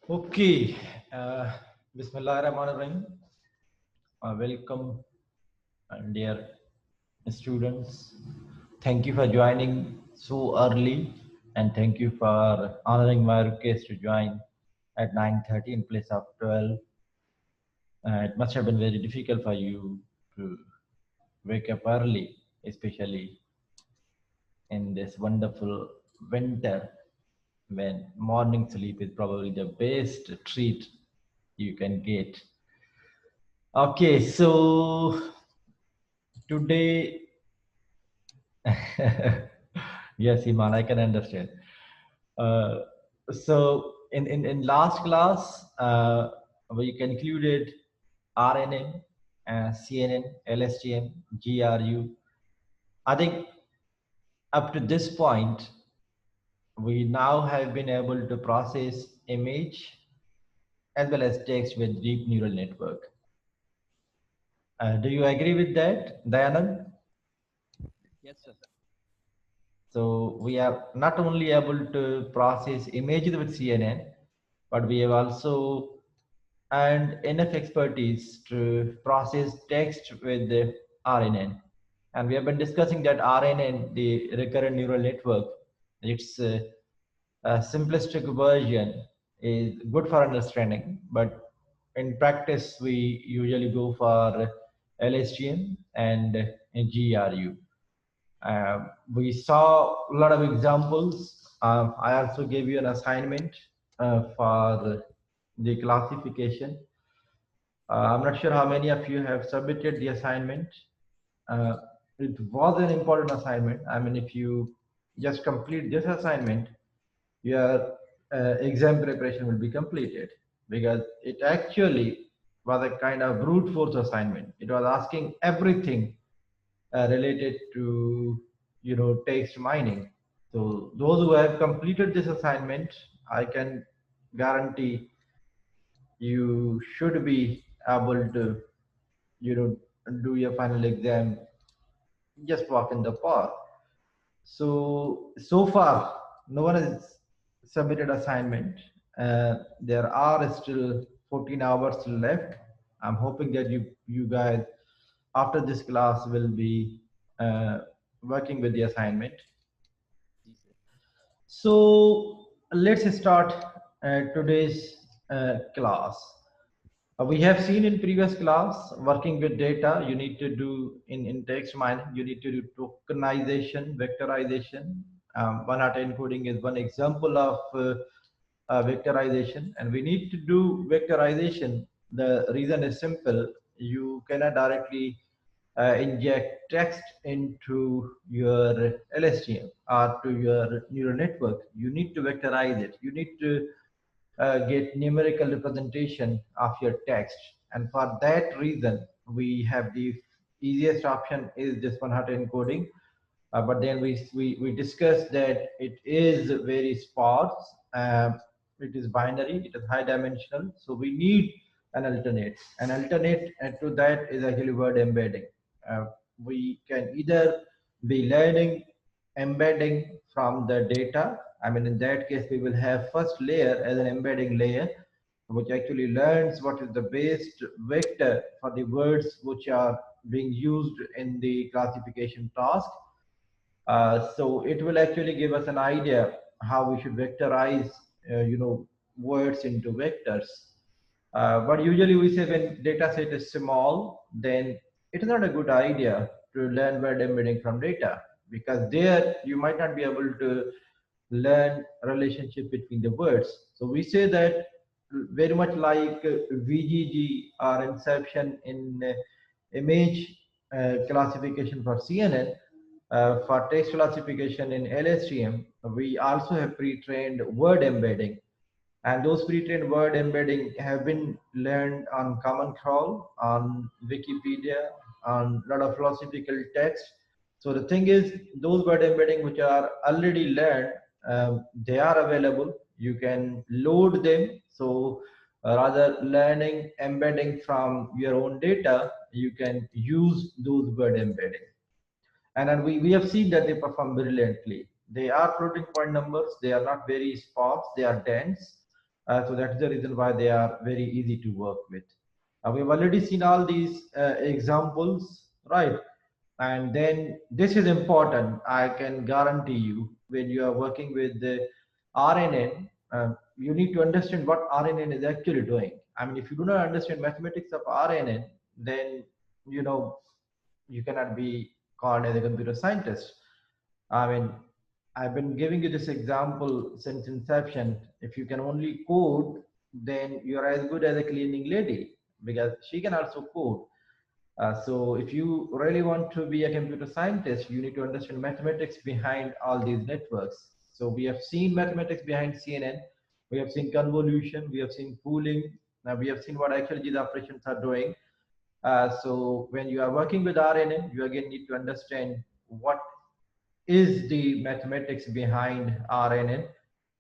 Okay, Bismillahirrahmanirrahim. Welcome, dear students. Thank you for joining so early, and thank you for honoring my request to join at 9:30 in place of 12. It must have been very difficult for you to wake up early, especially in this wonderful winter when morning sleep is probably the best treat you can get. Okay, so today, yes, Iman, I can understand. Uh, so in last class, we concluded RNN, CNN, LSTM, GRU. I think up to this point, we now have been able to process image as well as text with deep neural network. Do you agree with that, Dayanand? Yes, sir. So we are not only able to process images with CNN, but we have also earned enough expertise to process text with the RNN. And we have been discussing that RNN, the recurrent neural network, its a simplistic version is good for understanding, but in practice, we usually go for LSTM and GRU. We saw a lot of examples. I also gave you an assignment for the classification. I'm not sure how many of you have submitted the assignment. Uh, it was an important assignment. I mean, if you just complete this assignment, your exam preparation will be completed, because it actually was a kind of brute force assignment. It was asking everything related to text mining. So those who have completed this assignment, I can guarantee you should be able to you know do your final exam, just walk in the park. So far no one has submitted assignment. There are still 14 hours left. I'm hoping that you guys after this class will be working with the assignment. Ji, sir. So let's start today's class. We have seen in previous class, working with data, you need to do in text mining, you need to do tokenization, vectorization. One-hot encoding is one example of vectorization, and we need to do vectorization. The reason is simple. You cannot directly inject text into your LSTM or to your neural network. You need to vectorize it. You need to get numerical representation of your text. And for that reason, we have the easiest option is this one-hot encoding. But then we discussed that it is very sparse, it is binary, it is high dimensional. So we need an alternate. An alternate to that is actually word embedding. Uh, we can either be learning embedding from the data. I mean, in that case, we will have first layer as an embedding layer, which actually learns what is the base vector for the words which are being used in the classification task. So it will actually give us an idea how we should vectorize, words into vectors. But usually we say when data set is small, then it is not a good idea to learn word embedding from data, because there you might not be able to learn relationship between the words. So we say that very much like VGG or inception in image classification for CNN, for text classification in LSTM, we also have pre-trained word embedding. And those pre-trained word embedding have been learned on Common Crawl, on Wikipedia, on a lot of philosophical texts. So the thing is, those word embedding which are already learned, they are available. You can load them. So rather learning embedding from your own data, you can use those word embedding. And then we have seen that they perform brilliantly. They are floating point numbers. They are not very sparse. They are dense. So that's the reason why they are very easy to work with. We've already seen all these examples, right? And then this is important. I can guarantee you when you are working with the RNN, you need to understand what RNN is actually doing. I mean, if you do not understand mathematics of RNN, then you know you cannot be called as a computer scientist. I mean, I've been giving you this example since inception. If you can only code, then you're as good as a cleaning lady because she can also code. So if you really want to be a computer scientist, you need to understand mathematics behind all these networks. So we have seen mathematics behind CNN. We have seen convolution. We have seen pooling. Now we have seen what actually these operations are doing. So when you are working with RNN, you again need to understand what is the mathematics behind RNN.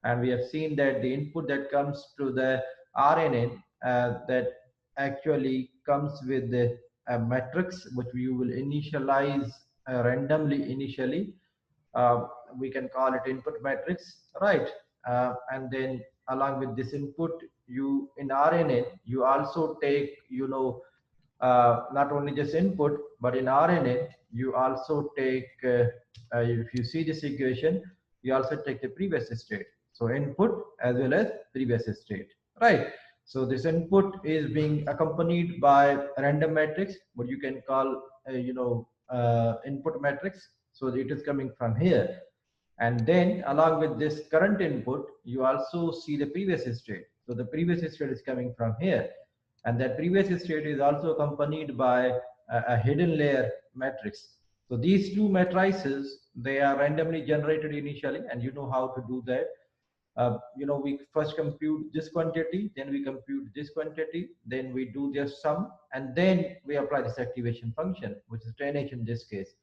And we have seen that the input that comes to the RNN that actually comes with the matrix, which we will initialize randomly initially. Uh, we can call it input matrix, right? And then along with this input, you in RNN, you also take, not only just input, but in RNN, you also take, if you see this equation, you also take the previous state. So input as well as previous state, right? So this input is being accompanied by random matrix, what you can call, input matrix. So it is coming from here. And then along with this current input, you also see the previous state. So the previous state is coming from here. And that previous state is also accompanied by a hidden layer matrix. So these two matrices, they are randomly generated initially, and you know how to do that. We first compute this quantity, then we compute this quantity, then we do their sum, and then we apply this activation function, which is 10h in this case.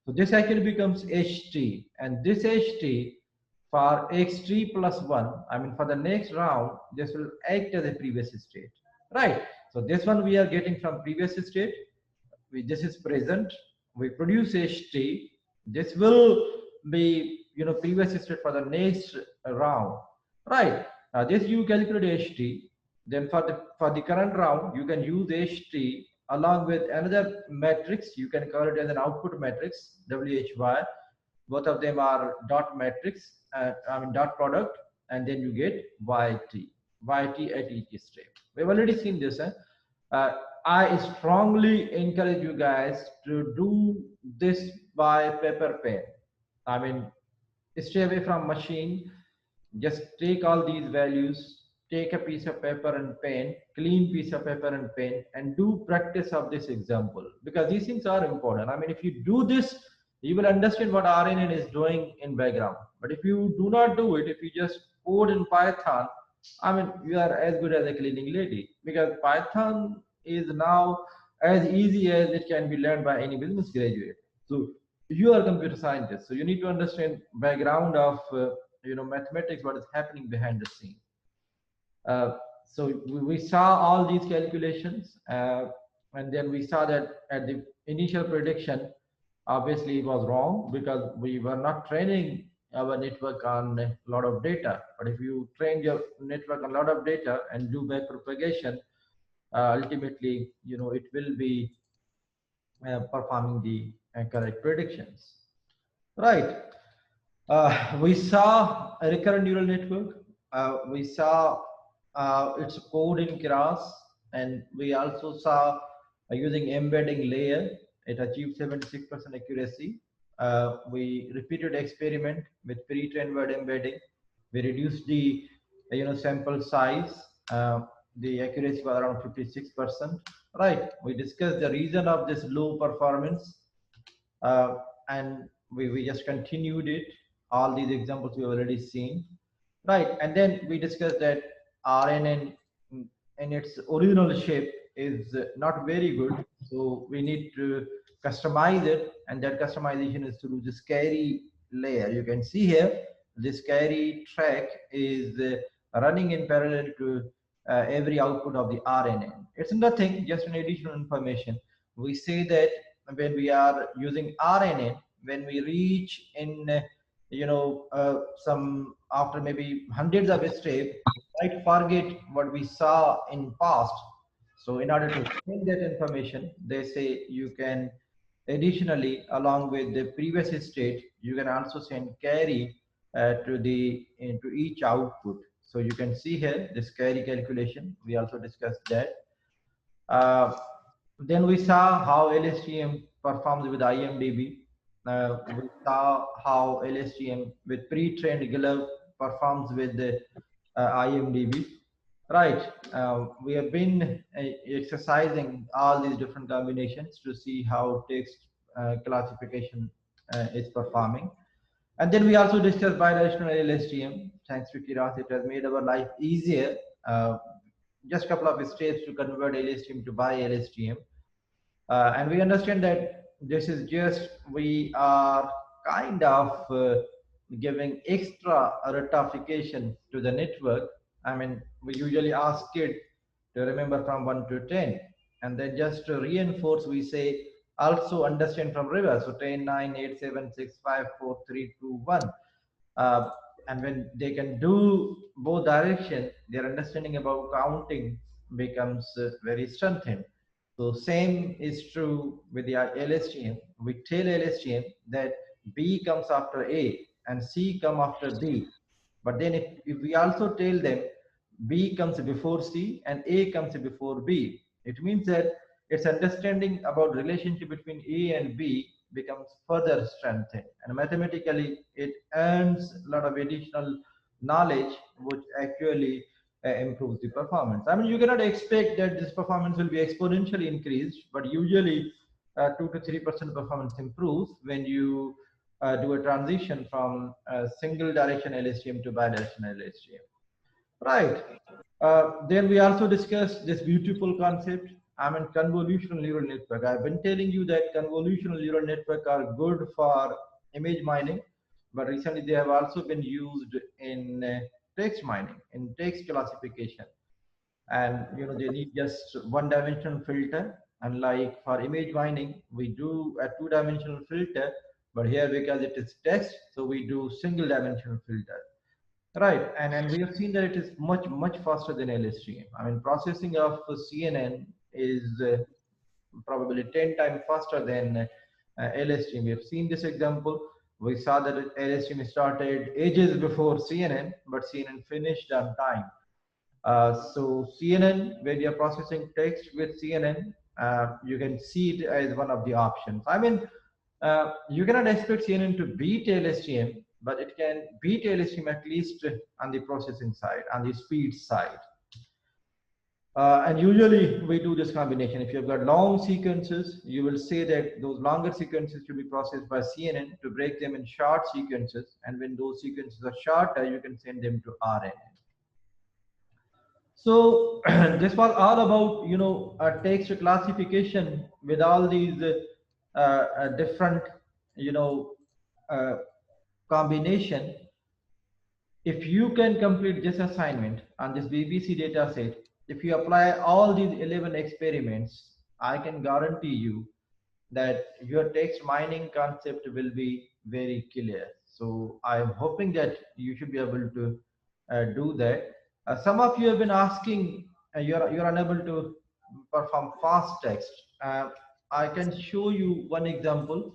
So this actually becomes ht, and this ht for x3 plus 1, I mean for the next round, this will act as a previous state, right? So this one we are getting from previous state. This is present. We produce ht. This will be previous state for the next round, right? Now this you calculate ht. Then for the current round, you can use ht along with another matrix. You can call it as an output matrix, why. Both of them are dot matrix, dot product, and then you get yt at each step. We've already seen this. I strongly encourage you guys to do this by paper pen. I mean, stay away from machine. Just take all these values, take a piece of paper and pen, clean piece of paper and pen, and do practice of this example, because these things are important. I mean, if you do this, you will understand what RNN is doing in background. But if you do not do it, if you just code in Python, I mean, you are as good as a cleaning lady, because Python is now as easy as it can be learned by any business graduate. So you are a computer scientist, so you need to understand background of mathematics, what is happening behind the scene. So we saw all these calculations, and then we saw that at the initial prediction, obviously it was wrong because we were not training our network on a lot of data. But if you train your network on a lot of data and do back propagation, ultimately, it will be performing the correct predictions. Right. We saw a recurrent neural network. We saw its code in Keras, and we also saw using embedding layer, it achieved 76% accuracy. We repeated experiment with pre-trained word embedding. We reduced the sample size. The accuracy was around 56%. Right. We discussed the reason of this low performance, and we just continued it. All these examples we have already seen, right? And then we discussed that RNN in its original shape is not very good, so we need to customize it, and that customization is through this carry layer. You can see here this carry track is running in parallel to every output of the RNN. It's nothing, just an additional information. We say that when we are using RNN, when we reach in some after maybe hundreds of steps, might forget what we saw in past. So in order to change that information, they say you can additionally, along with the previous state, you can also send carry into each output. So you can see here this carry calculation. We also discussed that. Uh, then we saw how LSTM performs with IMDb. We saw how LSTM with pre-trained glove performs with the IMDb. Right. We have been exercising all these different combinations to see how text classification is performing. And then we also discussed bidirectional LSTM. Thanks to Kiras, it has made our life easier. Uh, just a couple of steps to convert LSTM to bi-LSTM. And we understand that this is just, we are kind of giving extra rectification to the network. I mean, we usually ask it to remember from 1 to 10. And then just to reinforce, we say also understand from reverse. So 10, 9, 8, 7, 6, 5, 4, 3, 2, 1. And when they can do both direction, their understanding about counting becomes very strengthened. So same is true with the LSTM. We tell LSTM that B comes after A and C come after B. But then if we also tell them B comes before C and A comes before B, it means that its understanding about relationship between A and B becomes further strengthened, and mathematically it earns a lot of additional knowledge which actually improves the performance. I mean, you cannot expect that this performance will be exponentially increased, but usually 2 to 3% performance improves when you do a transition from single direction LSTM to bidirectional LSTM. Right. Then we also discussed this beautiful concept. I mean, convolutional neural network. I've been telling you that convolutional neural network are good for image mining, but recently they have also been used in text mining, in text classification. And they need just one-dimensional filter. Unlike for image mining, we do a two-dimensional filter, but here because it is text, so we do single-dimensional filter. Right, and we have seen that it is much faster than LSTM. I mean, processing of CNN is probably 10 times faster than LSTM. We have seen this example. We saw that LSTM started ages before CNN, but CNN finished on time. So CNN, when you're processing text with CNN, you can see it as one of the options. I mean, you cannot expect CNN to beat LSTM, but it can beat LSTM at least on the processing side, on the speed side. And usually we do this combination. If you've got long sequences, you will say that those longer sequences should be processed by CNN to break them in short sequences. And when those sequences are shorter, you can send them to RNN. So this was all about, a text classification with all these different, uh, combination. If you can complete this assignment on this BBC data set, if you apply all these 11 experiments, I can guarantee you that your text mining concept will be very clear. So I'm hoping that you should be able to do that. Some of you have been asking, you're unable to perform fast text. I can show you one example.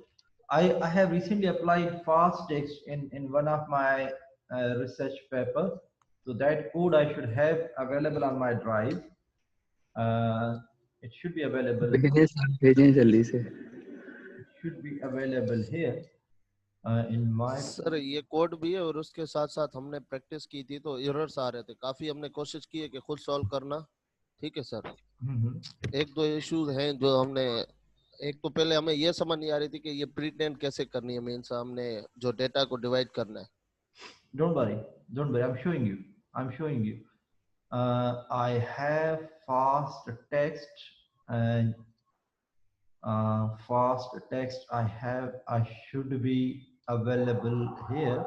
I have recently applied fast text in one of my research papers. So that code I should have available on my drive. It should be available. It should be available here in my. Sir ये code भी है और उसके साथ साथ हमने practice की थी तो एरर्स आ रहे थे काफी हमने कोशिश की है कि खुद सॉल्व करना ठीक है सर एक दो इश्यूज हैं जो हमने एक तो पहले हमें ये समझ नहीं आ रही थी कि ये प्रीटेंड कैसे करनी है मींस हमने जो डेटा को डिवाइड करना है Don't worry, I'm showing you. I have fast text and fast text I should be available here.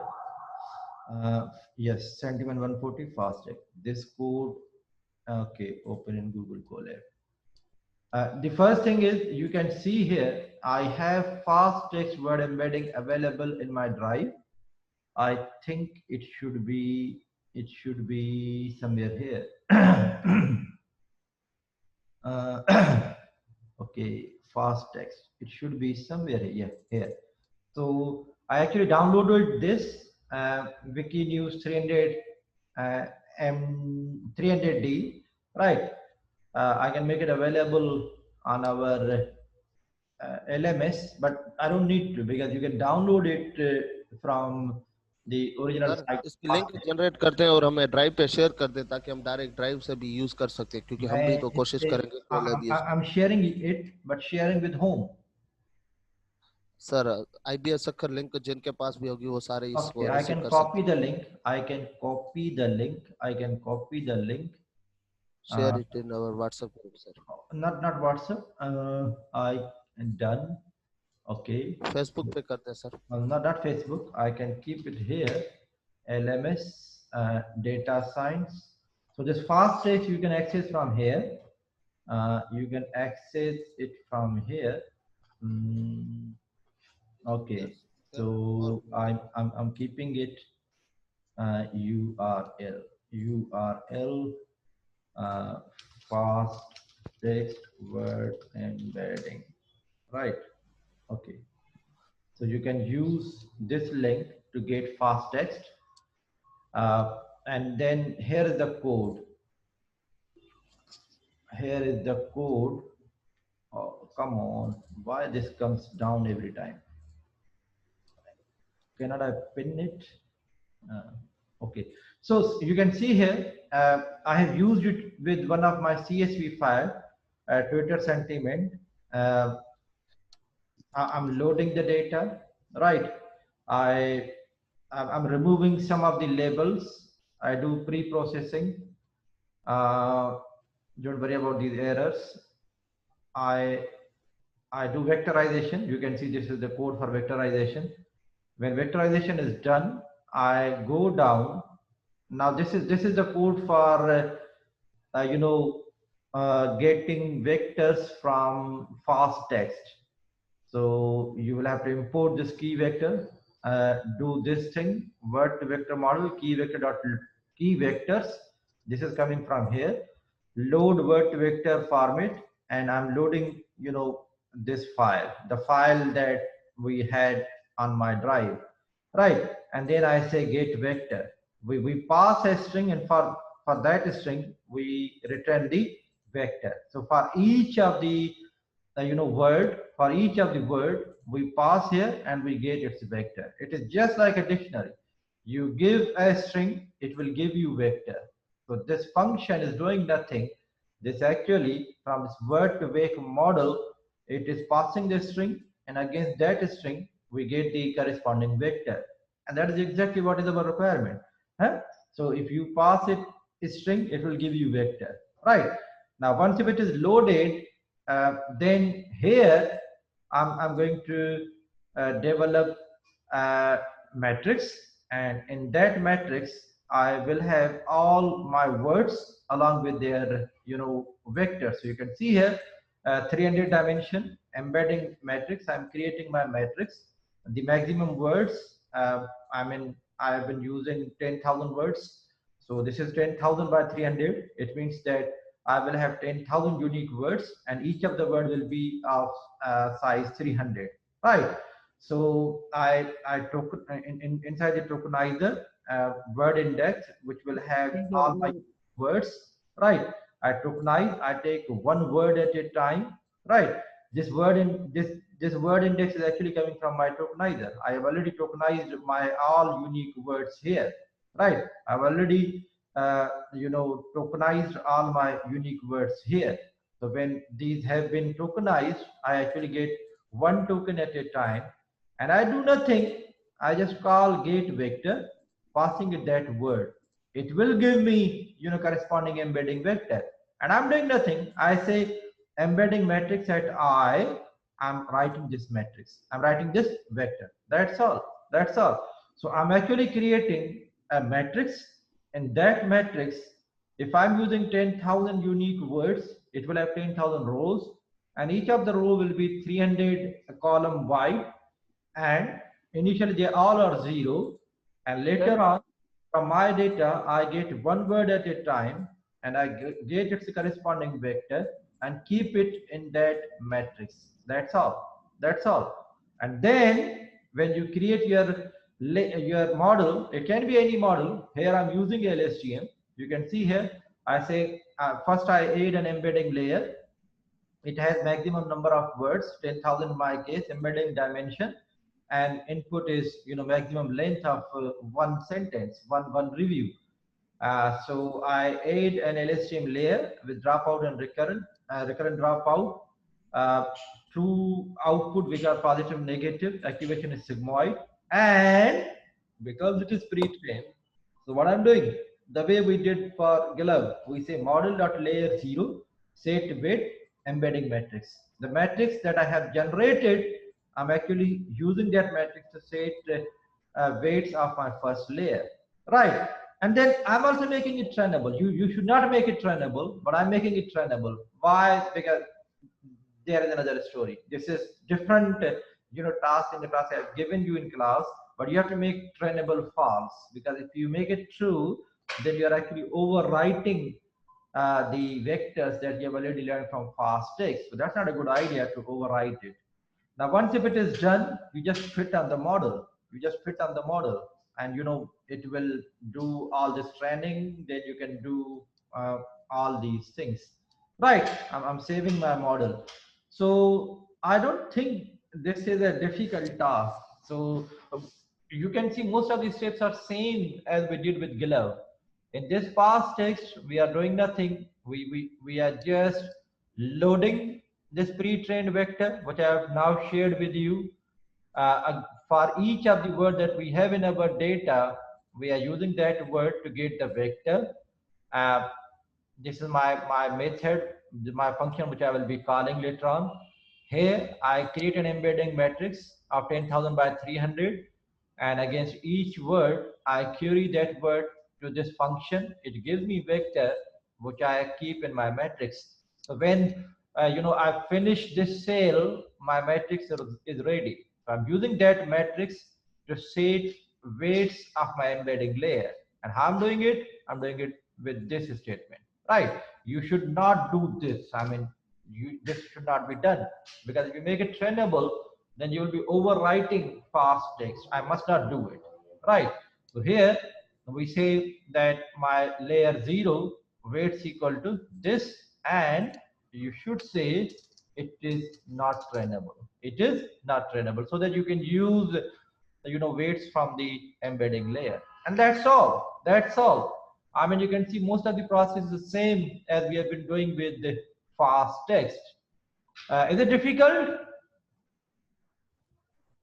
Yes, sentiment 140 fast text. This code, okay, open in Google Colab. The first thing is you can see here I have fast text word embedding available in my drive. I think it should be somewhere here. Okay, fast text. It should be somewhere here. Here. So I actually downloaded this Wikinews 300 M300D, right? I can make it available on our LMS, but I don't need to, because you can download it from the original sir site. इसकी link generate करते हैं और हमें drive पे share कर दें ताकि हम डायरेक्ट ड्राइव से भी यूज कर सकते हैं, क्योंकि हम भी तो कोशिश करेंगे कि LBS I'm sharing it, but sharing with whom? Sir IBS Sukkur link जिनके पास भी होगी वो सारे इसको Okay, I रिसीव can कर copy सकते the link. I can copy the link. I can copy the link. Share it in our WhatsApp group sir. Not WhatsApp. I done. Okay. Facebook पे करते हैं sir. Not Facebook. I can keep it here. LMS data science. So this fast text you can access from here. You can access it from here. Okay. So I'm keeping it URL fast text word embedding, right? Okay. So you can use this link to get fast text, and then here is the code. Here is the code. Oh, come on, why this comes down every time? Cannot I pin it? Okay, so you can see here I have used it with one of my CSV file, Twitter sentiment. I'm loading the data, right? I'm removing some of the labels. I do pre-processing. Don't worry about these errors. I do vectorization. You can see this is the code for vectorization. When vectorization is done, I go down. Now this is the code for getting vectors from fast text. So you will have to import this key vector, do this thing, word to vector model, key vector dot key vectors. This is coming from here. Load word to vector format, and I'm loading, this file, the file that we had on my drive, right? And then I say get vector. We pass a string, and for that string we return the vector. So for each of the word, for each of the word we pass here and we get its vector. It is just like a dictionary. You give a string, it will give you vector. So this function is doing nothing. This actually, from this word to vector model, it is passing the string, and against that string we get the corresponding vector. And that is exactly what is our requirement. So if you pass it a string, it will give you vector, right? Now once if it is loaded, then here I'm going to develop a matrix, and in that matrix I will have all my words along with their vectors. So you can see here 300 dimension embedding matrix. I'm creating my matrix. The maximum words, I have been using 10,000 words. So this is 10,000 by 300. It means that I will have 10,000 unique words, and each of the words will be of size 300, right? So I took inside the tokenizer word index, which will have all my words, right? I tokenize. I take one word at a time, right? This word index is actually coming from my tokenizer. I have already tokenized my all unique words here, right? I've already tokenized all my unique words here. So when these have been tokenized, I actually get one token at a time, and I do nothing. I just call get vector, passing it that word. It will give me corresponding embedding vector, and I'm doing nothing. I say embedding matrix at I'm writing this matrix. I'm writing this vector. That's all. So I'm actually creating a matrix. In that matrix, if I'm using 10,000 unique words, it will have 10,000 rows, and each of the row will be 300 column wide, and initially they all are 0, And later on, from my data, I get one word at a time, and I get its corresponding vector and keep it in that matrix. That's all. That's all. And then when you create your model, it can be any model. Here I'm using LSTM. You can see here, I say first I add an embedding layer. It has maximum number of words, 10,000 in my case, embedding dimension, and input is maximum length of one sentence, one review. So I add an LSTM layer with dropout and recurrent dropout. Two output which are positive, negative. Activation is sigmoid, and because it is pre-trained, so what I'm doing, the way we did for GitHub, we say model.layer0 set weight embedding matrix. The matrix that I have generated, I'm actually using that matrix to set weights of my first layer, right? And then I'm also making it trainable. You should not make it trainable, but I'm making it trainable. Why? Because there is another story. This is different, task in the class I have given you in class, but you have to make trainable false, because if you make it true, then you are actually overwriting the vectors that you have already learned from fast text. So that's not a good idea to overwrite it. Now, once if it is done, you just fit on the model. You just fit on the model, and it will do all this training. Then you can do all these things. Right? I'm saving my model. So I don't think this is a difficult task. So you can see most of these steps are same as we did with GitHub. In this fast text, we are doing nothing. We are just loading this pre-trained vector, which I have now shared with you. For each of the word that we have in our data, we are using that word to get the vector. This is my method, my function, which I will be calling later on. Here, I create an embedding matrix of 10,000 by 300. And against each word, I query that word to this function. It gives me vector, which I keep in my matrix. So when I finish this cell, my matrix is ready. So I'm using that matrix to set weights of my embedding layer. And how I'm doing it? I'm doing it with this statement, right? You should not do this. I mean, this should not be done, because if you make it trainable, then you will be overwriting fast text. I must not do it, right? So here we say that my layer 0 weights equal to this, and you should say it is not trainable. It is not trainable, so that you can use weights from the embedding layer. And that's all. That's all. I mean, you can see most of the process is the same as we have been doing with the fast text. Is it difficult?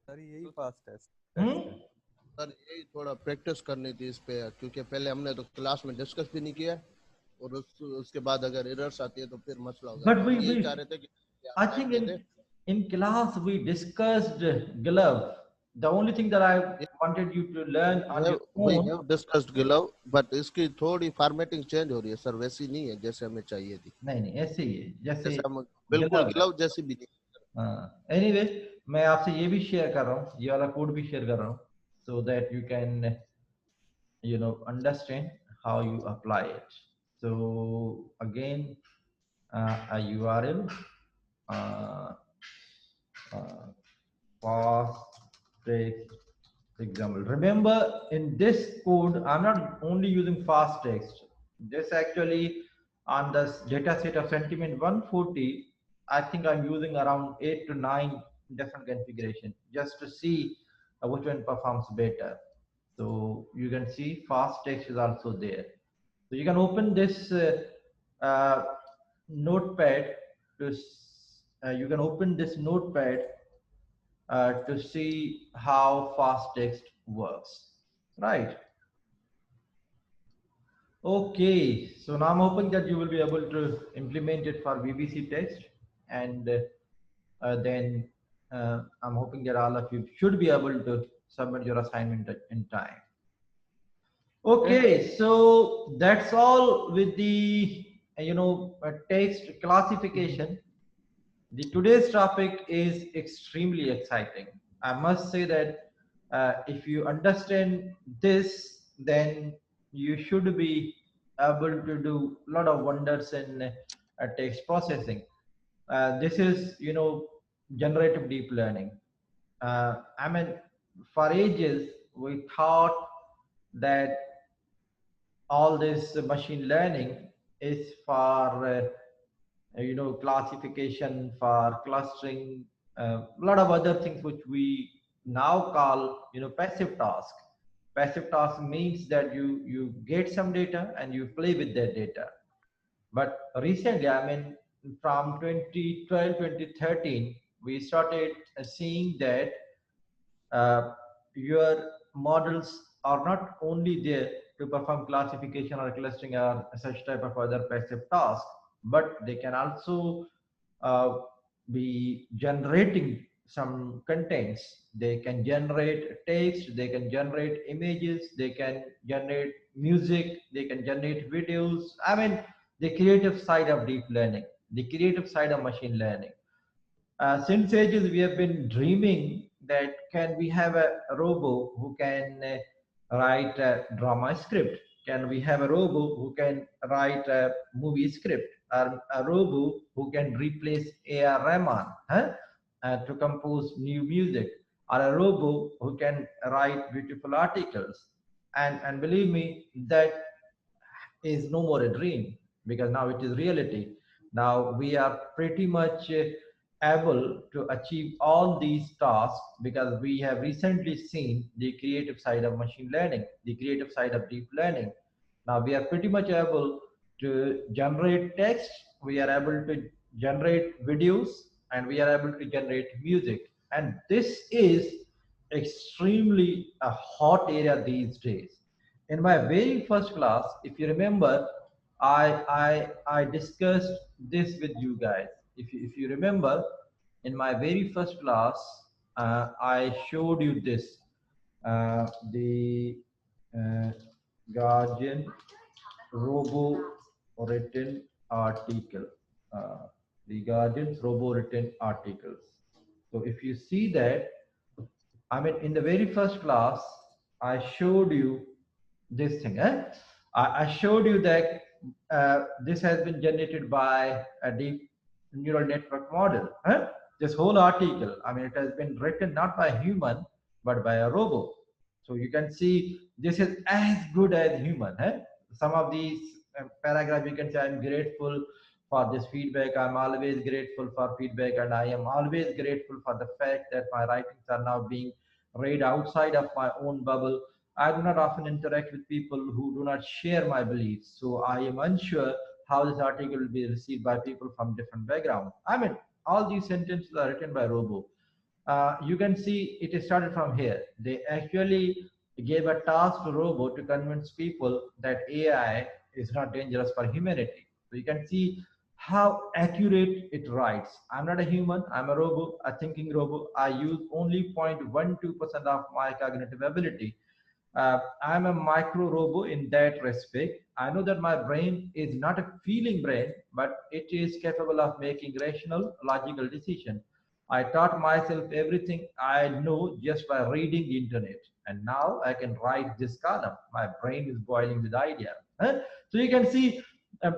Sir यही fast है sir यही थोड़ा practice करनी थी इस पे, क्योंकि पहले हमने तो क्लास में डिस्कस भी नहीं किया, और उसके बाद अगर एरर्स आती है तो फिर मसला होगा। But we चाह रहे थे कि I think in class we discussed GitHub. The only thing that I wanted you to learn on your own. We have discussed GitHub, but इसकी थोड़ी फॉर्मेटिंग चेंज हो रही है सर, वैसी नहीं है जैसे हमें चाहिए थी। नहीं ऐसे ही है, जैसे हम बिल्कुल GitHub जैसी भी नहीं। Anyway, मैं आपसे ये भी शेयर कर रहा हूँ, ये वाला कोड भी शेयर कर रहा हूँ, so that you can understand how you apply it. So again, a URL, fast text example. Remember, in this code, I'm not only using fast text. This actually, on this data set of sentiment 140, I think I'm using around 8 to 9 different configuration just to see which one performs better. So you can see fast text is also there. So you can open this notepad to to see how fast text works, right? Okay, so now I'm hoping that you will be able to implement it for VBC text, and then I'm hoping that all of you should be able to submit your assignment in time. Okay, so that's all with the text classification. The today's topic is extremely exciting. I must say that If you understand this, then you should be able to do a lot of wonders in text processing. This is, generative deep learning. I mean, for ages, we thought that all this machine learning is for, classification, for clustering, a lot of other things which we now call, passive task. Passive task means that you get some data and you play with that data. But recently, I mean, from 2012, 2013, we started seeing that your models are not only there to perform classification or clustering or such type of other passive tasks, but they can also uh, be generating some contents. They can generate text, they can generate images, they can generate music, they can generate videos. I mean, the creative side of deep learning, the creative side of machine learning. Since ages, we have been dreaming that can we have a robot who can write a drama script? Can we have a robot who can write a movie script? Or a robot who can replace A.R. Rahman, to compose new music? Or a robot who can write beautiful articles? And believe me, that is no more a dream, because now it is reality. Now we are pretty much able to achieve all these tasks because we have recently seen the creative side of machine learning, the creative side of deep learning. Now we are pretty much able to generate text, we are able to generate videos, and we are able to generate music. And this is extremely a hot area these days. In my very first class, if you remember, I discussed this with you guys. If you remember, in my very first class, I showed you this, the uh, Guardian robo written article, uh, the Guardian's robo written articles. So if you see that, I mean, in the very first class, I showed you this thing. I showed you that this has been generated by a deep neural network model. This whole article, I mean, it has been written not by a human, but by a robot. So you can see this is as good as human. Some of these paragraphs, you can say, I'm grateful for this feedback. I'm always grateful for feedback, and I am always grateful for the fact that my writings are now being read outside of my own bubble. I do not often interact with people who do not share my beliefs, so I am unsure how this article will be received by people from different backgrounds. I mean, all these sentences are written by Robo. You can see it started from here. They actually gave a task to Robo to convince people that AI is not dangerous for humanity. So you can see how accurate it writes. I'm not a human, I'm a robot, a thinking robot. I use only 0.12% of my cognitive ability. I'm a micro robo in that respect. I know that my brain is not a feeling brain, but it is capable of making rational, logical decisions. I taught myself everything I know just by reading the internet. And now I can write this column. My brain is boiling with ideas. So you can see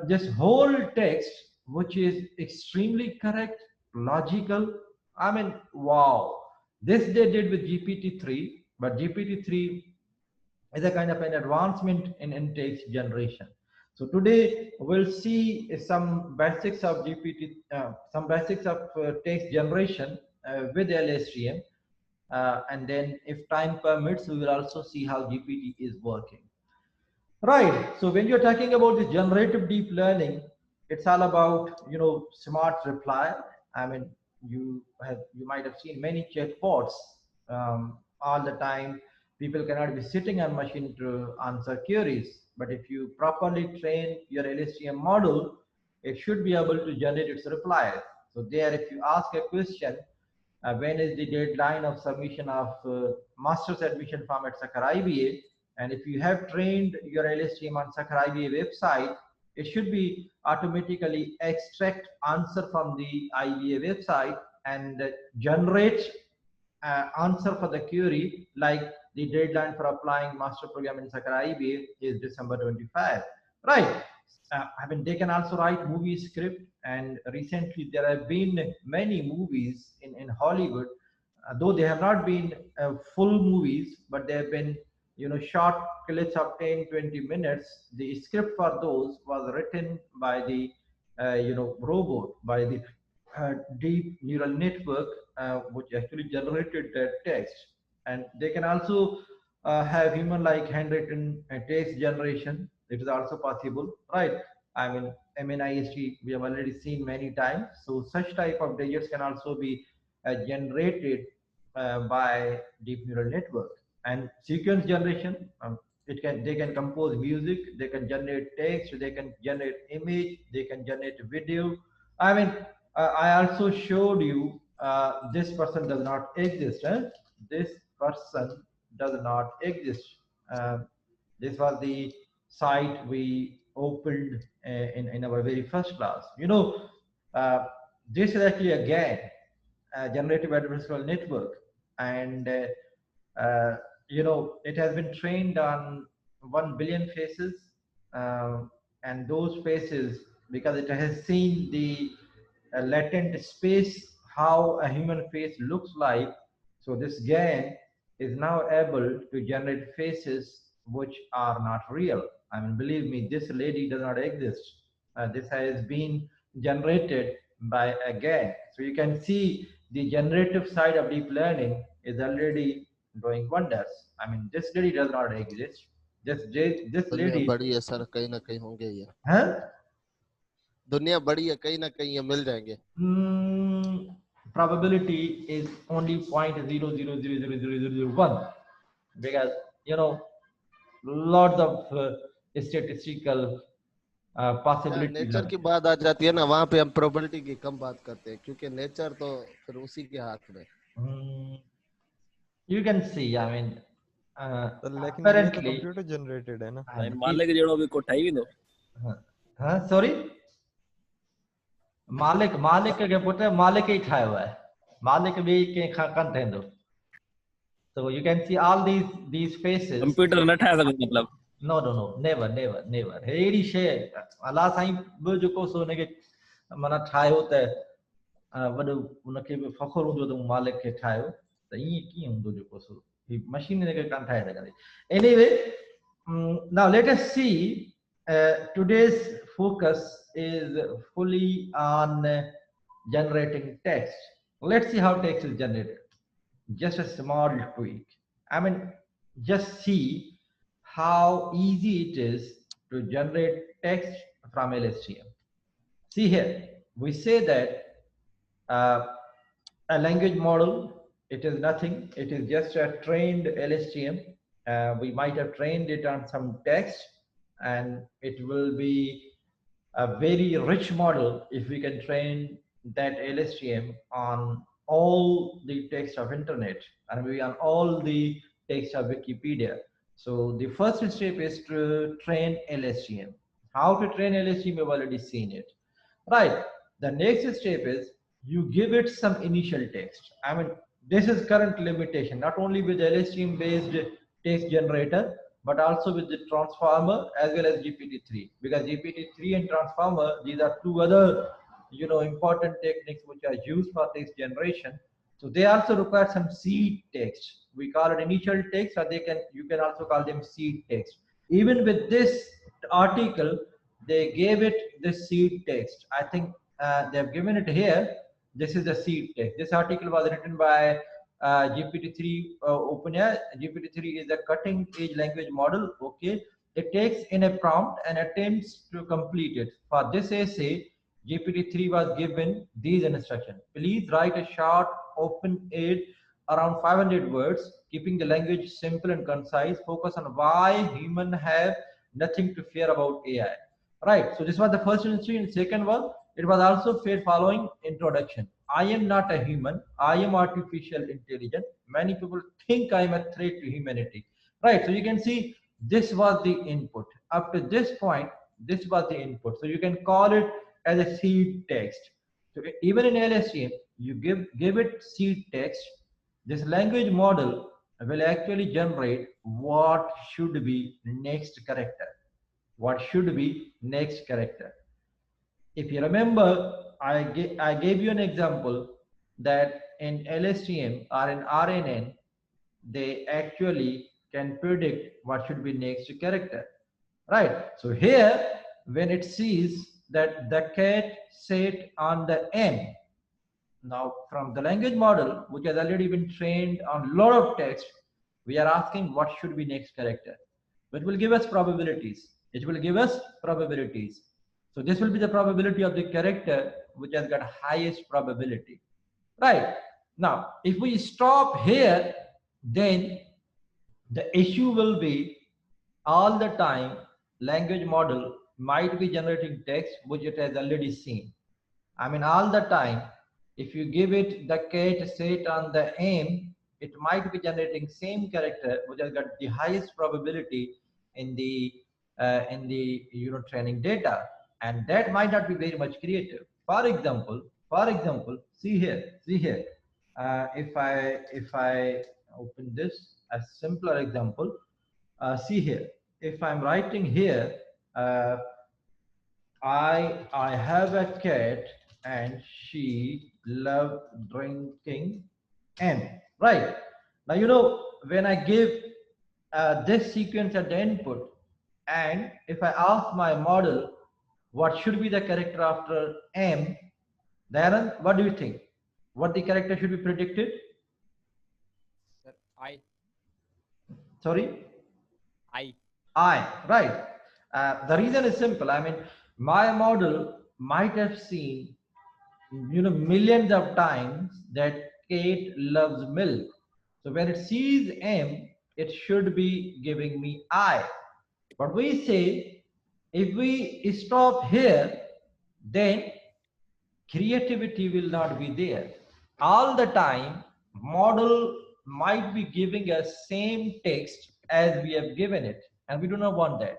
this whole text, which is extremely correct, logical. I mean, wow. This they did with GPT-3, but GPT-3 is a kind of an advancement in text generation. So today we'll see some basics of GPT, some basics of text generation with LSTM, and then if time permits, we will also see how GPT is working. Right. So when you're talking about the generative deep learning, it's all about, smart reply. I mean, you might have seen many chatbots all the time. People cannot be sitting on machine to answer queries, but if you properly train your LSTM model, it should be able to generate its replies. So there, if you ask a question, when is the deadline of submission of master's admission form at Sakhar IBA? And if you have trained your LSTM on Sakhar IBA website, it should be automatically extract answer from the IBA website and generate answer for the query, like the deadline for applying master program in Sakai is December 25, right? I mean, they can also write movie script, and recently there have been many movies in Hollywood, though they have not been full movies, but they have been, you know, short clips of 10, 20 minutes. The script for those was written by the, you know, robot, by the deep neural network, which actually generated that text. And they can also have human-like handwritten text generation. It is also possible, right? I mean, MNIST, we have already seen many times. So such type of digits can also be generated by deep neural network. And sequence generation, they can compose music, they can generate text, they can generate image, they can generate video. I mean, I also showed you this person does not exist. This person does not exist. This was the site we opened in our very first class. You know, this is actually a GAN, generative adversarial network, and you know, it has been trained on 1 billion faces, and those faces, because it has seen the latent space, how a human face looks like. So this GAN is now able to generate faces which are not real. I mean, believe me, this lady does not exist. This has been generated by a GAN. So you can see the generative side of deep learning is already doing wonders. I mean, this lady does not exist. This दुनिया lady, बड़ी है sir, कहीं ना कहीं होंगे ये. huh? दुनिया बड़ी है, कहीं ना कहीं ये मिल जाएंगे. Probability is only 0.000001, because, you know, lots of statistical possibilities. Nature की बात आ जाती है ना, वहाँ पे हम प्रोबेबिलिटी की कम बात करते हैं, क्योंकि नेचर तो फिर उसी के हाथ में. You can see, I mean, तो लेकिन ये तो apparently, कंप्यूटर जनरेटेड है ना. मालिक जड़ो भी कोठाई भी दो. हाँ, sorry, मालिक के पुत्र मालिक ही ठायो हुआ है, मालिक भी के खान थेंदो. So you can see all these faces. Computer न ठाया सके मतलब. No, never. हेड़ी शे अल्लाह साईं बि जेको सो हुनखे माना ठाहियो त वॾो उनखे बि फ़ख़ुरु हूंदो त मूं मालिक खे ठाहियो, त ईअं कीअं हूंदो जेको सो ही मशीन हिनखे कान ठाहे सघंदी. Anyway, now let us see. Today's focus is fully on generating text. Let's see how text is generated. Just a small tweak. I mean, just see how easy it is to generate text from LSTM. See here, we say that a language model, it is nothing. It is just a trained LSTM. We might have trained it on some text, and it will be a very rich model if we can train that LSTM on all the text of internet, and maybe on all the text of Wikipedia. So the first step is to train LSTM. How to train LSTM, we've already seen it, right? The next step is you give it some initial text. I mean, this is current limitation, not only with LSTM based text generator, but also with the transformer as well as GPT-3, because GPT-3 and transformer, these are two other, you know, important techniques which are used for text generation. So they also require some seed text. We call it initial text, or you can also call them seed text. Even with this article, they gave it the seed text. I think they have given it here. This is the seed text. This article was written by GPT-3 OpenAI. GPT-3 is a cutting-edge language model. Okay, it takes in a prompt and attempts to complete it. For this essay, GPT-3 was given these instructions. Please write a short open-ended around 500 words, keeping the language simple and concise. Focus on why humans have nothing to fear about AI. Right. So this was the first instruction. Second one, it was also fair following introduction. I am not a human. I am artificial intelligence. Many people think I am a threat to humanity. Right. So you can see this was the input. Up to this point, this was the input. So you can call it as a seed text. So even in LSTM, you give it seed text. this language model will actually generate what should be next character. What should be next character. If you remember, I gave you an example that in LSTM or in RNN, they actually can predict what should be next character, right? So here, when it sees that the cat sat on the M, now from the language model, which has already been trained on a lot of text, we are asking what should be next character. It will give us probabilities. It will give us probabilities. So this will be the probability of the character which has got highest probability, right? Now, if we stop here, then the issue will be all the time language model might be generating text which it has already seen. I mean, all the time, if you give it the cat sat on the M, it might be generating same character which has got the highest probability in the training data, and that might not be very much creative. For example, see here. If I open this, a simpler example, see here. If I'm writing here, I have a cat and she loved drinking M. Right now, when I give this sequence at the input, and if I ask my model what should be the character after M, Darren, what do you think? What the character should be predicted? I. Sorry? I. Right. The reason is simple. I mean, my model might have seen, millions of times that cat loves milk. So when it sees M, it should be giving me I. But we say, if we stop here, then creativity will not be there. All the time, model might be giving us same text as we have given it, and we do not want that.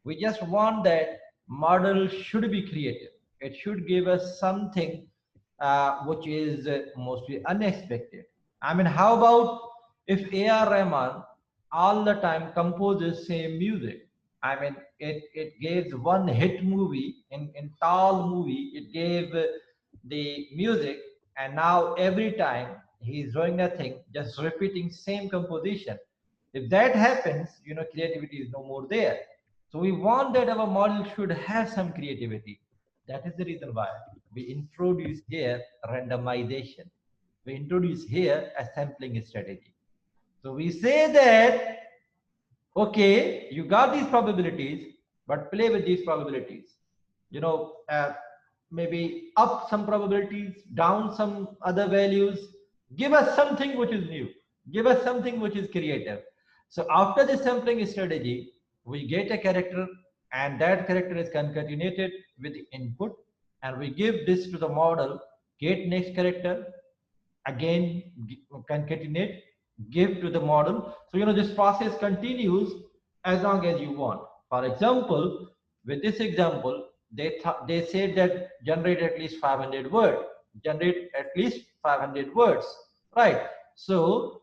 We just want that model should be creative. It should give us something which is mostly unexpected. I mean, how about if A.R. Rahman all the time composes same music? I mean, it gave one hit movie in Tal movie, it gave the music, and now every time he's doing nothing, just repeating same composition. If that happens, creativity is no more there. So we want that our model should have some creativity. That is the reason why we introduce here randomization. We introduce here a sampling strategy. So we say that, okay, you got these probabilities, but play with these probabilities. Maybe up some probabilities, down some other values. Give us something which is new. Give us something which is creative. So after the sampling strategy, we get a character, and that character is concatenated with the input, and we give this to the model, get next character, again concatenate, give to the model. So this process continues as long as you want. For example, with this example, they said that generate at least 500 words. Generate at least 500 words, right? So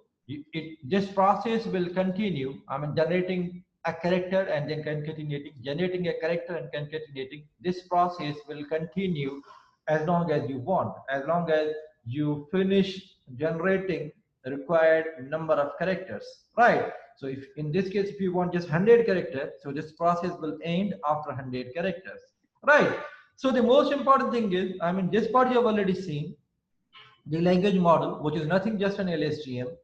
this process will continue. I mean, generating a character and then concatenating, generating a character and concatenating. This process will continue as long as you want, as long as you finish generating the required number of characters, right? So if in this case, if you want just 100 characters, so this process will end after 100 characters, right? So the most important thing is, I mean, this part you have already seen, the language model, which is nothing just an LSTM.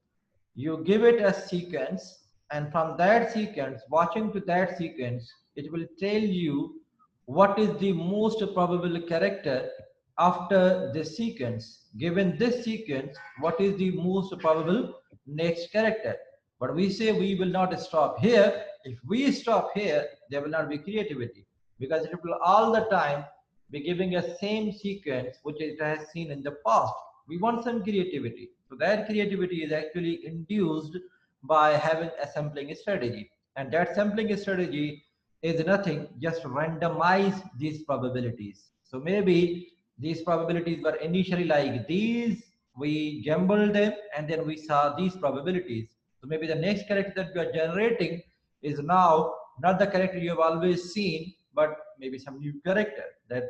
You give it a sequence, and from that sequence, watching to that sequence, it will tell you what is the most probable character after this sequence. Given this sequence, what is the most probable next character? But we say we will not stop here. If we stop here, there will not be creativity, because it will all the time be giving a same sequence which it has seen in the past. We want some creativity. So that creativity is actually induced by having a sampling strategy. And that sampling strategy is nothing, just randomize these probabilities. So maybe these probabilities were initially like these, we jumbled them, and then we saw these probabilities. So maybe the next character that we are generating is now not the character you have always seen, but maybe some new character that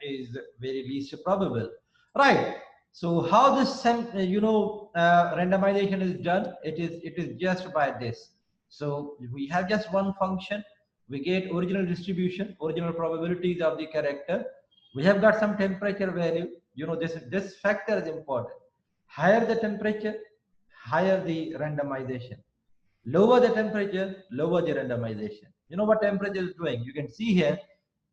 is very least probable, right? So how this randomization is done? It is just by this. So we have just one function. We get original distribution, original probabilities of the character. We have got some temperature value. This factor is important. Higher the temperature, higher the randomization. Lower the temperature, lower the randomization. You know what temperature is doing? You can see here,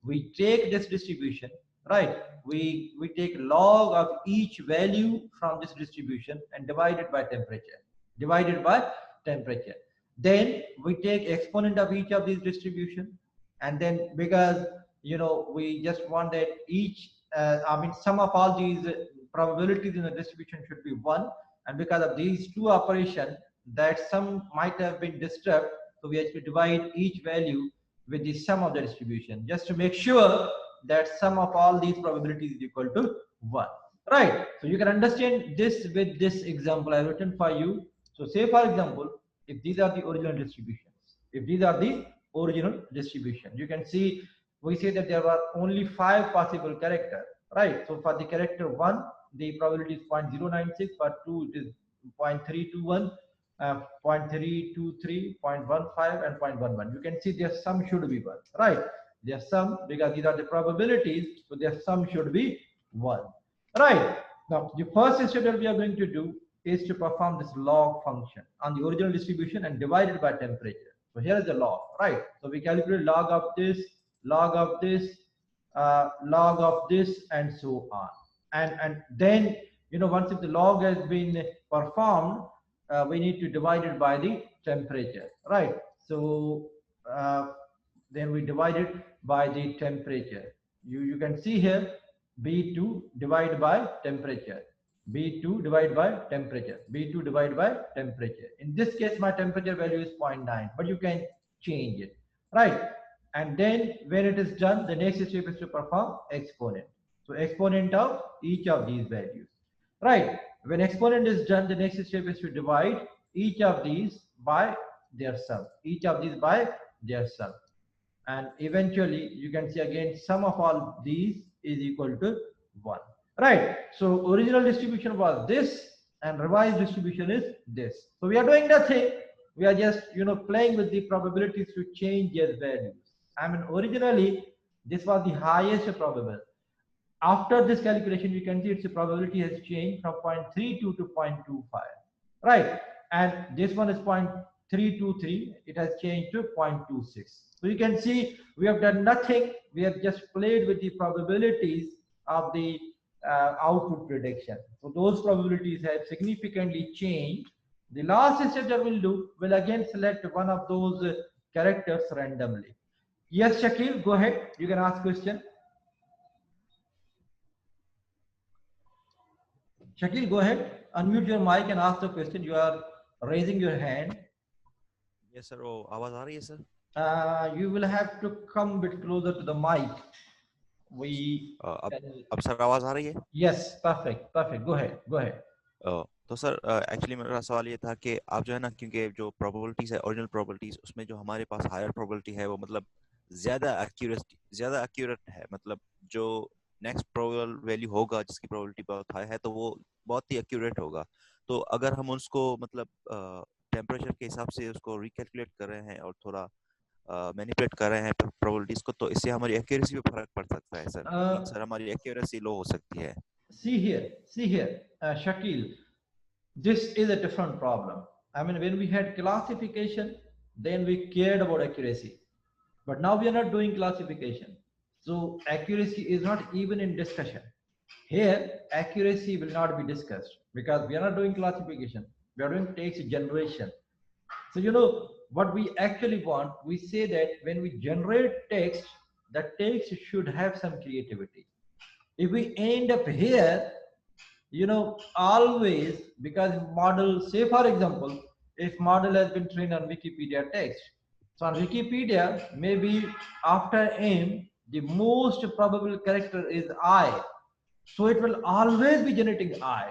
we take this distribution, right? We take log of each value from this distribution and divide it by temperature. Divided by temperature. Then we take exponent of each of these distribution, and then because we just want that each sum of all these probabilities in the distribution should be 1, and because of these two operations, that sum might have been disturbed, so we actually divide each value with the sum of the distribution, just to make sure that sum of all these probabilities is equal to 1, right? So you can understand this with this example I've written for you. So say for example, if these are the original distributions, you can see we say that there were only 5 possible characters, right? So for the character 1, the probability is 0.096, for 2 it is 0.321, 0.323, 0.15, and 0.11. You can see their sum should be 1, right? Their sum, because these are the probabilities, so their sum should be 1, right? Now the first step that we are going to do is to perform this log function on the original distribution and divide it by temperature. So here is the log, right? So we calculate log of this, log of this, log of this, and so on. And then once if the log has been performed, we need to divide it by the temperature, right? So then we divide it by the temperature. You can see here B2 divided by temperature, B2 divided by temperature, B2 divided by temperature. In this case, my temperature value is 0.9, but you can change it, right? And then when it is done, the next step is to perform exponent. So exponent of each of these values, right? When exponent is done, the next step is to divide each of these by their sum, each of these by their sum. And eventually you can see again sum of all these is equal to 1, right? So original distribution was this and revised distribution is this. So we are doing nothing. We are just playing with the probabilities to change their values. Originally this was the highest probable. After this calculation, you can see its probability has changed from 0.32 to 0.25, right? And this one is 0.323. It has changed to 0.26. So you can see we have done nothing. We have just played with the probabilities of the output prediction. So those probabilities have significantly changed. The last step that we'll do, will again select one of those characters randomly. Yes, Shakil, go ahead. You can ask question. Shakil, go ahead. Unmute your mic and ask the question. You are raising your hand. Yes, sir. Oh, आवाज आ रही है, sir? You will have to come a bit closer to the mic. अब sir आवाज आ रही है? Yes, perfect. Go ahead. तो sir actually मेरा सवाल ये था कि आप जो है ना, क्योंकि जो प्रोबेबिलिटीज है, ओरिजिनल प्रोबेबिलिटीज, उसमें जो हमारे पास हायर प्रोबेबिलिटी है वो मतलब ज्यादा एक्यूरेट है, मतलब जो नेक्स्ट प्रोबेबल वैल्यू होगा जिसकी प्रोबेबिलिटी बहुत हाई है तो वो बहुत ही एक्यूरेट होगा. तो अगर हम उसको मतलब टेम्परेचर के हिसाब से उसको रिकैलकुलेट कर रहे हैं और थोड़ा मैनिपुलेट कर रहे हैं प्रोबेबिलिटीज को, तो इससे हमारी एक्यूरेसी पे फर्क पड़ सकता है सर. सर हमारी एक्यूरेसी लो हो सकती है. See here, Shakil, this is a different problem. When we had classification, then we cared about accuracy, but now we are not doing classification, so accuracy is not even in discussion. Here accuracy will not be discussed because we are not doing classification, we are doing text generation. So what we actually want, we say that when we generate text, the text should have some creativity. If we end up here, always, because model, say for example, if model has been trained on Wikipedia text, so on Wikipedia, maybe after M, the most probable character is I. So it will always be generating I.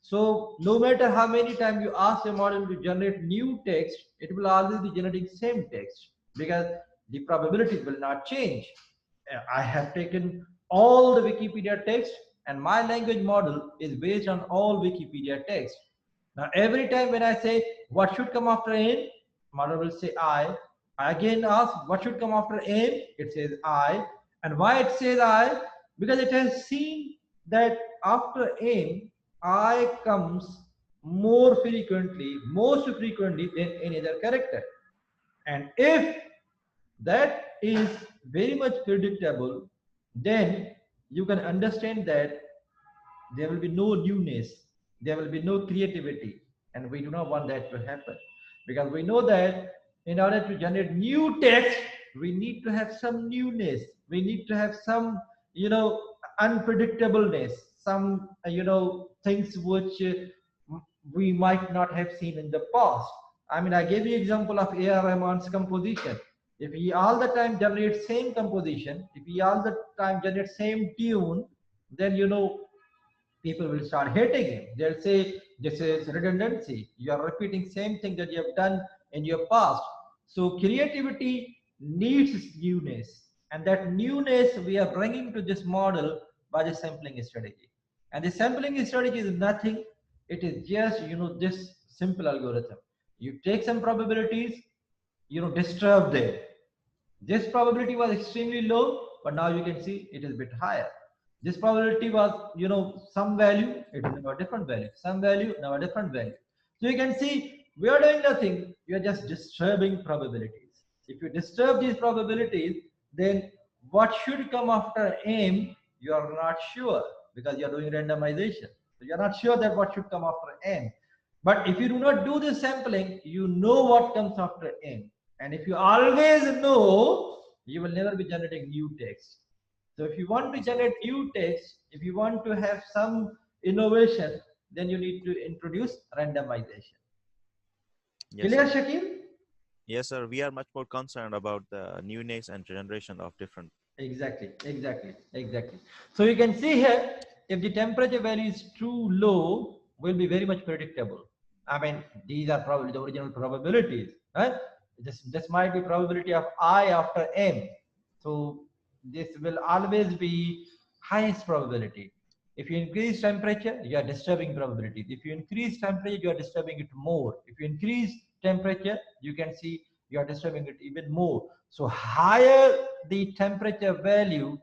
So no matter how many times you ask the model to generate new text, it will always be generating same text because the probabilities will not change. I have taken all the Wikipedia text and my language model is based on all Wikipedia text. Now every time when I say what should come after n, model will say I. I again ask what should come after n, it says I. And why it says I? Because it has seen that after n, I comes more frequently, most frequently than any other character. And if that is very much predictable, then you can understand that there will be no newness, there will be no creativity, and we do not want that to happen, because we know that in order to generate new text, we need to have some newness, we need to have some, unpredictableness, some, things which we might not have seen in the past. I mean, I gave you example of A.R. Rahman's composition. If he all the time generates same composition, if he all the time generates same tune, then people will start hating him. They'll say this is redundancy. You are repeating same thing that you have done in your past. So creativity needs newness, and that newness we are bringing to this model by the sampling strategy. And the sampling strategy is nothing. It is just this simple algorithm. You take some probabilities, disturb them. This probability was extremely low, but now you can see it is a bit higher. This probability was, some value, it is now a different value. Some value, now a different value. So you can see we are doing nothing. We are just disturbing probabilities. If you disturb these probabilities, then what should come after M, you are not sure because you are doing randomization. So you are not sure that what should come after M. But if you do not do this sampling, you know what comes after M. And if you always know, you will never be generating new text. So if you want to generate new text, if you want to have some innovation, then you need to introduce randomization. Yes, Clear, sir. Shakil? Yes, sir. We are much more concerned about the newness and generation of different. Exactly. So you can see here, if the temperature value is too low, will be very much predictable. I mean, these are probably the original probabilities. Right? This might be probability of I after M. So this will always be highest probability. If you increase temperature, you are disturbing probability. If you increase temperature, you are disturbing it more. If you increase temperature, you can see you are disturbing it even more. So higher the temperature value,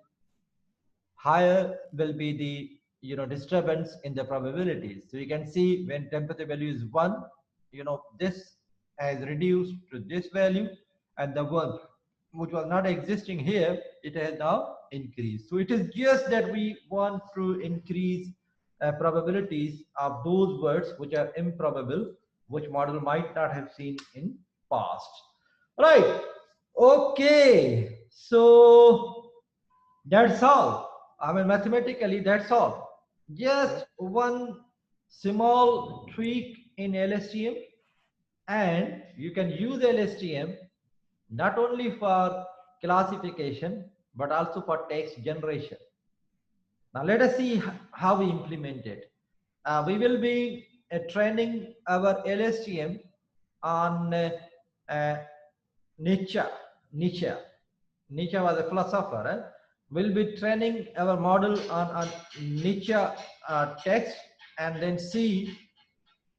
higher will be the disturbance in the probabilities. So you can see when temperature value is 1, this has reduced to this value, and the one which was not existing here, it has now increased. So it is just that we want to increase probabilities of those words which are improbable, which model might not have seen in past. Right. Okay. So that's all. I mean, mathematically, that's all. Just one small tweak in LSTM, and you can use LSTM not only for classification, but also for text generation. Now, let us see how we implement it. We will be training our LSTM on Nietzsche. Nietzsche was a philosopher. We'll be training our model on Nietzsche text, and then see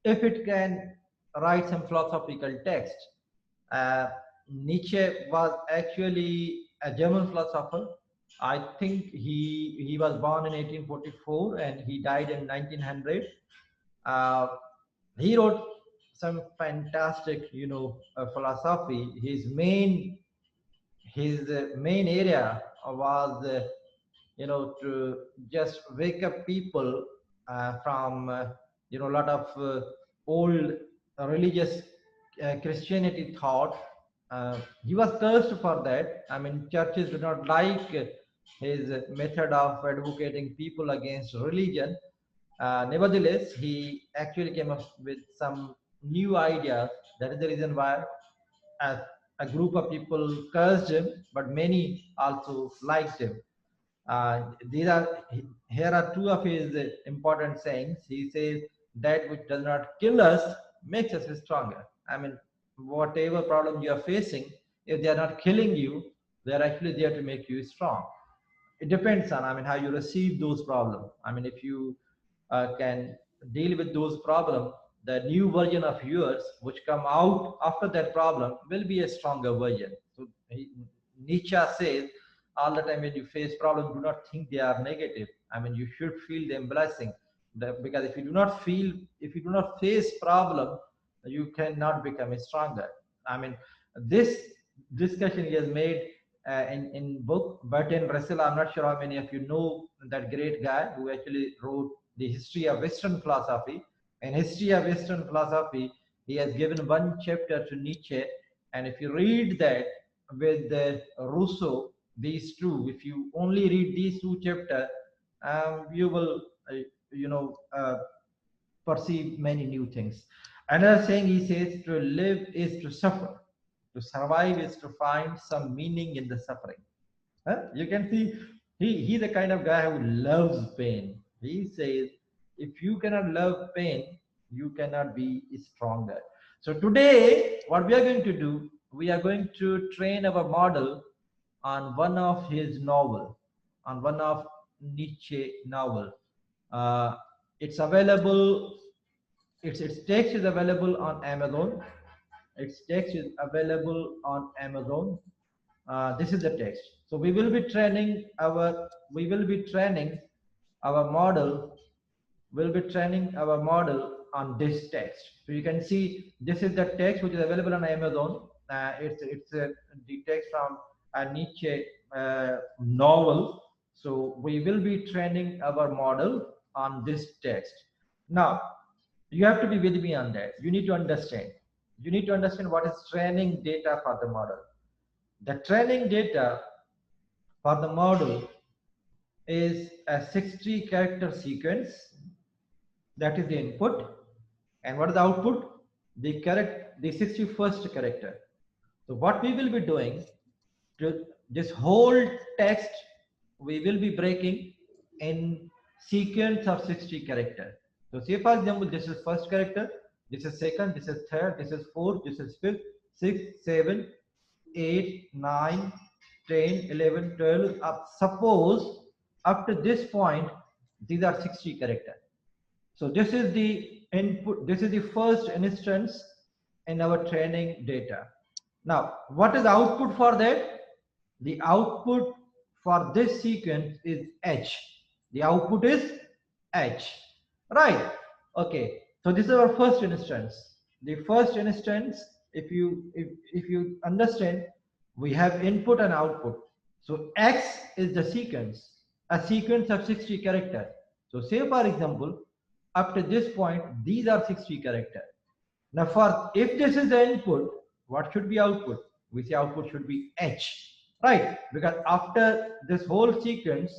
if it can write some philosophical text. Nietzsche was actually a German philosopher. I think he was born in 1844 and he died in 1900. He wrote some fantastic, philosophy. His main area was, to just wake up people from, a lot of old religious Christianity thought. He was cursed for that. I mean, churches did not like his method of advocating people against religion. Nevertheless, he actually came up with some new ideas. That is the reason why a group of people cursed him, but many also liked him. Here are two of his important sayings. He says, that which does not kill us makes us stronger. I mean, whatever problem you are facing, if they are not killing you, they are actually there to make you strong. It depends on, I mean, how you receive those problems. I mean, if you can deal with those problems, the new version of yours which come out after that problem will be a stronger version. So Nietzsche says all the time when you face problems, do not think they are negative. I mean, you should feel them blessing, because if you do not feel, if you do not face problem, you cannot become stronger. I mean, this discussion he has made in book Bertrand Russell. I'm not sure how many of you know that great guy who actually wrote the history of Western philosophy. In history of Western philosophy, he has given one chapter to Nietzsche, and if you read that with Rousseau, these two, if you only read these two chapters, you will you know perceive many new things. Another saying he says, to live is to suffer, to survive is to find some meaning in the suffering. You can see he's the kind of guy who loves pain. He says, if you cannot love pain, you cannot be stronger. So today, what we are going to do, we are going to train our model on one of his novel, on one of Nietzsche novel. It's available, its text is available on Amazon. Its text is available on Amazon. This is the text. So we will be training our model. We'll be training our model on this text. So you can see this is the text which is available on Amazon. It's the text from a Nietzsche novel. So we will be training our model on this text. Now you have to be with me on that. You need to understand. You need to understand what is training data for the model. The training data for the model is a 60 character sequence. That is the input. And what is the output? The 61st character. So what we will be doing, to this whole text, we will be breaking in sequence of 60 character. So say for example, this is first character, this is second, this is third, this is fourth, this is fifth, 6, 7, 8, 9, 10, 11, 12. Suppose up to this point, these are 60 characters. So this is the input, this is the first instance in our training data. Now, what is the output for that? The output for this sequence is H. The output is H, right? Okay, so this is our first instance. The first instance, if you understand, we have input and output. So X is the sequence, a sequence of 60 characters. So say for example, up to this point, these are 60 characters. Now if this is the input, what should be output? We say output should be H, right? Because after this whole sequence,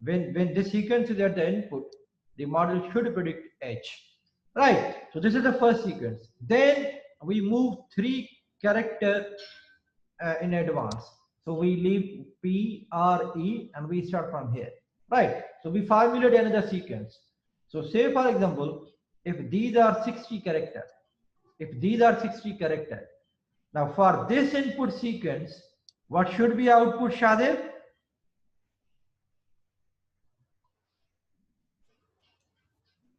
when this sequence is at the input, the model should predict H, right? So this is the first sequence. Then we move 3 characters in advance. So we leave P, R, E, and we start from here, right? So we formulate another sequence. So say for example, if these are 60 characters, now for this input sequence, what should be output, Shadib?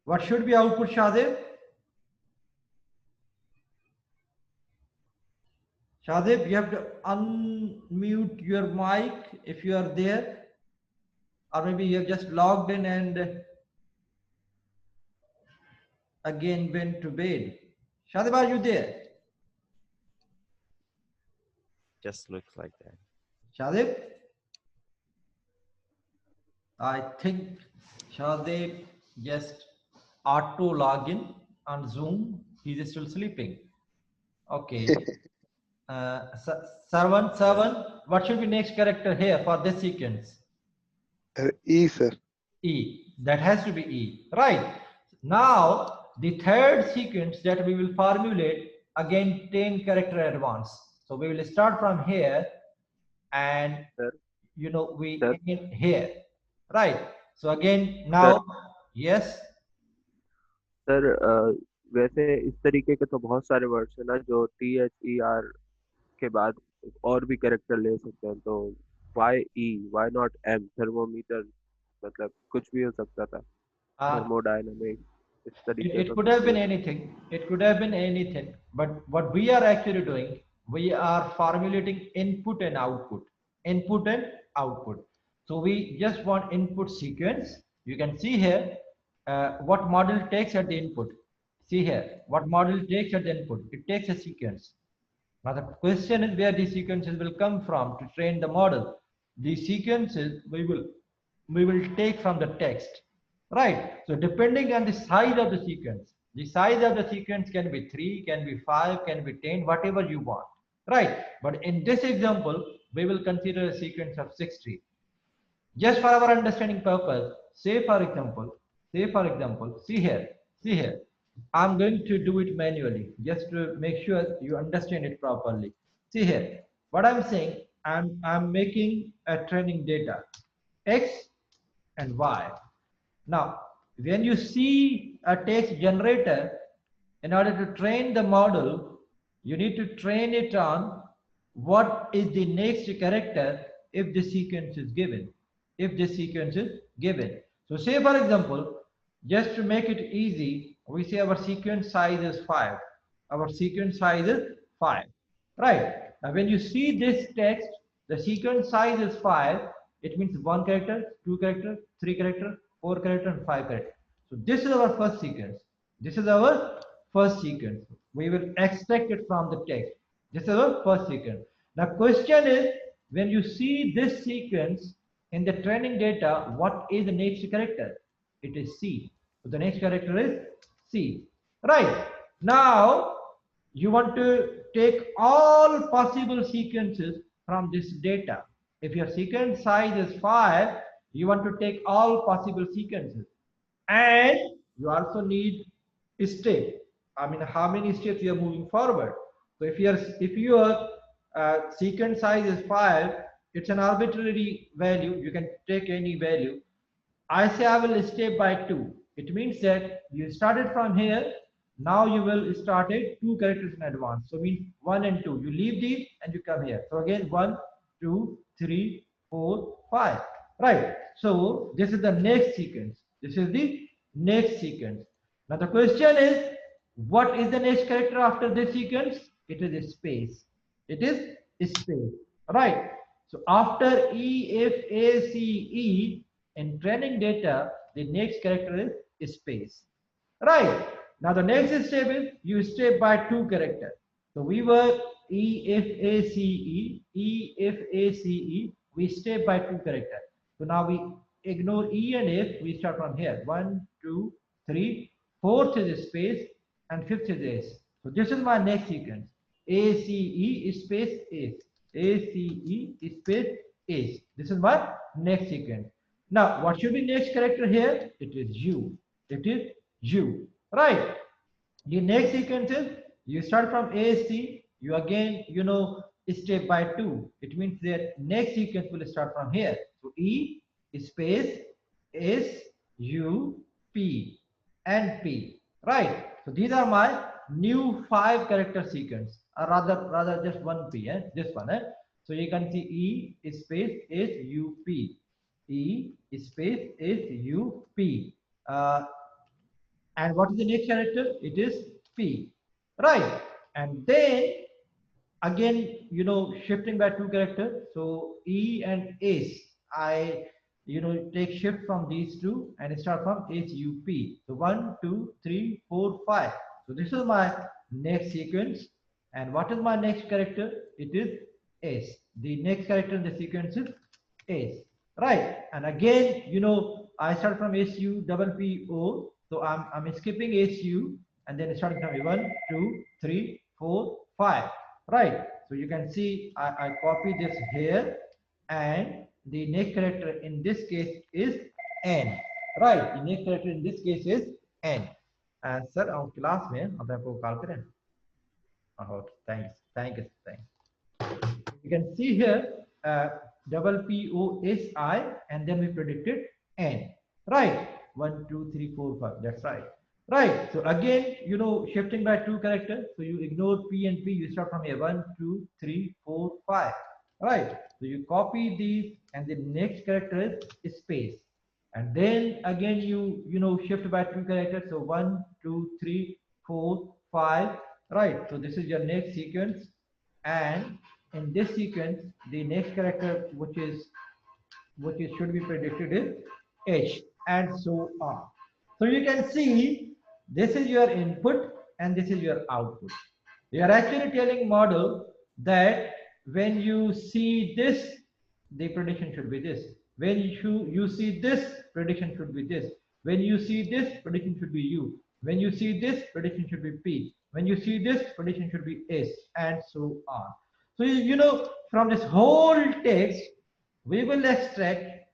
What should be output, Shadib? Shadib, you have to unmute your mic if you are there, or maybe you have just logged in and again went to bed. Shadib, are you there? Just looks like that. Shadib? I think Shadib just auto login on Zoom. He's still sleeping. Okay. Sarvan, what should be next character here for this sequence? E, sir. E. That has to be E. Right. Now, the third sequence that we will formulate, again 10 character advance. So we will start from here and you know we begin here. Right. So again now, yes. Sir वैसे इस तरीके के तो बहुत सारे words हैं ना जो THER के बाद और भी कैरेक्टर ले सकते हैं, तो वाई नॉट M? थर्मोमीटर, मतलब कुछ भी हो सकता था, थर्मोडायनामिक, इस तरीके It का could कुछ have भी been हो सकता। anything. It could have been anything. But what we are actually doing, we are formulating input and output. Input and output. So we just want input sequence. You can see here what model takes at the input. See here what model takes at the input. It takes a sequence. Now the question is where these sequences will come from to train the model. These sequences we will take from the text, right? So depending on the size of the size of the sequence can be 3, can be 5, can be 10, whatever you want, right? But in this example, we will consider a sequence of 60. Just for our understanding purpose, say for example, see here, I'm going to do it manually just to make sure you understand it properly. See here, what I'm saying, I'm making a training data, X and Y. Now, when you see a text generator, in order to train the model, you need to train it on what is the next character if the sequence is given. If the sequence is given. So say for example, just to make it easy, we say our sequence size is 5. Our sequence size is 5. Right. Now when you see this text, the sequence size is 5. It means 1 character, 2 character, 3 character, 4 character, and 5 character. So this is our first sequence. This is our first sequence. We will extract it from the text. This is our first sequence. Now question is, when you see this sequence in the training data, what is the next character? It is C. So the next character is C. Right. Now you want to take all possible sequences from this data. If your sequence size is 5, you want to take all possible sequences. And you also need step. I mean, how many steps you are moving forward. So if your sequence size is 5, it's an arbitrary value. You can take any value. I say I will step by 2. It means that you started from here. Now you will start it 2 characters in advance. So means 1 and 2. You leave these and you come here. So again 1, 2, 3, 4, 5. Right. So this is the next sequence. This is the next sequence. Now the question is, what is the next character after this sequence? It is a space. It is space. Right. So after E, F, A, C, E, in training data, the next character is space. Right. Now the next step is you step by 2 characters. So we were E, F, A, C, E, E, F, A, C, E. We step by 2 characters. So now we ignore E and F. We start from here. 1, 2, 3. Fourth is space and fifth is S. So this is my next sequence. A, C, E space S. A, C, E space S. This is my next sequence. Now, what should be next character here? It is U. It is U. Right. The next sequence is you start from ASC. You again, step by 2. It means that next sequence will start from here. So E space S U P and P. Right. So these are my new 5 character sequence. Or rather just one P. This one. So you can see E space S U P. E space S U P. And what is the next character? It is P. Right. And then again, shifting by 2 characters. So E and S. I take shift from these two and start from SUP. So 1, 2, 3, 4, 5. So this is my next sequence. And what is my next character? It is S. The next character in the sequence is S. Right. And again, I start from SU double PO. So I'm skipping SU and then starting from 1, 2, 3, 4, 5. Right. So you can see I copy this here, and the next character in this case is N. Right. The next character in this case is N. And sir, our class में हम आपको call करें. Okay, thanks. You can see here double POSI, and then we predicted N. Right. 1, 2, 3, 4, 5. That's right. Right. So again, shifting by 2 characters. So you ignore P and P. You start from here. 1, 2, 3, 4, 5. Right. So you copy these, and the next character is space. And then again, you shift by 2 characters. So 1, 2, 3, 4, 5. Right. So this is your next sequence. And in this sequence, the next character, which should be predicted is H, and so on. So you can see this is your input and this is your output. You are actually telling model that when you see this, the prediction should be this. When you see this, prediction should be this. When you see this, prediction should be U. When you see this, prediction should be P. When you see this, prediction should be S, and so on. So from this whole text, we will extract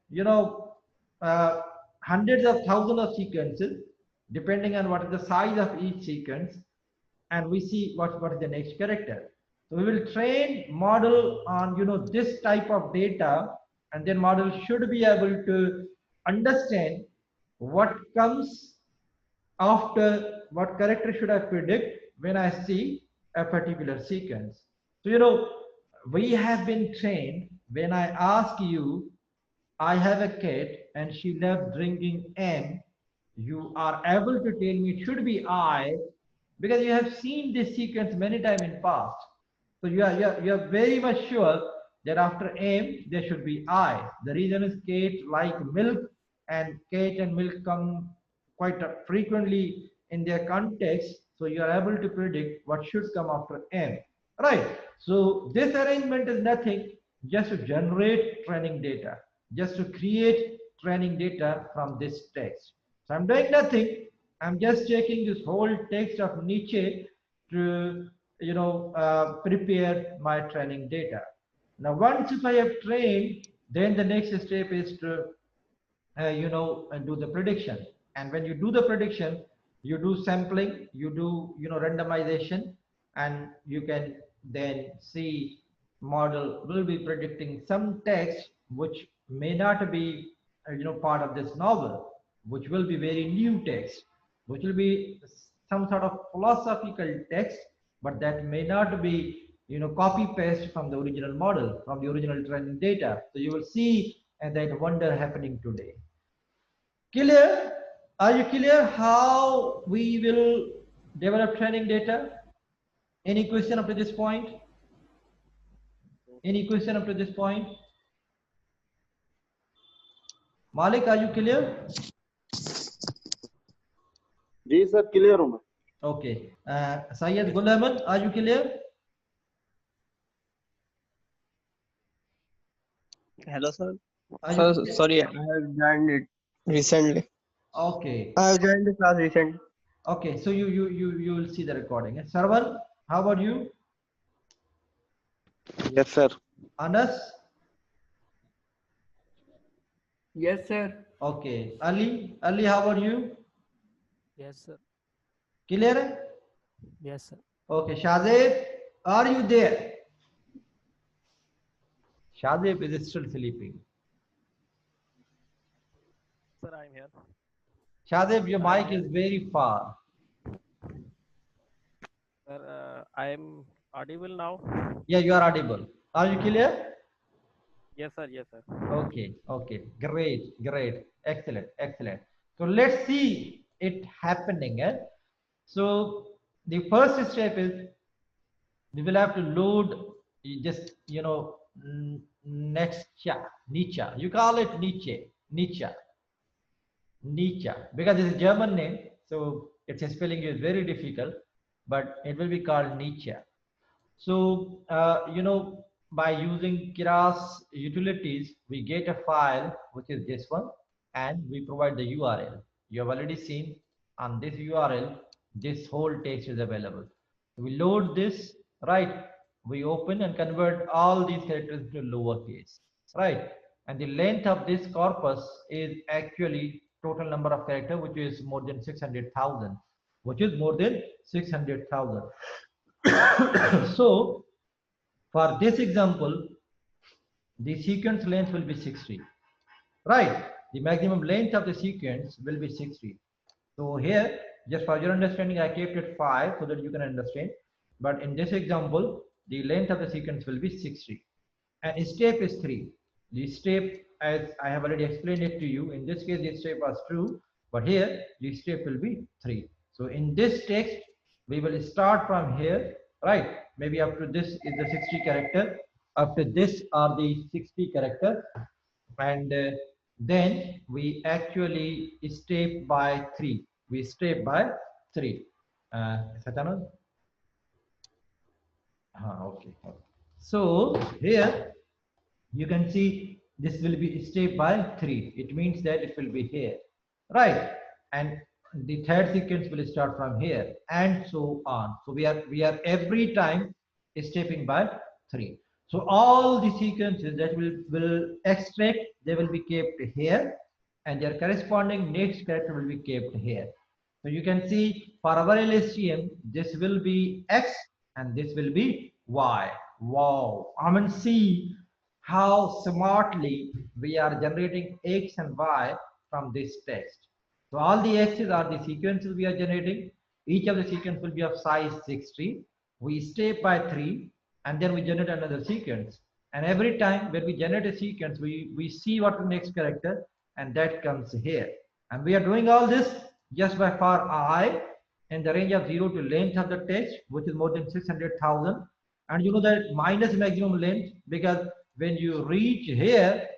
hundreds of thousands of sequences depending on what is the size of each sequence, and we see what is the next character. So we will train model on this type of data, and then model should be able to understand what comes after, what character should I predict when I see a particular sequence. So we have been trained. When I ask you, I have a cat and she loves drinking M, you are able to tell me it should be I, because you have seen this sequence many times in past. So you are very much sure that after M there should be I. The reason is cat like milk, and cat and milk come quite frequently in their context. So you are able to predict what should come after M. Right. So this arrangement is nothing, just to generate training data, just to create training data from this text. So I'm doing nothing. I'm just taking this whole text of Nietzsche to prepare my training data. Now, once if I have trained, then the next step is to do the prediction. And when you do the prediction, you do sampling, you do randomization, and you can then see model will be predicting some text which may not be part of this novel, which will be very new text, which will be some sort of philosophical text, but that may not be copy paste from the original model, from the original training data. So you will see that wonder happening today. Clear? Are you clear how we will develop training data? Any question up to this point? Any question up to this point? Malik, are you clear? जी sir clear हूं मैं. Okay. Syed Gulaman, are you clear? Hello, sir. Are Sir, sorry, I have joined it recently. Okay. I have joined the class recently. Okay. So you will see the recording. Sarwan, how about you? Yes, sir. Anas? Yes, sir. Okay. Ali, how about you? Yes, sir. Clear? Yes, sir. Okay. Shazib, are you there? Shazib is still sleeping. Sir, I am here. Shazib, your mic is very far. Sir, I am audible now. Yeah, you are audible. Are you clear? Yes, sir. Yes, sir. Okay. Great. Excellent. So let's see it happening. So the first step is we will have to load just Nietzsche. You call it Nietzsche because it's a German name, so its spelling is very difficult, but it will be called Nietzsche. So by using Keras utilities, we get a file which is this one, and we provide the URL. You have already seen on this URL, this whole text is available. We load this, right? We open and convert all these characters to lowercase, right? And the length of this corpus is actually total number of characters, which is more than 600,000, So for this example, the sequence length will be 60, right? The maximum length of the sequence will be 60. So here just for your understanding, I kept it 5 so that you can understand. But in this example, the length of the sequence will be 60. And step is 3. The step, as I have already explained it to you, in this case the step was true, but here the step will be 3. So in this text, we will start from here, right? Maybe up to this is the 60 character, up to this are the 60 character, and then we actually step by 3. We step by 3. Satana? Okay. So here you can see this will be step by 3. It means that it will be here, right? And the third sequence will start from here, and so on. So we are every time stepping by 3. So all the sequences that will extract, they will be kept here, and their corresponding next character will be kept here. So you can see for our LSTM, this will be X and this will be Y. Wow! I mean, see how smartly we are generating X and Y from this text. So all the X's are the sequences we are generating. Each of the sequence will be of size 60. We step by 3 and then we generate another sequence. And every time when we generate a sequence, we see what the next character, and that comes here. And we are doing all this just by for I in the range of 0 to length of the text, which is more than 600,000. And you know that minus maximum length, because when you reach here,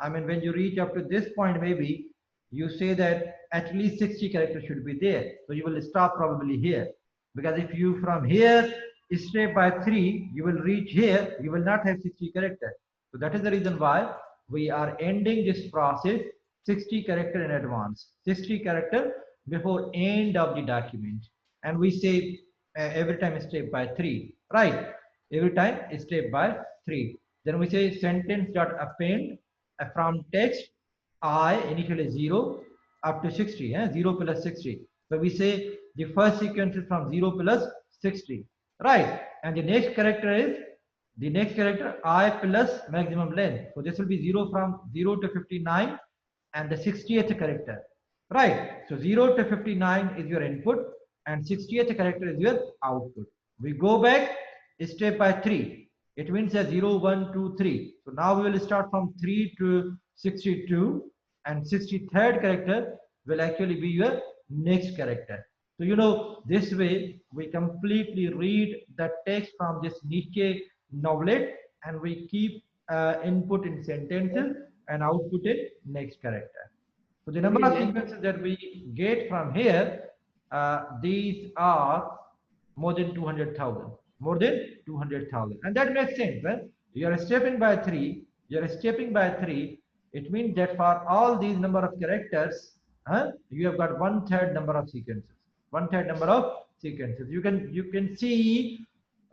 I mean, when you reach up to this point, maybe you say that at least 60 characters should be there. So you will stop probably here, because if you from here step by 3, you will reach here, you will not have 60 characters. So that is the reason why we are ending this process 60 character in advance, 60 character before end of the document. And we say every time step by 3, right? Every time step by 3. Then we say sentence dot append from text I initially 0 up to 60, 0 plus 60. So we say the first sequence is from 0 plus 60, right? And the next character is I plus maximum length. So this will be 0 from 0 to 59 and the 60th character, right? So 0 to 59 is your input and 60th character is your output. We go back step by 3. It means that 0, 1, 2, 3. So now we will start from 3 to 62, and 63rd character will actually be your next character. So you know, this way we completely read the text from this Nietzsche novelet, and we keep input in sentences and output in next character. So the number of sequences that we get from here, these are more than 200,000. More than 200,000, and that makes sense. Well, you are stepping by 3. It means that for all these number of characters, you have got 1/3 number of sequences. 1/3 number of sequences. You can see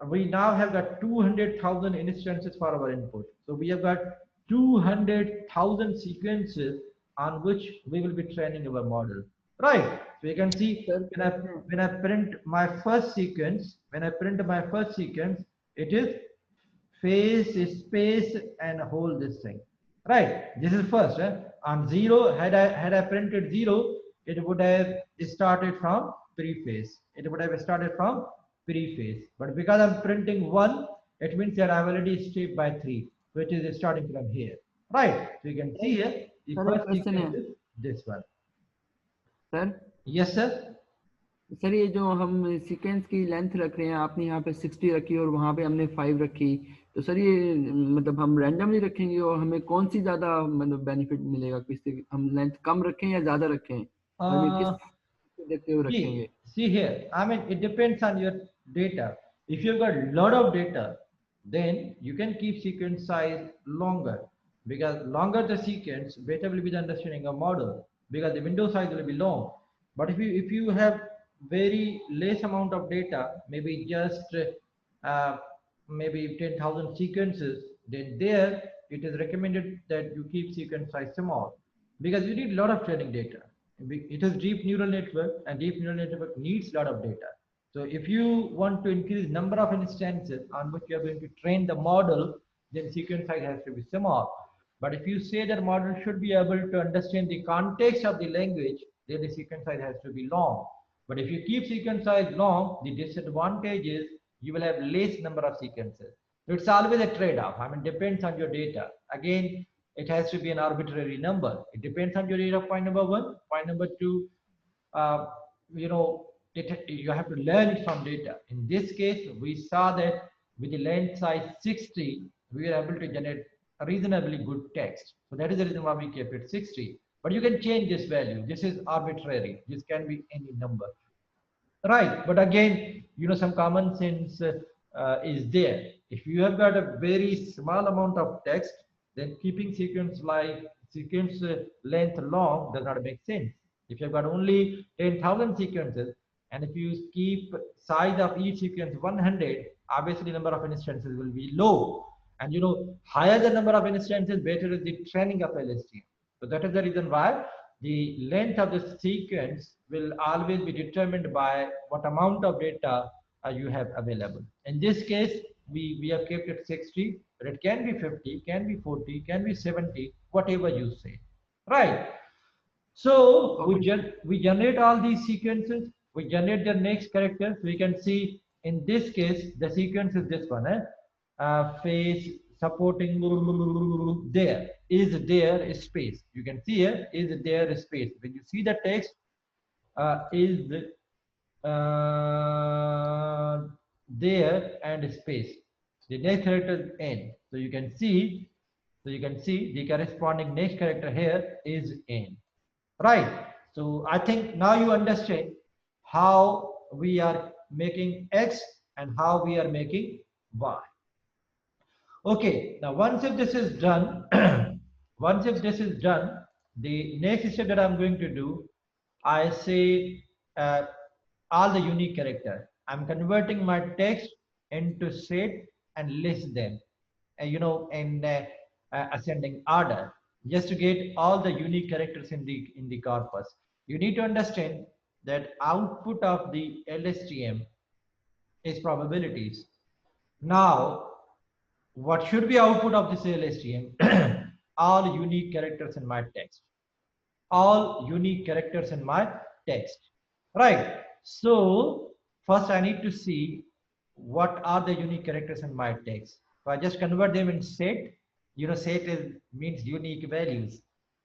we now have got 200,000 instances for our input. So we have got 200,000 sequences on which we will be training our model. Right. So you can see when I print my first sequence, it is face, space, and hold this thing. Right. This is first. On 0, had I printed 0, it would have started from preface. But because I'm printing 1, it means that I've already stepped by 3, which is starting from here. Right. So you can see here the first sequence is this one. Sir yes sir sir ये जो हम sequence की length रख रहे हैं, आपने यहाँ पे 60 रखी और वहाँ पे हमने 5 रखी, तो सर ये मतलब हम रैंडमली रखेंगे और हमें कौन सी ज्यादा मतलब बेनिफिट मिलेगा, किससे हम लेंथ कम रखें या ज्यादा रखें, किस देखते हुए रखेंगे? See here, I mean it depends on your data. If you've got a lot of data, then you can keep sequence size longer, because longer the sequence, better will be the understanding of model, because the window size will be long. But if you have very less amount of data, maybe just maybe 10,000 sequences, then there it is recommended that you keep sequence size small, because you need a lot of training data. It is deep neural network, and deep neural network needs a lot of data. So if you want to increase number of instances on which you are going to train the model, then sequence size has to be small. But if you say that model should be able to understand the context of the language, then the sequence size has to be long. But if you keep sequence size long, the disadvantage is you will have less number of sequences. So it's always a trade-off. I mean, depends on your data. Again, it has to be an arbitrary number. It depends on your data, point number one. Point number two, you know, you have to learn it from data. In this case, we saw that with the length size 60, we were able to generate a reasonably good text. So that is the reason why we kept it 60. But you can change this value. This is arbitrary. This can be any number. Right. But again, you know, some common sense is there. If you have got a very small amount of text, then keeping sequence length long does not make sense. If you've got only 10,000 sequences, and if you keep size of each sequence 100, obviously number of instances will be low. And you know, higher the number of instances, better is the training of LSTM. So that is the reason why the length of the sequence will always be determined by what amount of data you have available. In this case, we have kept it 60, but it can be 50, can be 40, can be 70, whatever you say. Right. So we generate all these sequences, we generate the next character. So we can see in this case, the sequence is this one, face supporting there is space. You can see here is there space. When you see the text is there and space. The next character is N. So you can see the corresponding next character here is N. Right. So I think now you understand how we are making X and how we are making Y. Okay, now once if this is done, the next step that I'm going to do, I say all the unique character. I'm converting my text into set and list them, you know, in ascending order, just to get all the unique characters in the corpus. You need to understand that output of the LSTM is probabilities. Now, what should be output of this LSTM? All unique characters in my text. All unique characters in my text. Right. So first I need to see what are the unique characters in my text. So I just convert them in set. You know, set means unique values.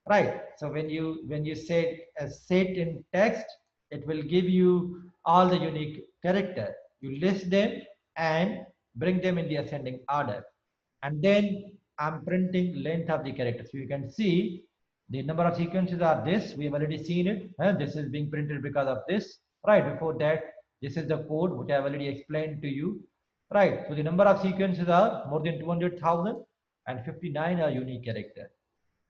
Right. So when you set a set in text, it will give you all the unique character. You list them and bring them in the ascending order. And then I'm printing length of the character. So you can see the number of sequences are this. We have already seen it. This is being printed because of this. Right. Before that, this is the code which I have already explained to you. Right. So the number of sequences are more than 200,000 and 59 are unique character.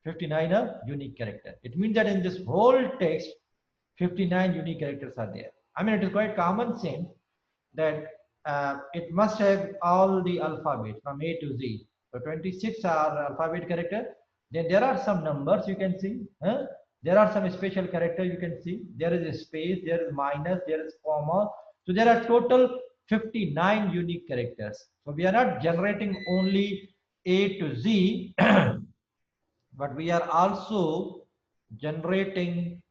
59 are unique character. It means that in this whole text, 59 unique characters are there. I mean, it is quite common sense that it must have all the alphabet from A to Z. So 26 are alphabet character. Then there are some numbers you can see. There are some special character you can see. There is a space, there is minus, there is comma. So there are total 59 unique characters. So we are not generating only A to Z, but we are also generating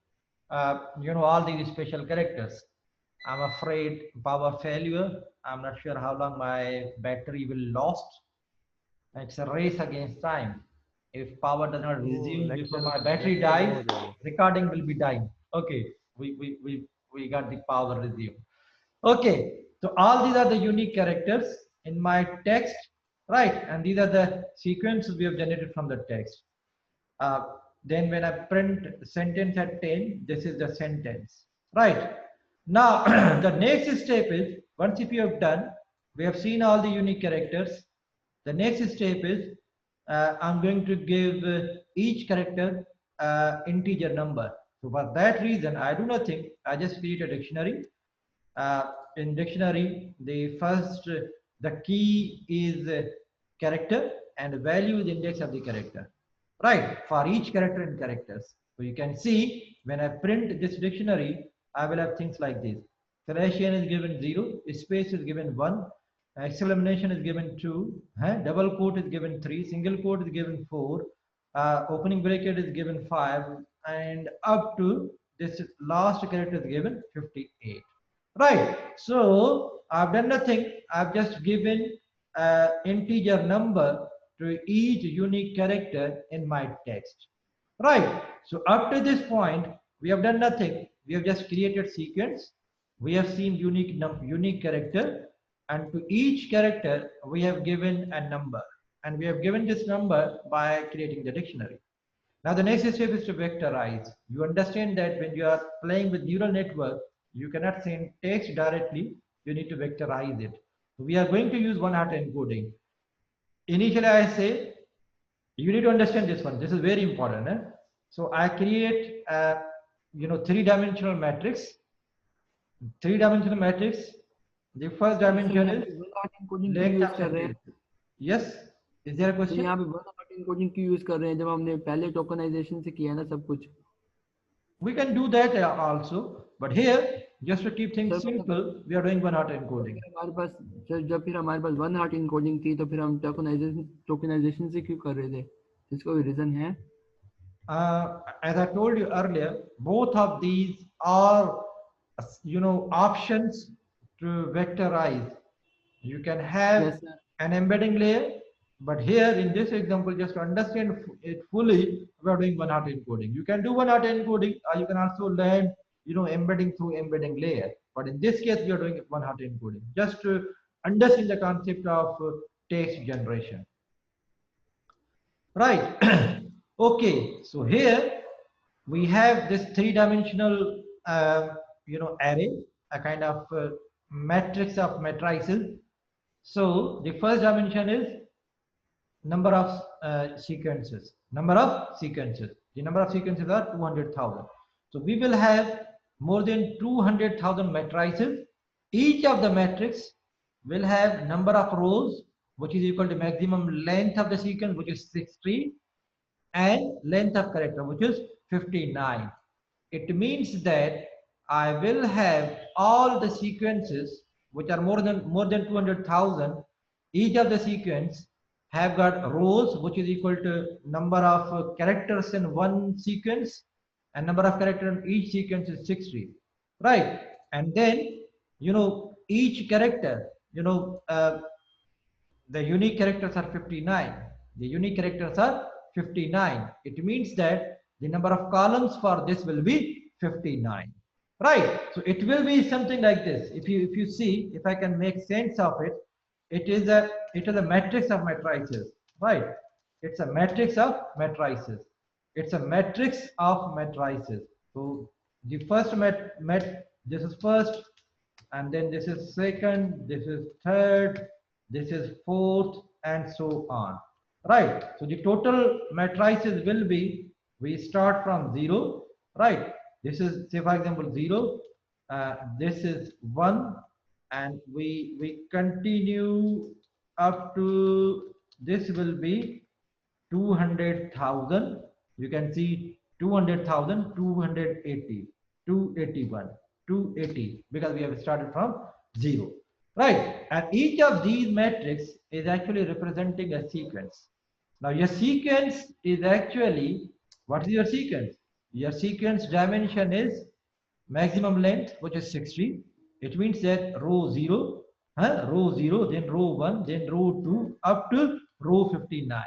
you know, all these special characters. I'm afraid power failure. I'm not sure how long my battery will last. It's a race against time. If power does not resume before my battery dies, recording will be dying. Okay, we got the power resume. Okay, so all these are the unique characters in my text, right? And these are the sequences we have generated from the text. Then when I print sentence at 10, this is the sentence, right? Now, the next step is, once if you have done, we have seen all the unique characters. The next step is, I'm going to give each character integer number. So for that reason, I do nothing. I just create a dictionary. In dictionary, the key is character and value is index of the character. Right, for each character in characters. So you can see when I print this dictionary, I will have things like this. Slash n is given 0, space is given 1, exclamation is given 2, double quote is given 3, single quote is given 4, opening bracket is given 5, and up to this last character is given 58. Right. So I've done nothing. I've just given an integer number to each unique character in my text. Right. So up to this point, we have done nothing. We have just created sequence. We have seen unique character, and to each character we have given a number, and we have given this number by creating the dictionary. Now the next step is to vectorize. You understand that when you are playing with neural network, you cannot send text directly. You need to vectorize it. So we are going to use one-hot encoding. Initially, I say you need to understand this one. This is very important. So I create a three-dimensional matrix. Three-dimensional matrix. The first dimension is length. Yes. Is there a question? यहाँ पे one-hot encoding क्यों use कर रहे हैं जब हमने पहले tokenization से किया ना सब कुछ? We can do that also, but here just to keep things simple, we are doing one-hot encoding. हमारे पास जब फिर हमारे पास one-hot encoding थी तो फिर हम टोकनाइजेशन से क्यों कर रहे थे? इसका कोई रीजन है? As I told you earlier, both of these are options to vectorize. You can have an embedding layer, but here in this example, just to understand it fully, we are doing one-hot encoding. You can do one-hot encoding, or you can also learn embedding through embedding layer. But in this case, we are doing one-hot encoding just to understand the concept of text generation. Right. Okay. So here we have this three-dimensional array, a kind of matrix of matrices. So the first dimension is number of sequences. Number of sequences. The number of sequences are 200,000. So we will have more than 200,000 matrices. Each of the matrix will have number of rows, which is equal to maximum length of the sequence, which is 60, and length of character, which is 59. It means that I will have all the sequences which are more than 200,000. Each of the sequence have got rows, which is equal to number of characters in one sequence, and number of characters in each sequence is 60, right? And then each character, the unique characters are 59. The unique characters are 59. It means that the number of columns for this will be 59, right? So it will be something like this. If you see, if I can make sense of it, it is a matrix of matrices, right? It's a matrix of matrices. It's a matrix of matrices. So the first this is first, and then this is second, this is third, this is fourth, and so on, right? So the total matrices will be, we start from 0, right? This is, say for example, 0, this is 1, and we continue up to, this will be 200,000. You can see 200,000, 280, 281, 280, because we have started from 0, right? And each of these matrices is actually representing a sequence. Now your sequence is actually, what is your sequence? Your sequence dimension is maximum length, which is 60. It means that row 0, row 0, then row 1, then row 2, up to row 59,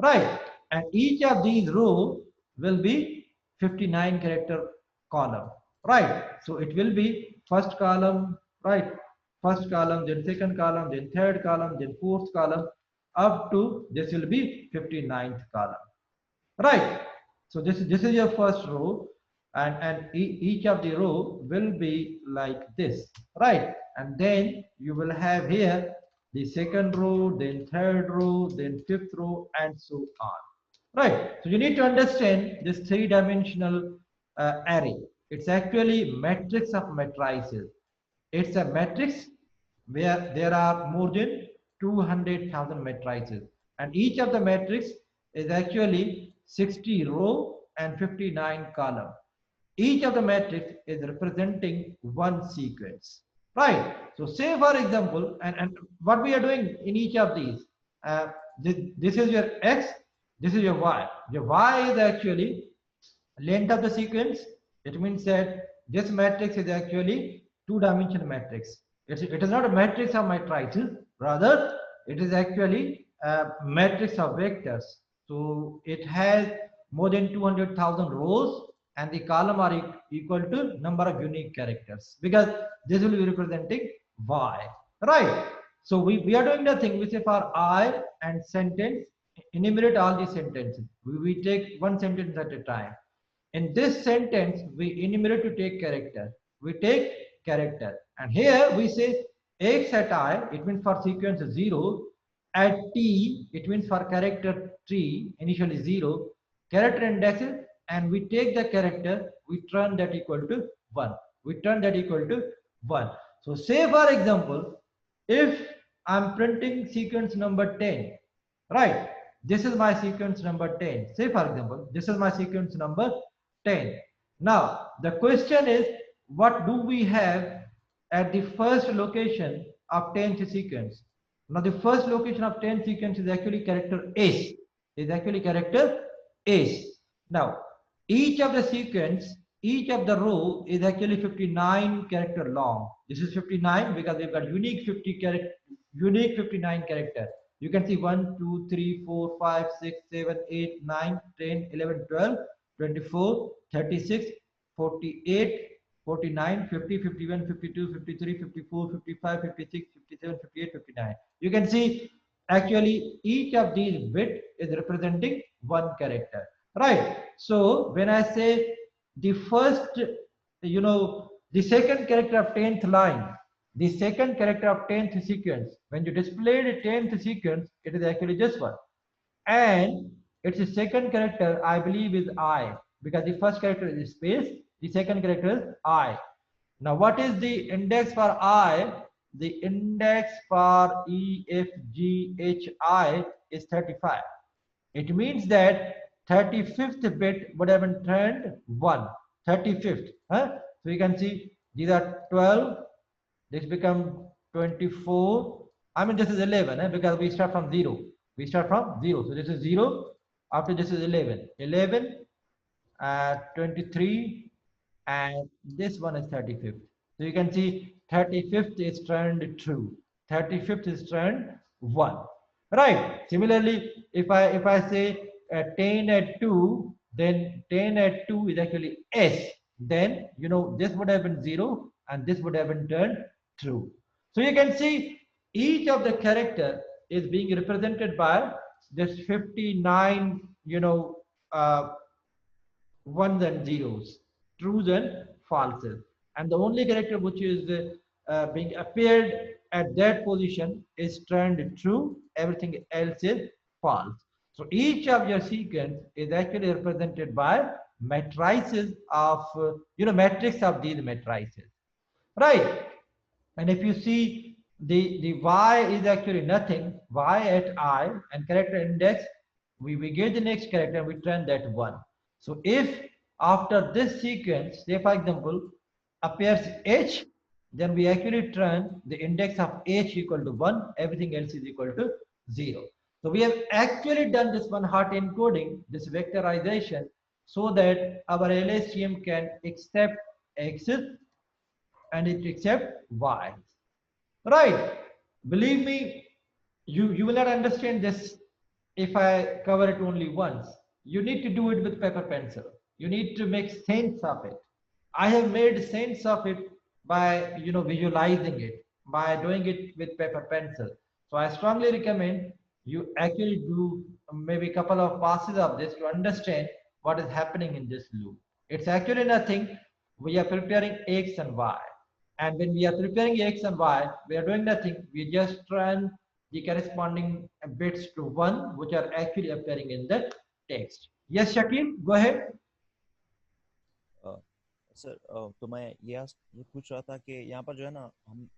right? And each of these rows will be 59 character column, right? So it will be first column, right? First column, then second column, then third column, then fourth column, up to this will be 59th column, right? So this is your first row, and each of the row will be like this, right? And then you will have here the second row, then third row, then fifth row, and so on, right? So you need to understand this three-dimensional array. It's actually matrix of matrices. It's a matrix where there are more than 200,000 matrices, and each of the matrix is actually 60 row and 59 column. Each of the matrix is representing one sequence, right? So say for example, and what we are doing in each of these, this is your X, this is your Y. Your Y is actually length of the sequence, It means that this matrix is actually two-dimensional matrix. It is not a matrix of matrices, rather it is actually a matrix of vectors. So it has more than 200,000 rows, and the column are equal to number of unique characters, because this will be representing y, right? So we are doing nothing. We say for I and sentence, enumerate all the sentences. We take one sentence at a time. In this sentence, we enumerate to take character. We take character. And here we say x at I, it means for sequence 0. At t, it means for character 3, initially 0. Character indexes, and we take the character, we turn that equal to 1. We turn that equal to 1. So say for example, if I'm printing sequence number 10, right? This is my sequence number 10. Say for example, this is my sequence number 10. Now the question is, what do we have at the first location of 10th sequence? Now the first location of 10th sequence is actually character S. Is actually character S. Now each of the sequence, each of the row is actually 59 character long. This is 59 because we've got unique 59 character. You can see 1, 2, 3, 4, 5, 6, 7, 8, 9, 10, 11, 12, 24, 36, 48, 49, 50, 51, 52, 53, 54, 55, 56, 57, 58, 59. You can see actually each of these bit is representing one character, right? So when I say the first, the second character of 10th line, the second character of 10th sequence, when you display the 10th sequence, it is actually this one. And its second character, I believe, is I, because the first character is space, the second character is I. Now, what is the index for I? The index for E, F, G, H, I is 35. It means that 35th bit would have been turned 1. 35th. Huh? So you can see these are 12. This become 24. I mean, this is 11 because we start from 0. We start from 0. So this is 0. After this is 11. 11, 23, and this one is 35th. So you can see 35th is turned true. 35th is turned 1. Right. Similarly, if I say 10 at 2, then 10 at 2 is actually S. Then this would have been 0 and this would have been turned true. So you can see each of the character is being represented by this 59 ones and zeros, trues and falses, and the only character which is being appeared at that position is turned true. Everything else is false. So each of your sequence is actually represented by matrices of matrix of these matrices, right? And if you see the y is actually nothing, y at I and character index, we get the next character and we turn that 1. So if after this sequence, say for example, appears h, then we actually turn the index of h equal to 1, everything else is equal to 0. So we have actually done this one hot encoding, this vectorization, so that our LSTM can accept x's and it accept y. Right? Believe me, you will not understand this if I cover it only once. You need to do it with paper pencil. You need to make sense of it. I have made sense of it by visualizing it, by doing it with paper pencil. So I strongly recommend you actually do maybe a couple of passes of this to understand what is happening in this loop. It's actually nothing. We are preparing x and y. And when we are preparing x and y, we are doing nothing. We just turn the corresponding bits to 1, which are actually appearing in the text. Yes, Shakil, go ahead. Sir तो मैं ये पूछ रहा था कि यहाँ पर जो है ना हम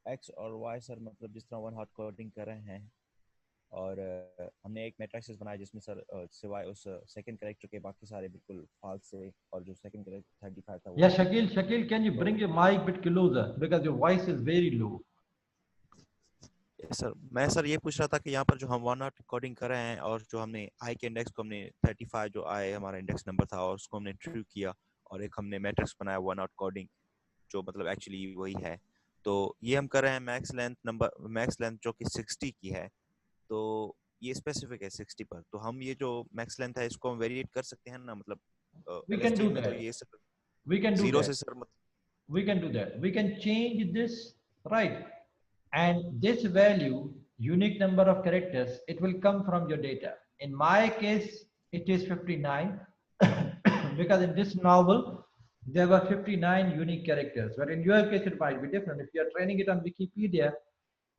x और y सर मतलब जिस तरह वन हॉट कोडिंग कर रहे हैं और हमने एक मैट्रिक्स बनाया जिसमें सर सिवाय उस सेकंड कैरेक्टर के बाकी सारे बिल्कुल फाल्स से और जो सेकंड कैरेक्टर 35 था Yeah, Shakil, can you bring your mic bit closer because your voice is very low. Sir मैं सर ये पूछ रहा था कि यहाँ पर जो हम वन हॉट कोडिंग कर रहे हैं और जो हमने i के इंडेक्स को हमने 35 जो i हमारा इंडेक्स नंबर था और उसको हमने ट्रू किया और एक हमने मैट्रिक्स बनाया 1 आउट कोडिंग जो मतलब एक्चुअली वही है। तो ये हम कर रहे हैं मैक्स लेंथ जो कि 60 की है, तो ये स्पेसिफिक है 60 पर। तो हम ये जो मैक्स लेंथ है इसको हम वेरिएट कर सकते हैं ना, मतलब We can do LSTM में तो that. ये सब We can do zero that. से sir We can do that. We can change this, right? And this value, unique number of characters, it will come from your data. In my case, it is 59 because in this novel, there were 59 unique characters. But in your case, it might be different. If you are training it on Wikipedia,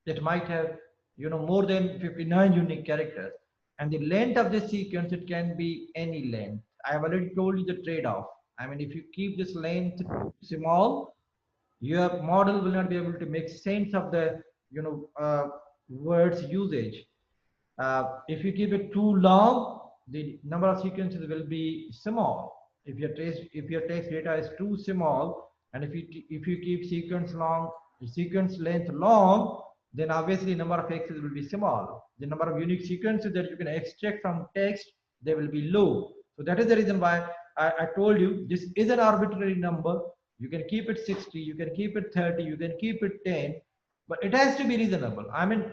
it might have, you know, more than 59 unique characters. And the length of this sequence, it can be any length. I have already told you the trade-off. I mean, if you keep this length small, your model will not be able to make sense of the, you know, words usage. If you keep it too long, the number of sequences will be small. If your text data is too small, and if you keep sequence length long, then obviously number of x's will be small. The number of unique sequences that you can extract from text, they will be low. So that is the reason why I told you this is an arbitrary number. You can keep it 60, you can keep it 30, you can keep it 10, but it has to be reasonable. I mean,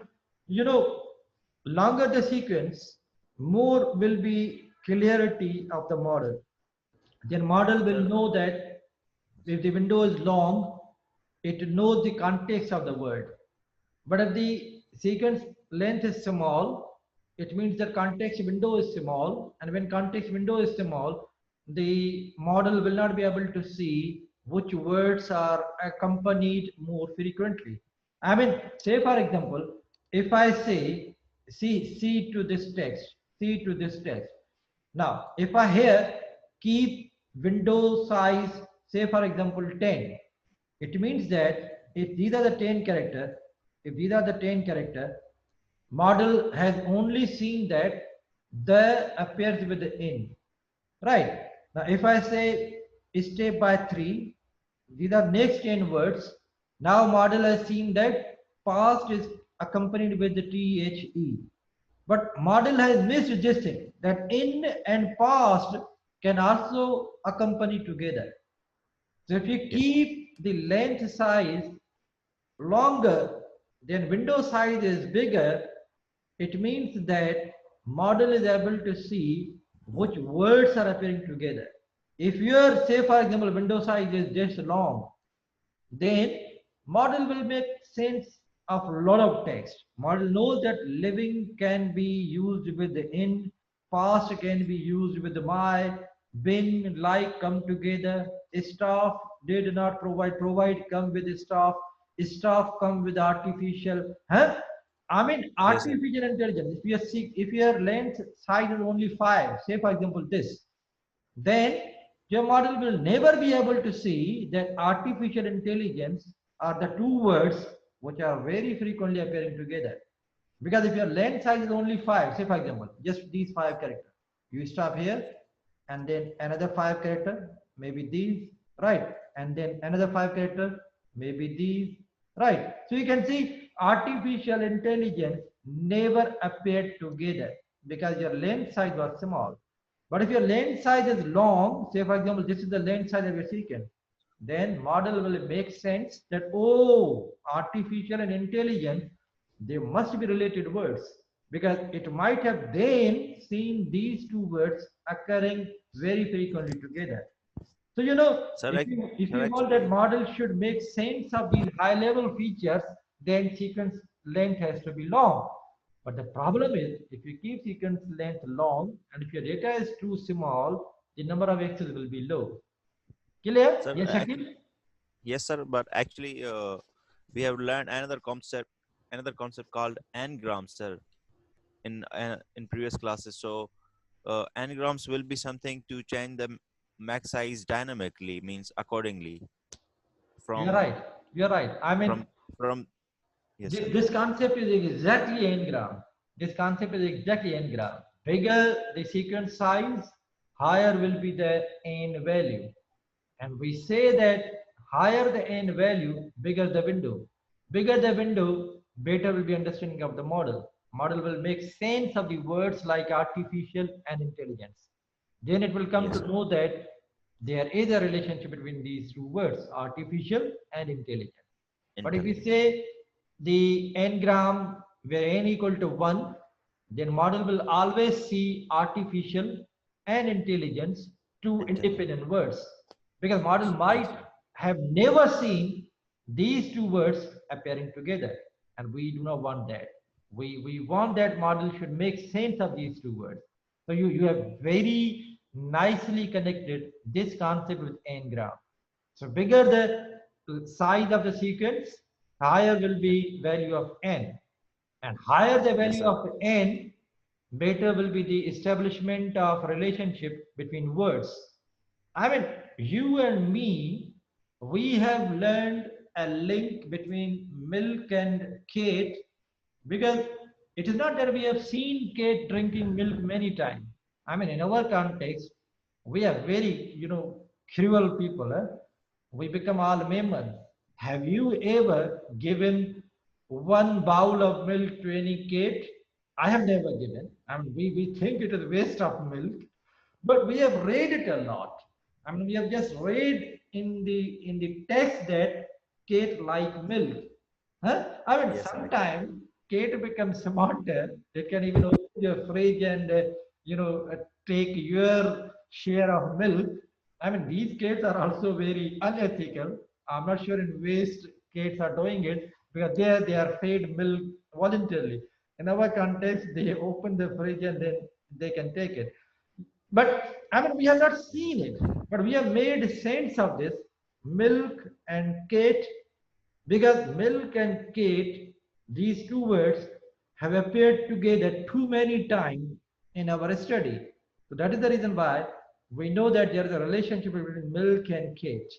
you know, longer the sequence, more will be clarity of the model. Then model will know that if the window is long, it knows the context of the word. But if the sequence length is small, it means the context window is small, and when context window is small, the model will not be able to see which words are accompanied more frequently. I mean, say for example, if I say see to this text, see to this text. Now, if I here keep window size, say for example 10, it means that if these are the 10 character, model has only seen that the appears with the in, right? Now if I say step by 3, these are next 10 words. Now model has seen that past is accompanied with the the, but model has missed this thing, that in and past can also accompany together. So if you keep the length size longer, then window size is bigger, it means that model is able to see which words are appearing together. If your, say for example, window size is just long, then model will make sense of a lot of text. Model knows that living can be used with the in, past can be used with the my, been, like come together, staff did not provide come with staff come with artificial, huh? I mean, artificial intelligence, if your length size is only 5, say for example this, then your model will never be able to see that artificial intelligence are the two words which are very frequently appearing together. Because if your length size is only 5, say for example, just these 5 characters, you stop here, and then another 5 character, maybe these, right? And then another 5 character, maybe these, right? So you can see artificial intelligence never appeared together because your length size was small. But if your length size is long, say for example, this is the length size of your sequence, then model will make sense that, oh, artificial and intelligence, they must be related words, because it might have then seen these two words occurring very frequently together. So, you know, if you want that model should make sense of these high level features, then sequence length has to be long. But the problem is, if you keep sequence length long and if your data is too small, the number of x's will be low. Clear? Sir, yes, Shakil? Yes, sir. But actually, we have learned another concept called n-grams, sir, in previous classes. So, n-grams will be something to change the max size dynamically, means accordingly. You're right. You're right. I mean, yes, this concept is exactly n-gram. This concept is exactly n-gram. Bigger the sequence size, higher will be the n value. And we say that higher the n value, bigger the window. Bigger the window, better will be understanding of the model. Model will make sense of the words like artificial and intelligence. Then it will come to know that there is a relationship between these two words, artificial and intelligent. But if we Intelligent. say the n-gram where n equal to 1, then model will always see artificial and intelligence, two independent words, because model might have never seen these two words appearing together, and we do not want that. We want that model should make sense of these two words. So you have very nicely connected this concept with n-gram. So bigger the size of the sequence, higher will be value of n, and higher the value of n, better will be the establishment of relationship between words. I mean, you and me, we have learned a link between milk and Kate, because it is not that we have seen Kate drinking milk many times. I mean, in our context, we are very, cruel people. We become all mammals. Have you ever given one bowl of milk to any Kate? I have never given. I mean, we think it is waste of milk, but we have read it a lot. I mean, we have just read in the text that Kate like milk. Huh? I mean, sometimes Kate becomes smarter. They can even open your fridge and take your share of milk. I mean, these Kates are also very unethical. I'm not sure in waste Kates are doing it, because there they are fed milk voluntarily. In our context, they open the fridge and then they can take it. But I mean, we have not seen it, but we have made sense of this milk and Kate, because milk and Kate, these two words have appeared together too many times in our study. So that is the reason why we know that there is a relationship between milk and Kate.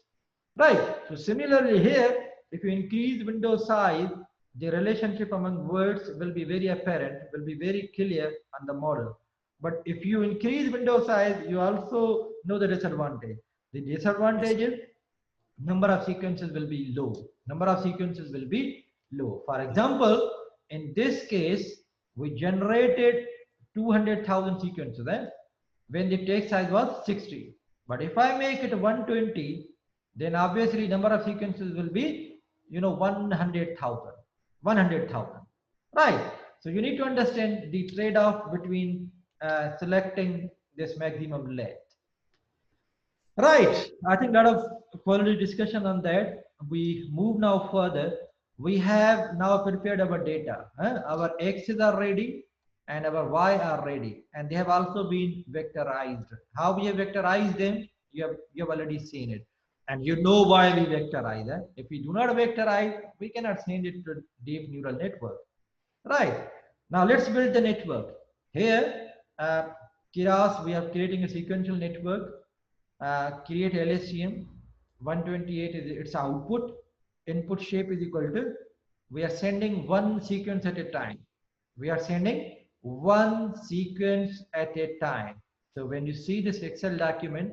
Right. So similarly here, if you increase window size, the relationship among words will be very apparent, will be very clear on the model. But if you increase window size, you also know the disadvantage. The disadvantage is number of sequences will be low. Number of sequences will be low. For example, in this case, we generated 200,000 sequences when the text size was 60. But if I make it 120, then obviously number of sequences will be 100,000. 100,000. Right. So you need to understand the trade-off between selecting this maximum length. Right. I think a lot of quality discussion on that. We move now further. We have now prepared our data. Our X's are ready and our Y are ready, and they have also been vectorized. How we have vectorized them, you have already seen it, and you know why we vectorize. If we do not vectorize, we cannot send it to deep neural network. Right. Now let's build the network. Here, Keras, we are creating a sequential network. Create LSTM. 128 is its output. Input shape is equal to, we are sending one sequence at a time. We are sending one sequence at a time. So when you see this Excel document,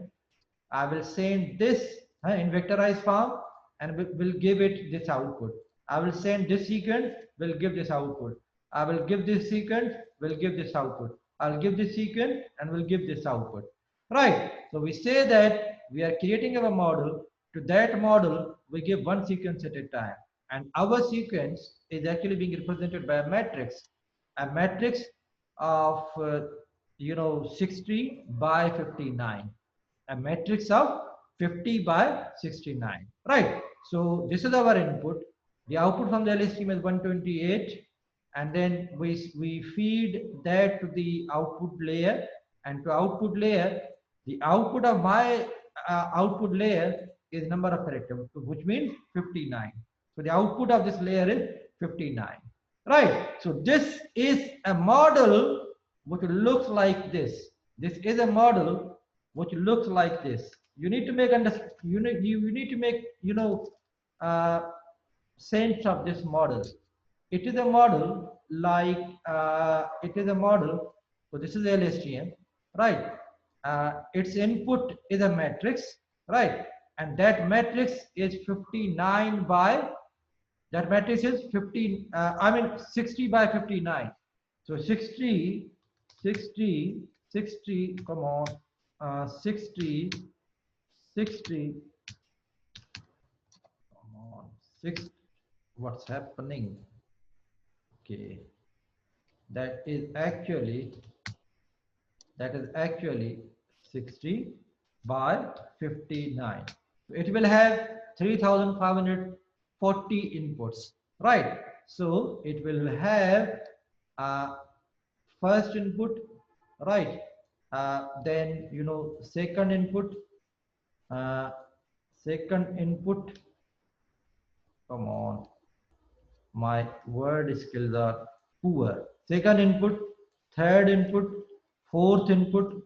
I will send this in vectorized form and will give it this output. I will send this sequence, will give this output. I will give this sequence, will give this output. I'll give this sequence and will give this output. Right. So we say that we are creating our model. To that model, we give one sequence at a time. And our sequence is actually being represented by a matrix of 60 by 59. A matrix of 50 by 69. Right. So this is our input. The output from the LSTM is 128. And then we feed that to the output layer, and to output layer, the output of my output layer is number of characters, which means 59. So the output of this layer is 59. Right. So this is a model which looks like this. This is a model which looks like this. You need to make you need to make sense of this model. It is a model like it is a model. So this is LSTM, right? Its input is a matrix, right? And that matrix is 59 by, that matrix is 60 by 59. So 60, come on, 60 60. Come on, 6. What's happening? Okay, that is actually 60 by 59. It will have 3,540 inputs, right? So it will have first input, right? Then second input, come on, my word skills are poor. Second input, third input, fourth input,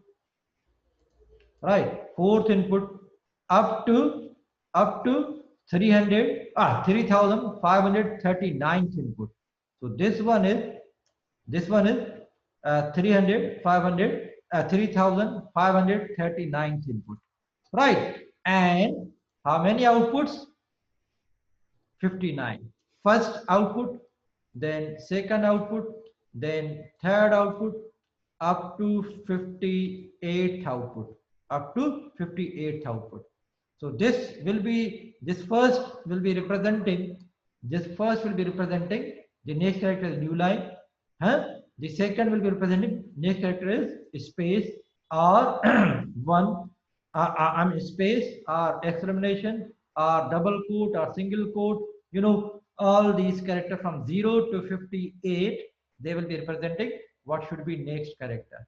right? Fourth input up to 3,539 input. So this one is 3,539 input, right? And how many outputs? 59. First output, then second output, then third output, up to 58th output, So this first will be representing the next character is new line, the second will be representing next character is space or space or exclamation or double quote or single quote, all these characters from 0 to 58, they will be representing what should be next character,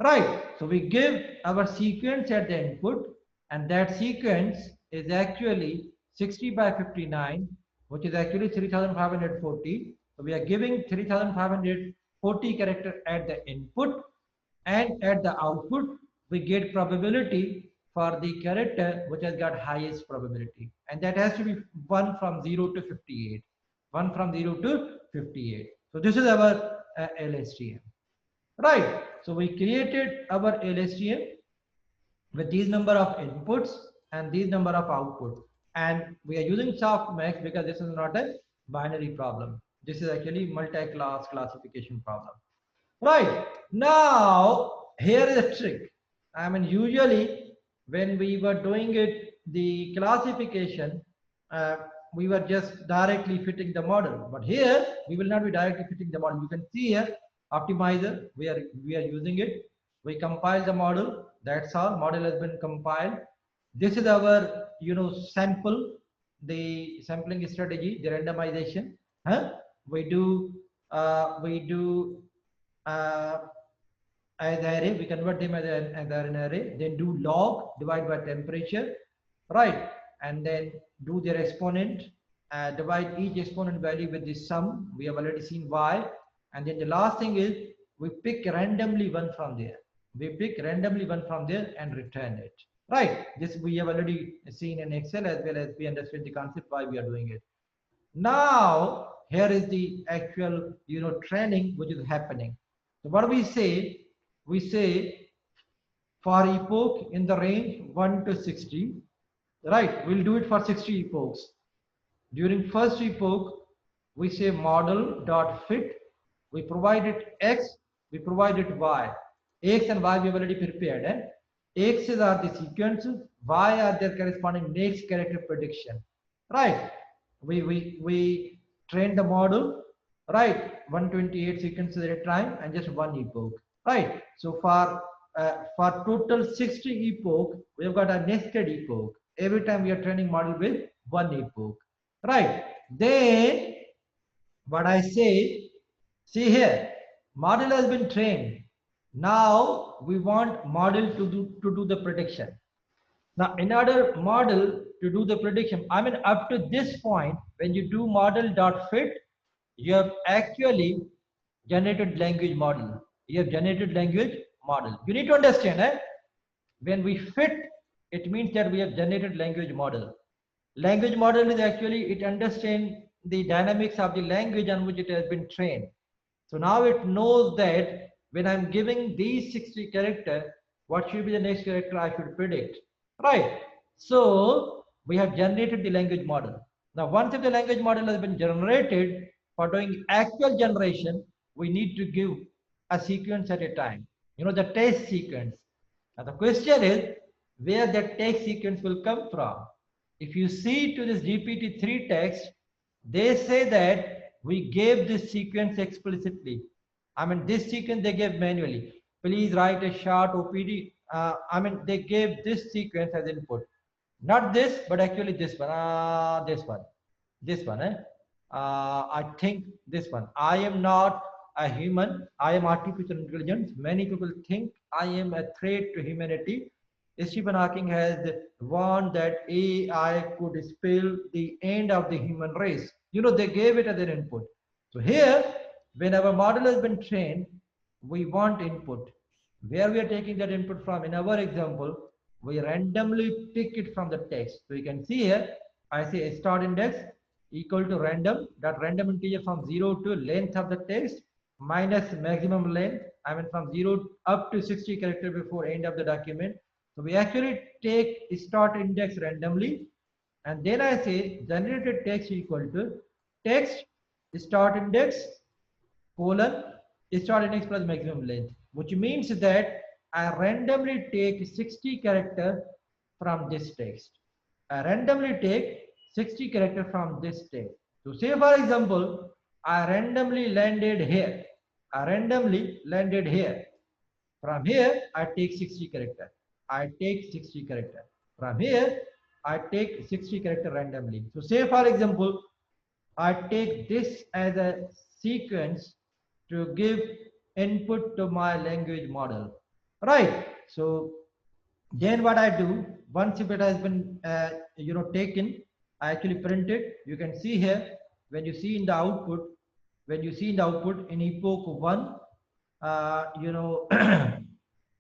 right? So we give our sequence at the input, and that sequence is actually 60 by 59, which is actually 3,540. So we are giving 3,540 character at the input, and at the output we get probability for the character which has got highest probability, and that has to be 1 from 0 to 58. So this is our LSTM, right? So we created our LSTM with these number of inputs and these number of outputs, and we are using softmax because this is not a binary problem. This is actually multi-class classification problem, right? Now here is a trick. I mean, usually when we were doing it, the classification, we were just directly fitting the model, but here we will not be directly fitting the model. You can see here optimizer, we are using it. We compile the model, that's all. Model has been compiled. This is our sample, the sampling strategy, the randomization. We do as array, we convert them as an array, then do log, divide by temperature, right? And then do their exponent, divide each exponent value with the sum. We have already seen y. And then the last thing is we pick randomly one from there. And return it, right? This we have already seen in Excel, as well as we understand the concept why we are doing it. Now here is the actual training which is happening. So what we say for epoch in the range 1 to 60, right? We'll do it for 60 epochs. During first epoch, we say model dot fit. We provided x, we provided y. X and y we have already prepared. X's are the sequences, y are their corresponding next character prediction, right? We train the model, right? 128 sequences at a time and just one epoch, right? So for total 60 epoch, we have got a nested epoch. Every time we are training model with one epoch, right? Then what I say, see here, model has been trained. Now we want model to do the prediction. Now in order model to do the prediction, I mean up to this point, when you do model dot fit, you have actually generated language model. You need to understand, when we fit, it means that we have generated language model. Language model is actually, it understands the dynamics of the language on which it has been trained. So now it knows that when I'm giving these 60 characters, what should be the next character I should predict, right? So we have generated the language model. Now once if the language model has been generated, for doing actual generation, we need to give a sequence at a time, the test sequence. Now the question is, where that text sequence will come from. If you see to this GPT-3 text, they say that we gave this sequence explicitly. I mean, this sequence they gave manually. Please write a short OPD. I mean, they gave this sequence as input. Not this, but actually this one. This one. I think this one. I am not a human. I am artificial intelligence. Many people think I am a threat to humanity. Stephen Hawking has warned that AI could spell the end of the human race. You know, they gave it as an input. So here, when our model has been trained, we want input. Where we are taking that input from? In our example, we randomly pick it from the text. So you can see here, I say a start index equal to random, that random integer from 0 to length of the text minus maximum length, I mean from 0 up to 60 character before end of the document. So we actually take start index randomly, and then I say generated text equal to text start index colon start index plus maximum length, which means that I randomly take 60 character from this text. I randomly take 60 character from this text. So say for example, I randomly landed here. I randomly landed here. From here, I take 60 character. I take 60 character. From here, I take 60 character randomly. So say for example, I take this as a sequence to give input to my language model, right? So then what I do, once if it has been taken, I actually print it. You can see here, when you see in the output, in epoch 1,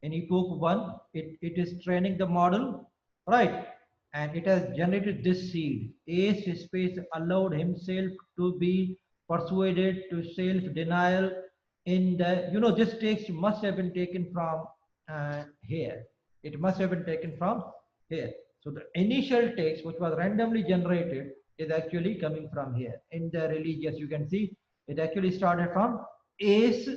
in epoch 1, it is training the model, right? And it has generated this seed. Ace space allowed himself to be persuaded to self-denial in the, this text must have been taken from here. It must have been taken from here. So the initial text, which was randomly generated, is actually coming from here. In the religious, you can see, it actually started from Ace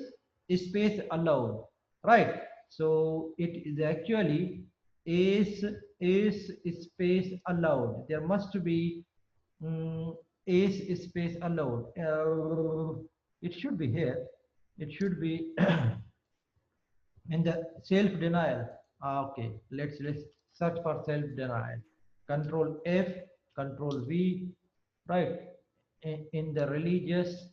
space allowed, right? So it is actually is space allowed. There must be is space allowed. It should be here. It should be in the self-denial. Okay, let's search for self-denial. Control F, Control V, right? In the religious,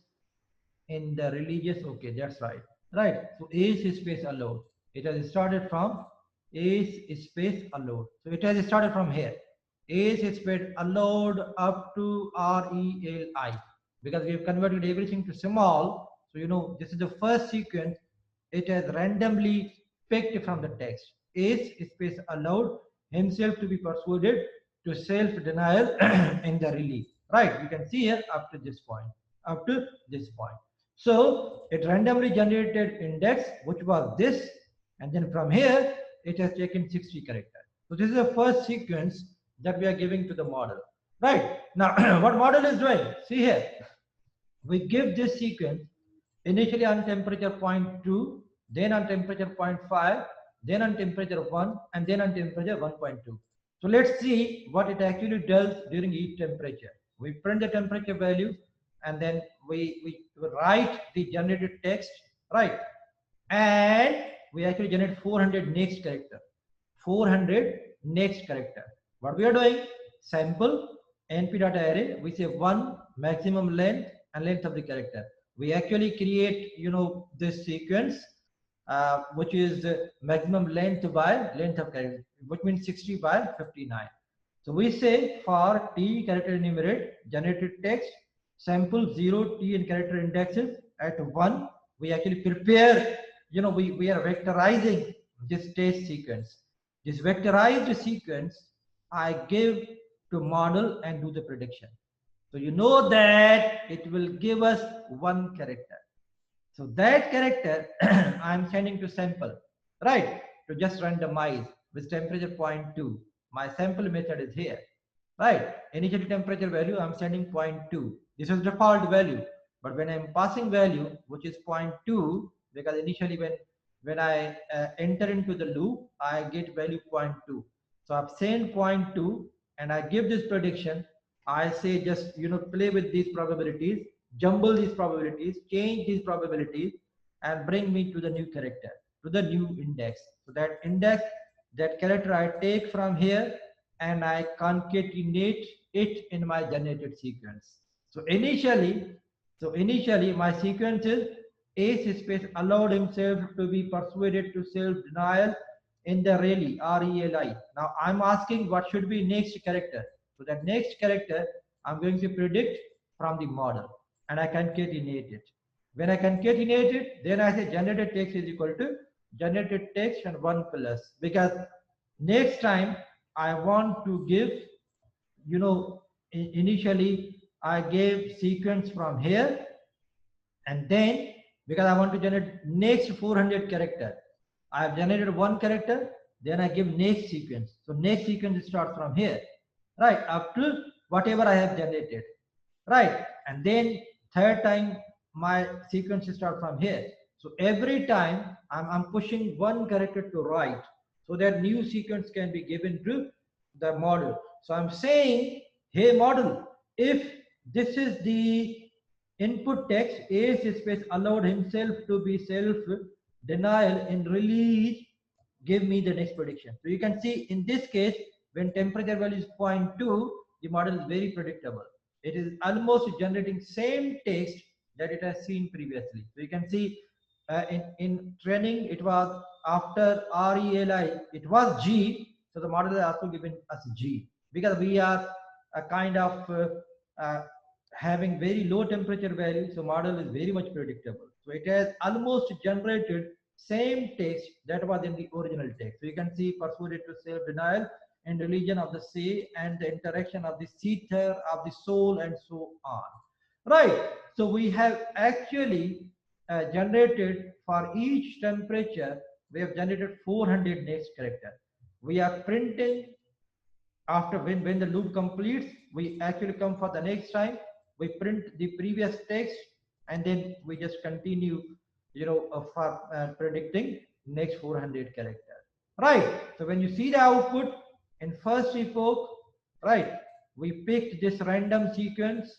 okay, that's right. Right. So is space allowed. It has started from is space allowed. So it has started from here. Is space allowed up to RELI, because we have converted everything to small. So this is the first sequence. It has randomly picked from the text. Is space allowed himself to be persuaded to self-denial in the release. Right. You can see here up to this point. Up to this point. So it randomly generated index, which was this, and then from here it has taken 60 characters. So this is the first sequence that we are giving to the model. Right. Now what model is doing? See here. We give this sequence initially on temperature 0.2, then on temperature 0.5, then on temperature 1, and then on temperature 1.2. So let's see what it actually does during each temperature. We print the temperature value, and then we write the generated text, right? And we actually generate 400 next character. 400 next character. What we are doing? Sample np.array. We say 1 maximum length and length of the character. We actually create, this sequence, which is maximum length by length of character, which means 60 by 59. So we say for t character enumerate generated text sample 0 t and character indexes at 1. We actually prepare, we are vectorizing this text sequence. This vectorized sequence I give to model and do the prediction. So you know that it will give us 1 character. So that character I'm sending to sample, right? To just randomize with temperature 0.2. My sample method is here, right? Initial temperature value I'm sending 0.2. This is default value, but when I'm passing value, which is 0.2, because initially when I enter into the loop, I get value 0.2. So I've sent 0.2 and I give this prediction. I say just, play with these probabilities, jumble these probabilities, change these probabilities, and bring me to the new character, to the new index. So that index, that character I take from here and I concatenate it in my generated sequence. So initially my sequence is Ace space allowed himself to be persuaded to self-denial in the rally, R-E-L-I. Now I'm asking what should be next character. So that next character I'm going to predict from the model and I concatenate it. When I concatenate it, then I say generated text is equal to generated text and 1 plus, because next time I want to give, initially I gave sequence from here, and then because I want to generate next 400 character, I have generated one character, then I give next sequence. So next sequence starts from here, right, up to whatever I have generated, right? And then third time my sequence starts from here. So every time I'm pushing one character to right, so that new sequence can be given to the model. So I'm saying, hey model, if this is the input text, Ace space allowed himself to be self-denial in release, give me the next prediction. So you can see in this case, when temperature value is 0.2, the model is very predictable. It is almost generating same text that it has seen previously. So you can see in training, it was after RELI, it was G. So the model is also given as G, because we are a kind of having very low temperature value. So model is very much predictable. So it has almost generated same text that was in the original text. So you can see persuaded to self-denial and religion of the say and the interaction of the seeker of the soul and so on, right? So we have actually generated for each temperature, we have generated 400 next character. We are printing after when the loop completes, we actually come for the next time, we print the previous text, and then we just continue, for predicting next 400 character, right? So when you see the output in first epoch, right, we picked this random sequence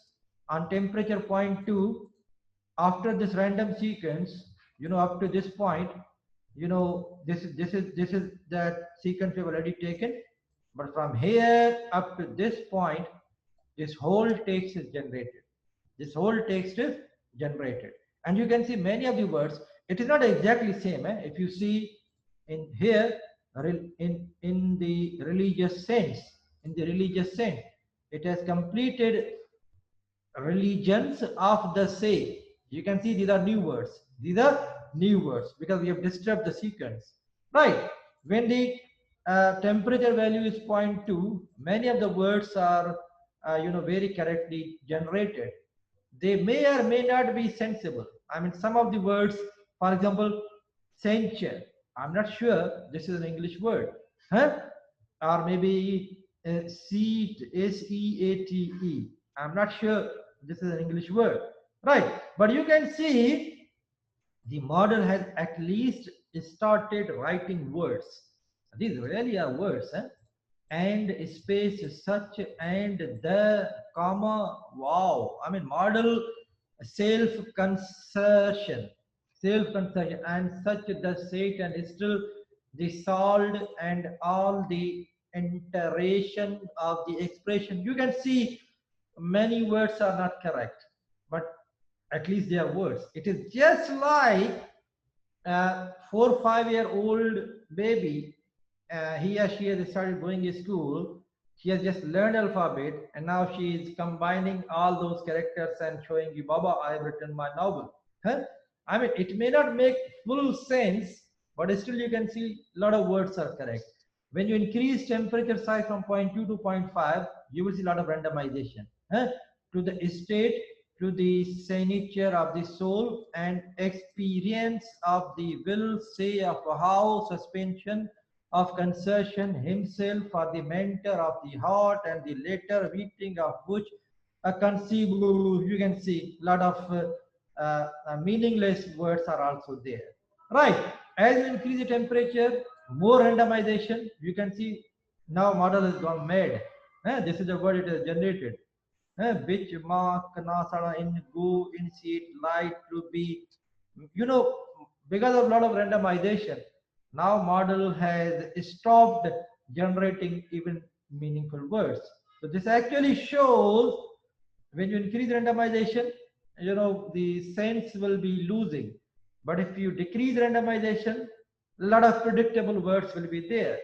on temperature 0.2. After this random sequence, up to this point, this is that sequence we've already taken. But from here up to this point, this whole text is generated. This whole text is generated. And you can see many of the words, it is not exactly same. If you see in here, in the religious sense, it has completed religions of the say. You can see these are new words. These are new words because we have disturbed the sequence, right? When the temperature value is 0.2, many of the words are very correctly generated. They may or may not be sensible. I mean, some of the words, for example, censure, I'm not sure this is an English word, or maybe seat, S-E-A-T-E, I'm not sure this is an English word, right? But you can see the model has at least started writing words. These really are words, and space such and the comma. Wow, I mean model self-consertion and such the state and still the solved and all the iteration of the expression. You can see many words are not correct, but at least they are words. It is just like a 4 or 5 year old baby. He or she has started going to school. She has just learned alphabet, and now she is combining all those characters and showing you, Baba, I have written my novel. I mean, it may not make full sense, but still you can see a lot of words are correct. When you increase temperature size from 0.2 to 0.5, you will see a lot of randomization to the state, to the signature of the soul and experience of the will, say of how suspension of concertion himself for the mentor of the heart and the later meeting of which a conceivable. You can see a lot of meaningless words are also there, right? As you increase the temperature, more randomization. You can see Now model has gone mad. This is the word it has generated. Which mark nasara in go initiate light to be, you know, because of a lot of randomization, now model has stopped generating even meaningful words. So this actually shows when you increase randomization, you know, the sense will be losing. But if you decrease randomization, a lot of predictable words will be there.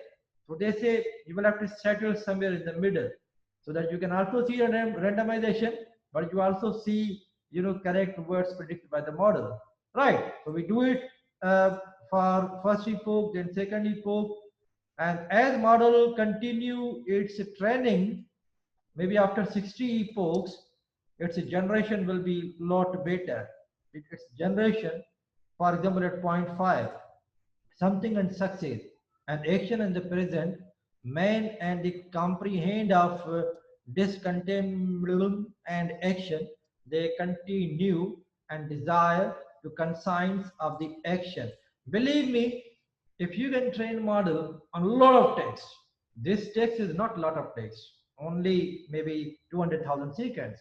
So they say you will have to settle somewhere in the middle so that you can also see randomization, but you also see, you know, correct words predicted by the model, right? So we do it for first epoch, then second epoch, and as model continue its training, maybe after 60 epochs, its generation will be lot better. Its generation, for example, at 0.5, something and success, and action in the present, man and the comprehend of discontinuum and action, they continue and desire to conscience of the action. Believe me, if you can train model on a lot of text, this text is not a lot of text, only maybe 200,000 sequence.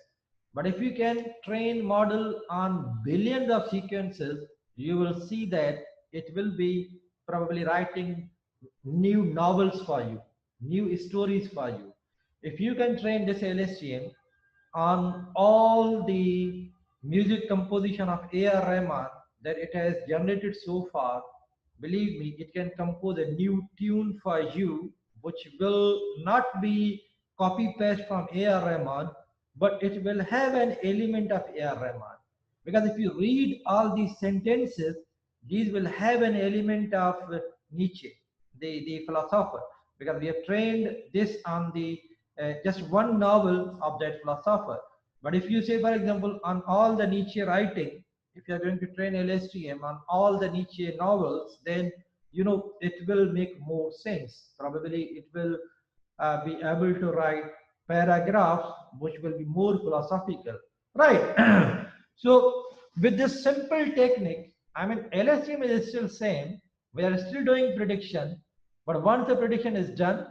But if you can train model on billions of sequences, you will see that it will be probably writing new novels for you, new stories for you. If you can train this LSTM on all the music composition of A.R. Rahman that it has generated so far, believe me, it can compose a new tune for you, which will not be copy paste from A.R. Rahman, but it will have an element of A.R. Rahman. Because if you read all these sentences, these will have an element of Nietzsche, the philosopher, because we have trained this on the just one novel of that philosopher. But if you say, for example, on all the Nietzsche writing, if you are going to train LSTM on all the Nietzsche novels, then you know it will make more sense. Probably it will be able to write paragraphs which will be more philosophical, right? So with this simple technique, I mean, LSTM is still same. We are still doing prediction, but once the prediction is done,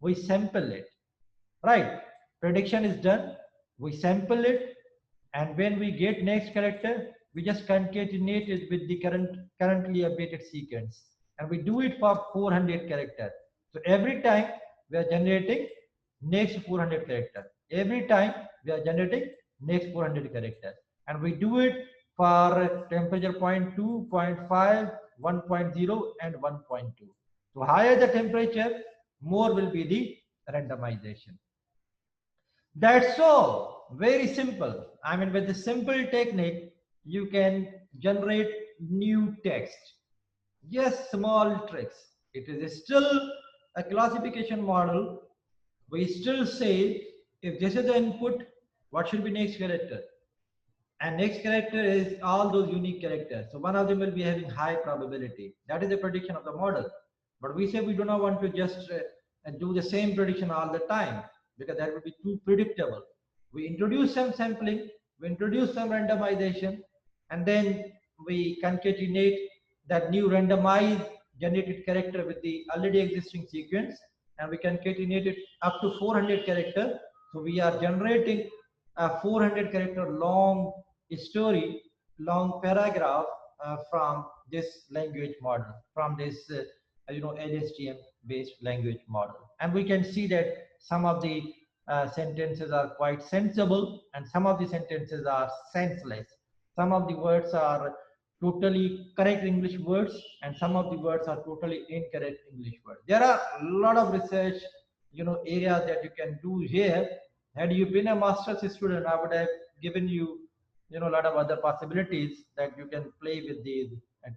we sample it, right? Prediction is done, we sample it, and when we get next character, we just concatenate it with the currently updated sequence, and we do it for 400 characters. So every time we are generating next 400 characters. Every time we are generating next 400 characters, and we do it for temperature 0.2, 0.5, 1.0, and 1.2. So higher the temperature, more will be the randomization. That's all. Very simple. I mean, with the simple technique, you can generate new text. Yes, small tricks. It is still a classification model. We still say, if this is the input, what should be next character? And next character is all those unique characters. So one of them will be having high probability. That is the prediction of the model. But we say we do not want to just do the same prediction all the time, because that would be too predictable. We introduce some sampling, we introduce some randomization, and then we concatenate that new randomized generated character with the already existing sequence, and we concatenate it up to 400 characters. So we are generating a 400 character long story, long paragraph from this language model, from this LSTM based language model. And we can see that some of the sentences are quite sensible, and some of the sentences are senseless. Some of the words are totally correct English words, and some of the words are totally incorrect English words. There are a lot of research, areas that you can do here. Had you been a master's student, I would have given you, a lot of other possibilities that you can play with these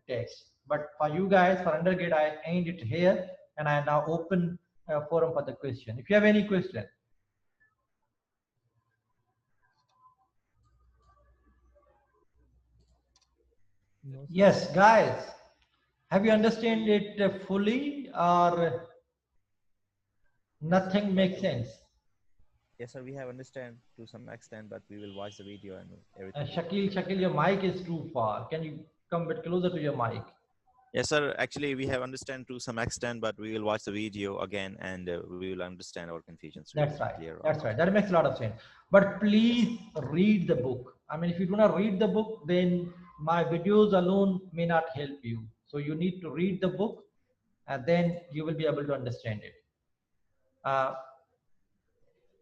text. But for you guys, for undergrad, I end it here, and I now open forum for the question. If you have any question. No, yes, guys. Have you understand it fully, or nothing makes sense? Yes, sir. We have understand to some extent, but we will watch the video and everything. Shakil, your mic is too far. Can you come a bit closer to your mic? Yes, sir. Actually, we have understand to some extent, but we will watch the video again and we will understand our confusions. That's right. That's right. That makes a lot of sense. But please read the book. I mean, if you do not read the book, then my videos alone may not help you. So you need to read the book, and then you will be able to understand it.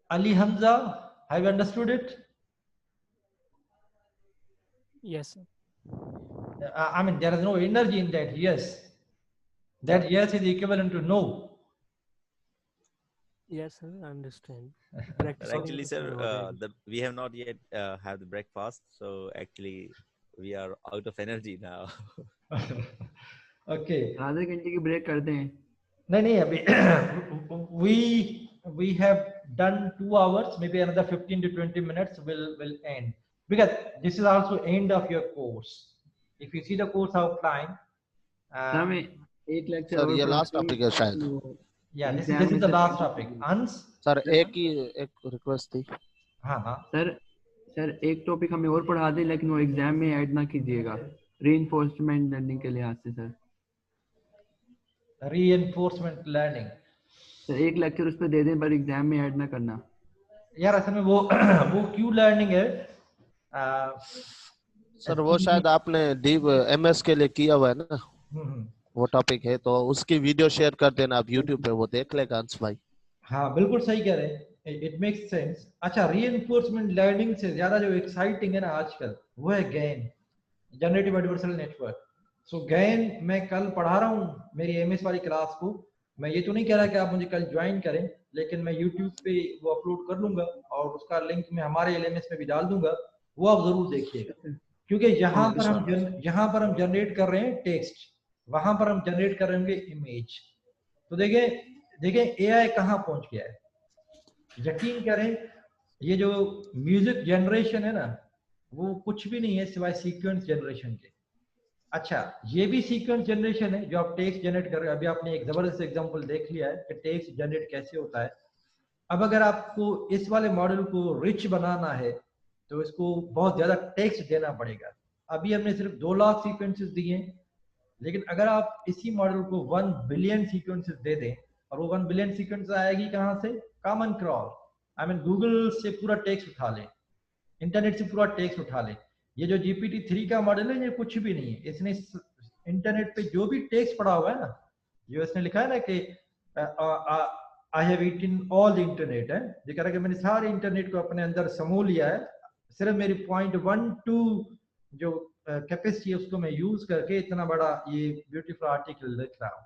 Ali Hamza, have you understood it? Yes, sir. I mean, there is no energy in that yes. That yes is equivalent to no. Yes, sir, I understand. But actually, sir, we have not yet had the breakfast, so actually we are out of energy now. Okay. आधे घंटे की break करते हैं. नहीं अभी we have done 2 hours, maybe another 15 to 20 minutes will end, because this is also end of your course. If you see the course outline, एक lecture sir ये last topic है शायद. Yeah, this is the last topic. Ans? Sir एक request थी. हाँ sir एक topic हमें और पढ़ा दे, लेकिन वो एग्जाम में ऐड ना कीजिएगा, रीइंफोर्समेंट लर्निंग के लिहाज से. सर रीइंफोर्समेंट लर्निंग सर एक लेक्चर उस पर दे दें, पर एग्जाम में ऐड ना करना. यार असल में वो क्यू लर्निंग है. सर वो शायद आपने डीप एमएस के लिए किया हुआ है ना, वो टॉपिक है, तो उसकी वीडियो शेयर कर देना आप यूट्यूब पे, वो देख लेगा अंश भाई. हाँ बिल्कुल सही कह रहे हैं, इट मेक्स सेंस. अच्छा, रीइंफोर्समेंट लर्निंग से ज्यादा जो एक्साइटिंग है ना आजकल, वो है गेन, जनरेटिव एडवर्सल नेटवर्क. सो गेन मैं कल पढ़ा रहा हूँ मेरी एमएस वाली क्लास को. मैं ये तो नहीं कह रहा कि आप मुझे कल ज्वाइन करें, लेकिन मैं यूट्यूब पे वो अपलोड कर लूंगा और उसका लिंक मैं हमारे एलएमएस में भी डाल दूंगा, वो आप जरूर देखिएगा. क्योंकि यहाँ पर हम जनरेट कर रहे हैं टेक्स्ट, वहां पर हम जनरेट कर रहे होंगे इमेज. तो देखें एआई कहाँ पहुंच गया है. यकीन करें, ये जो म्यूजिक जनरेशन है ना, वो कुछ भी नहीं है सिवाय सीक्वेंस जनरेशन के. अच्छा, ये भी सीक्वेंस जनरेशन है जो आप टेक्स्ट जनरेट कर रहे हो. अभी आपने एक जबरदस्त एग्जांपल देख लिया है कि टेक्स्ट जनरेट कैसे होता है. अब अगर आपको इस वाले मॉडल को रिच बनाना है तो इसको बहुत ज्यादा टेक्स्ट देना पड़ेगा. अभी हमने सिर्फ 2 लाख सीक्वेंसेस दिए हैं, लेकिन अगर आप इसी मॉडल को 1 बिलियन सीक्वेंसेस दे दें, और वो 1 बिलियन सीक्वेंस आएगी कहाँ से? Common crawl. I mean Google से पूरा टेक्स्ट उठा लें, इंटरनेट से पूरा टेक्स्ट उठा लें. ये जो GPT-3 का मॉडल है, ये कुछ भी नहीं है. इसने इंटरनेट पे जो भी टेक्स्ट पढ़ा हुआ है ना, जो इसने लिखा है ना कि I have eaten all the internet, है ये कह रहा है कि मैंने सारे इंटरनेट को अपने अंदर समो लिया है, सिर्फ मेरी 0.12 जो कैपेसिटी है उसको मैं यूज करके इतना बड़ा ये ब्यूटीफुल आर्टिकल लिख रहा हूँ.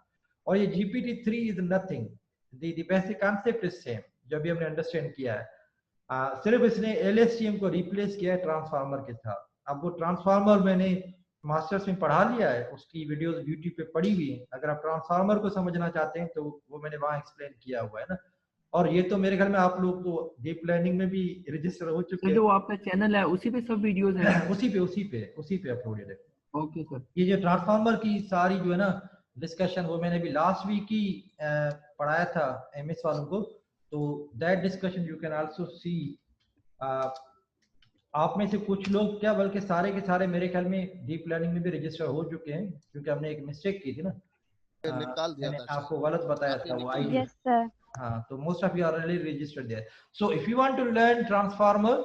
और ये GPT-3 is nothing, the basic concept is same जो भी हमने अंडरस्टैंड किया है. सिर्फ इसने LSTM को रिप्लेस किया है ट्रांसफार्मर के साथ. अब वो ट्रांसफार्मर मैंने मास्टर्स में पढ़ा लिया है, उसकी वीडियोस यूट्यूब पे पड़ी हुई है. अगर आप ट्रांसफार्मर को समझना चाहते हैं तो वो मैंने वहाँ एक्सप्लेन किया हुआ है ना. और ये तो मेरे ख्याल में आप लोग तो डीप लर्निंग में भी रजिस्टर हो चुके हैं. जो आपका चैनल है उसी पे सब वीडियोस हैं? उसी पे अपलोडेड है. Okay sir. ये जो ट्रांसफार्मर की सारी जो है ना डिस्कशन, वो मैंने भी लास्ट वीक ही पढ़ाया था एमएस वालों को. तो that discussion you can also सी. आप में से कुछ लोग क्या बल्कि सारे के सारे मेरे ख्याल में डीप लर्निंग में भी रजिस्टर हो चुके हैं, क्योंकि हमने एक मिस्टेक की थी ना, निकाल दिया था, आपको गलत बताया था वो आईडी. Yes, sir. हाँ, तो most of you are already registered there. So if you want to learn transformer,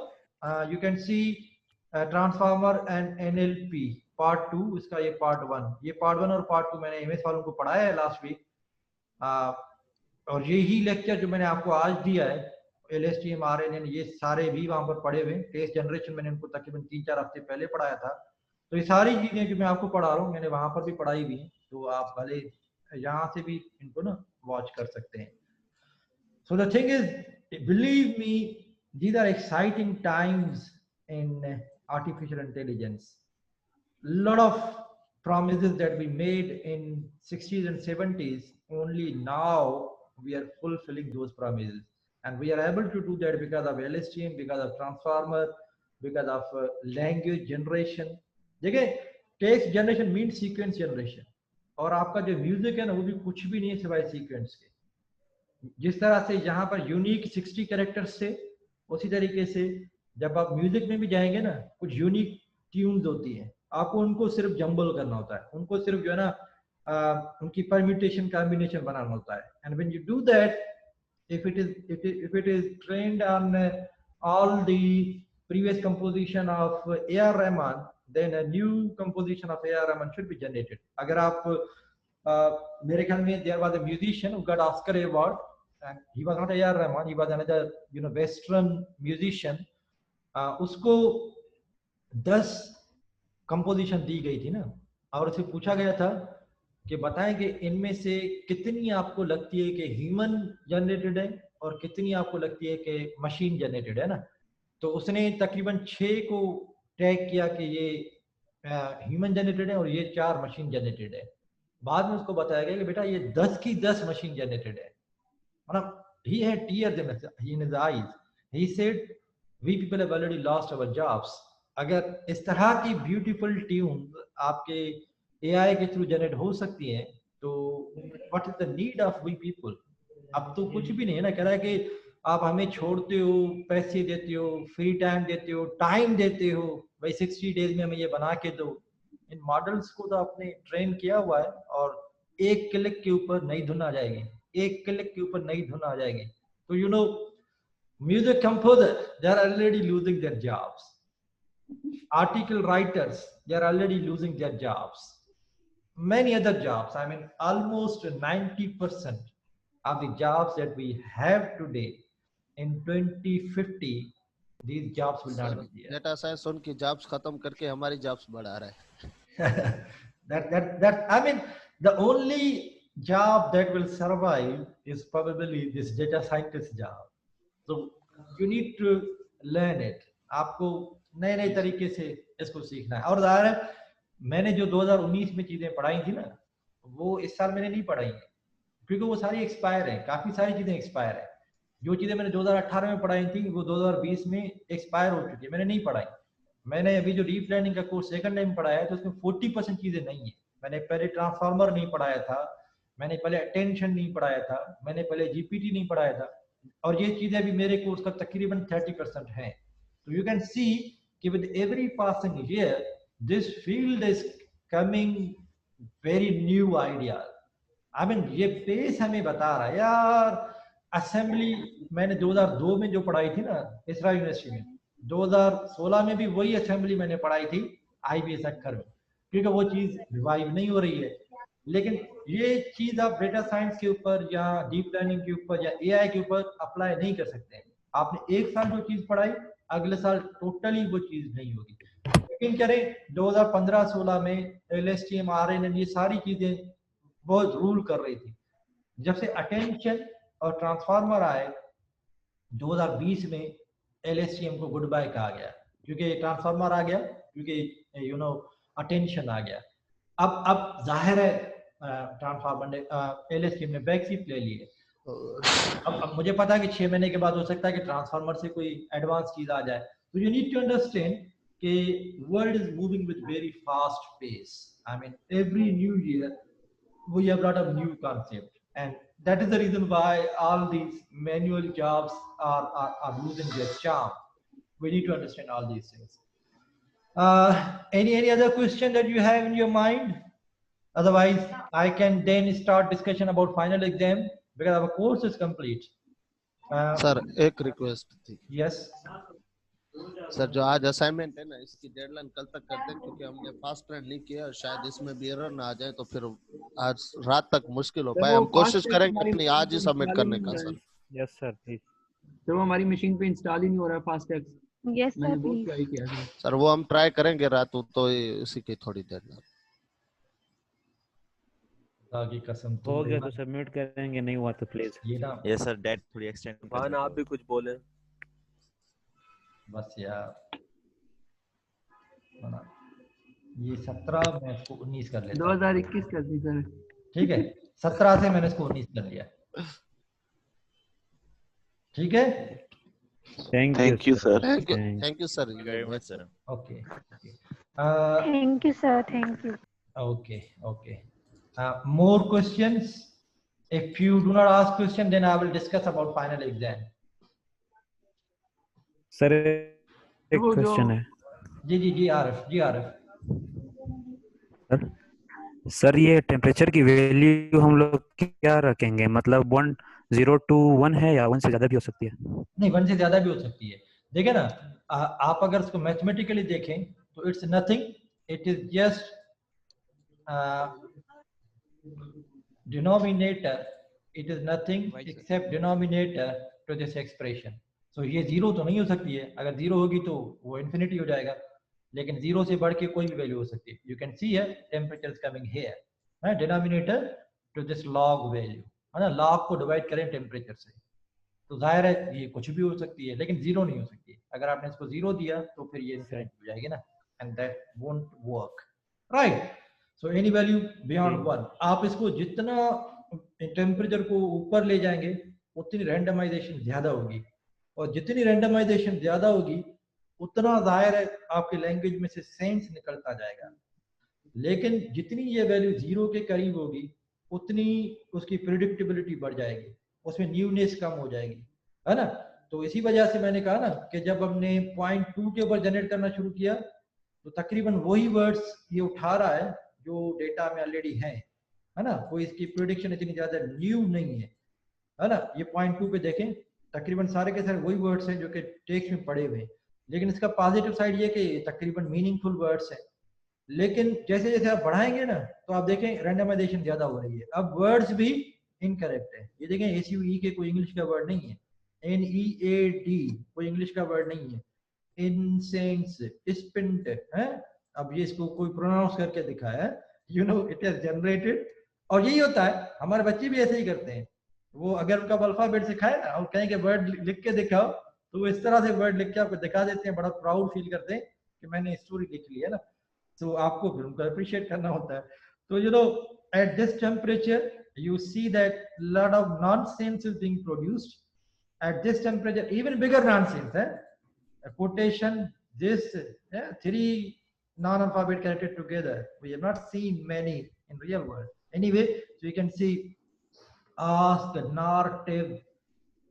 you can see transformer and NLP part 2. इसका ये part 1, ये part 1 और part 2 मैंने एमएस वालों को पढ़ाया है लास्ट वीक. और यही लेक्चर जो मैंने आपको आज दिया है, LSTM, RNN, ये सारे भी वहां पर पढ़े हुए. टेक्स्ट जनरेशन मैंने उनको तकरीबन 3-4 हफ्ते पहले पढ़ाया था. तो ये सारी चीजें जो मैं आपको पढ़ा रहा हूँ मैंने वहां पर भी पढ़ाई हुई है, तो आप भले यहाँ से भी इनको ना वॉच कर सकते हैं. So the thing is, believe me, these are exciting times in artificial intelligence. Lot of promises that we made in 60s and 70s, only now we are fulfilling those promises. And we are able to do that because of LSTM, because of transformer, because of language generation. देखिए, text generation means sequence generation. और आपका जो music है ना, वो भी कुछ भी नहीं है सिवाय सीक्वेंस के. जिस तरह से यहाँ पर यूनिक 60 कैरेक्टर्स थे, उसी तरीके से जब आप म्यूजिक में भी जाएंगे ना, कुछ यूनिक ट्यून्स होती हैं, आपको उनको सिर्फ जंबल करना होता है, उनको सिर्फ जो है ना उनकी परम्यूटेशन कॉम्बिनेशन बनाना होता है. And when you do that, if it is trained on all the previous composition of A.R. Rahman, then a new composition of A.R. Rahman should be generated. अगर आप मेरे ख्याल में there was a musician who got Oscar award, and he was not A.R. Rahman, he was another Western musician. उसको 10 composition दी गई थी ना, और उसे पूछा गया था कि बताएं कि इनमें से कितनी आपको लगती है कि ह्यूमन जनरेटेड है और कितनी आपको लगती है कि मशीन जनरेटेड है ना. तो उसने तकरीबन 6 को टैग किया कि ये ह्यूमन जनरेटेड है और ये 4 मशीन जनरेटेड है. बाद में उसको बताया गया कि बेटा ये 10 की 10 मशीन जनरेटेड है. मतलब he had tears in his eyes. He said we people have already lost our jobs. अगर इस तरह की ब्यूटीफुल ट्यून आपके एआई के थ्रू जनरेट हो सकती है तो what is the need of we people. अब तो कुछ भी नहीं है ना, कह रहा है कि आप हमें छोड़ते हो, पैसे देते हो, फ्री टाइम देते हो, टाइम देते हो, भाई 60 डेज में हमें ये बना के दो. इन मॉडल्स को तो आपने ट्रेन किया हुआ है और एक क्लिक के ऊपर नई धुन आ जाएगी, एक क्लिक के ऊपर नई धुन आ जाएगी. तो you know music composer they are already losing their jobs. Article writers, they are already losing their jobs. Many other jobs, I mean almost 90% of the jobs that we have today in 2050, these jobs will not be there. Data science उनकी jobs खत्म करके हमारी jobs बढ़ा रहा है. that I mean the only job that will survive is probably this data scientist job. So you need to learn it. आपको नए नए तरीके से इसको सीखना है. और ज़ाहिर है मैंने जो 2019 में चीज़ें पढ़ाई थी ना वो इस साल मैंने नहीं पढ़ाई है क्योंकि वो सारी एक्सपायर है. काफ़ी सारी चीज़ें एक्सपायर है. जो चीज़ें मैंने 2018 में पढ़ाई थी वो 2020 में एक्सपायर हो चुकी है, मैंने नहीं पढ़ाई. मैंने अभी जो डीप लर्निंग का कोर्स सेकंड टाइम पढ़ाया है तो उसमें 40% चीज़ें नहीं है. मैंने पहले ट्रांसफार्मर नहीं पढ़ाया था, मैंने पहले अटेंशन नहीं पढ़ाया था, मैंने पहले जीपीटी नहीं पढ़ाया था, और ये चीज़ें अभी मेरे कोर्स का तकरीबन 30% हैं. तो यू कैन सी कि with every passing year this field is coming very new ideas. I mean ये पेस हमें बता रहा है यार. असेंबली मैंने 2002 में जो पढ़ाई थी ना इसरा यूनिवर्सिटी में, 2016 में भी वही असेंबली मैंने पढ़ाई थी IBS अखर में, क्योंकि वो चीज़ रिवाइव नहीं हो रही है. लेकिन ये चीज़ आप डेटा साइंस के ऊपर या डीप लर्निंग के ऊपर या AI के ऊपर अप्लाई नहीं कर सकते. आपने एक साल जो चीज़ पढ़ाई अगले साल टोटली वो चीज नहीं होगी. लेकिन करें 2015-16 में LSTM RNN ये सारी चीजें बहुत रूल कर रही थी. जब से अटेंशन और ट्रांसफार्मर आए 2020 में LSTM को गुड बाय कहा गया क्योंकि ट्रांसफार्मर आ गया, क्योंकि यू नो अटेंशन आ गया. अब जाहिर है ट्रांसफार्मर ने LSTM ने बैक सीट ले ली है. अब मुझे पता है कि 6 महीने के बाद हो सकता है कि ट्रांसफार्मर से कोई एडवांस चीज आ जाए. तो यू नीड टू अंडरस्टैंड कि world is moving with very fast pace. I mean every new year we have lot of new concept and that is the reason why all these manual jobs are losing their charm. We need to understand all these things. Any other question that you have in your mind? Otherwise I can then start discussion about final exam because our course is complete. Sir एक request थी. Yes. Sir जो आज assignment है ना इसकी deadline कल तक कर दें क्योंकि हमने फास्ट ट्रेंड नहीं किया और शायद इसमें भी एरर ना आ जाए तो फिर आज रात तक मुश्किल हो पाए. हम कोशिश करेंगे अपनी आज ही सबमिट करने का. Sir yes sir please. Sir वो हमारी मशीन पे इंस्टॉल ही नहीं हो रहा है फास्ट टैक्स. यस मैंने सर बहुत प्लीज. ट्राई किया था. सर वो हम ट्राई करेंगे रात तो इसी की थोड़ी देर में. की कसम हो गया तो सबमिट करेंगे, नहीं हुआ तो प्लीज. ये ना यस सर डेट थोड़ी एक्सटेंड कर हाँ आप भी कुछ बोले बस यार. ये 17 मैं इसको 19 कर लेता हूं. 2021 कर दी सर. ठीक है 17 से मैंने इसको 19 कर लिया. ठीक है. Thank you sir. Thank you sir. Very much sir. Okay. Thank you sir. Thank you. Okay. More questions? If you do not ask question, then I will discuss about final exam. Sir एक question है. जी Arif. Sir sir ये temperature की value हम लोग क्या रखेंगे, मतलब 0 to 1 है या 1 से ज्यादा भी हो सकती है? नहीं, 1 से ज्यादा भी हो सकती है। देखिए ना, आप अगर इसको मैथमेटिकली देखें तो it's nothing, it is just denominator, it is nothing except denominator to this expression. So ये जीरो तो नहीं हो सकती है, अगर जीरो होगी तो वो इन्फिनिटी हो जाएगा, लेकिन जीरो से बढ़ के कोई भी वैल्यू हो सकती है। यू कैन सी है टेम्परेचर इज कमिंग हियर, है denominator to this log value, है ना, लॉग को डिवाइड करें टेम्परेचर से, तो जाहिर है ये कुछ भी हो सकती है, लेकिन जीरो नहीं हो सकती है। अगर आपने इसको जीरो दिया तो फिर ये इन्फिनिटी हो जाएगी ना, and that won't work, right. So any value beyond 1, आप इसको जितना टेम्परेचर को ऊपर ले जाएंगे उतनी रैंडमाइजेशन ज्यादा होगी, और जितनी रैंडमाइजेशन ज्यादा होगी उतना जाहिर है आपकी लैंग्वेज में से सेंस निकलता जाएगा। लेकिन जितनी ये वैल्यू जीरो के करीब होगी उतनी उसकी प्रिडिक्टेबिलिटी बढ़ जाएगी, उसमें न्यूनेस कम हो जाएगी, है ना। तो इसी वजह से मैंने कहा ना कि जब हमने 0.2 के ऊपर जनरेट करना शुरू किया तो तकरीबन वही वर्ड्स ये उठा रहा है जो डेटा में ऑलरेडी है ना, कोई इसकी प्रिडिक्शन इतनी ज्यादा न्यू नहीं है ना। ये 0.2 पे देखें तकरीबन सारे के सारे वही वर्ड्स हैं जो कि टेक्स्ट में पड़े हुए हैं, लेकिन इसका पॉजिटिव साइड ये कि तकरीबन मीनिंगफुल वर्ड्स हैं। लेकिन जैसे जैसे आप बढ़ाएंगे ना तो आप देखें रैंडमाइजेशन ज्यादा हो रही है, अब वर्ड्स भी इनकरेक्ट है। ये देखें SUE के कोई इंग्लिश का वर्ड नहीं है, NEAD कोई इंग्लिश का वर्ड नहीं है, इनसेंस स्पिंट है, अब ये इसको कोई प्रोनाउंस करके दिखाया है, you know it is generated. और यही होता है, हमारे बच्चे भी ऐसे ही करते हैं, वो अगर उनका अल्फाबेट सिखाए ना और कहें कि वर्ड लिख के दिखाओ तो वो इस तरह से वर्ड लिख के आपको दिखा देते हैं, बड़ा प्राउड फील करते हैं कि मैंने स्टोरी लिख ली है ना। तो आपको फिर उनको अप्रिशिएट करना होता है। तो you know at this temperature you see that lot of nonsense is being produced at this temperature, even bigger nonsense, quotation, this, three non-alphabet connected together, we have not seen many in real world anyway. So you can see ask, narrative,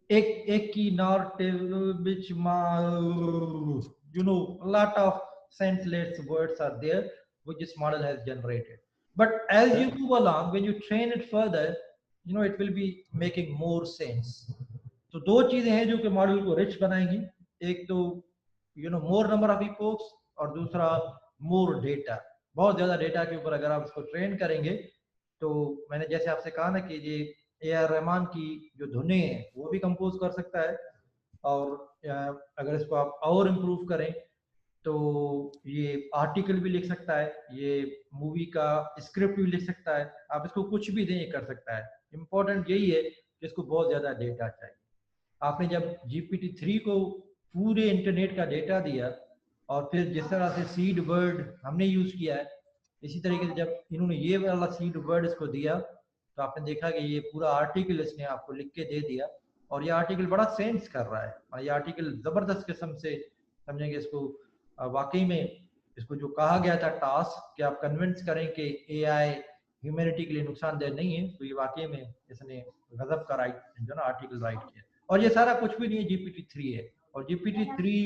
narrative, which you know a lot of senseless words are there which this model has generated. But as you move along, when you train it further, you know it will be making more sense. तो दो चीजें हैं जो कि model को rich बनाएंगी, एक तो you know more number of epochs और दूसरा मोर डेटा। बहुत ज्यादा डेटा के ऊपर अगर आप इसको ट्रेन करेंगे तो मैंने जैसे आपसे कहा ना कि ये AR रहमान की जो धुनें हैं वो भी कंपोज कर सकता है, और अगर इसको आप और इम्प्रूव करें तो ये आर्टिकल भी लिख सकता है, ये मूवी का स्क्रिप्ट भी लिख सकता है, आप इसको कुछ भी दें कर सकता है। इम्पोर्टेंट यही है कि इसको बहुत ज़्यादा डेटा चाहिए। आपने जब GPT-3 को पूरे इंटरनेट का डेटा दिया और फिर जिस तरह से सीड वर्ड हमने यूज़ किया है, इसी तरीके से जब इन्होंने ये वाला सीड वर्ड इसको दिया तो आपने देखा कि ये पूरा आर्टिकल इसने आपको लिख के दे दिया, और ये आर्टिकल बड़ा सेंस कर रहा है, और ये आर्टिकल ज़बरदस्त किस्म से समझेंगे इसको। वाकई में इसको जो कहा गया था टास्क कि आप कन्विंस करें कि AI ह्यूमैनिटी के लिए नुकसानदेह नहीं है, तो ये वाकई में इसने गजब का जो ना आर्टिकल राइट किया। और ये सारा कुछ भी नहीं है, GPT-3 है, और GPT-3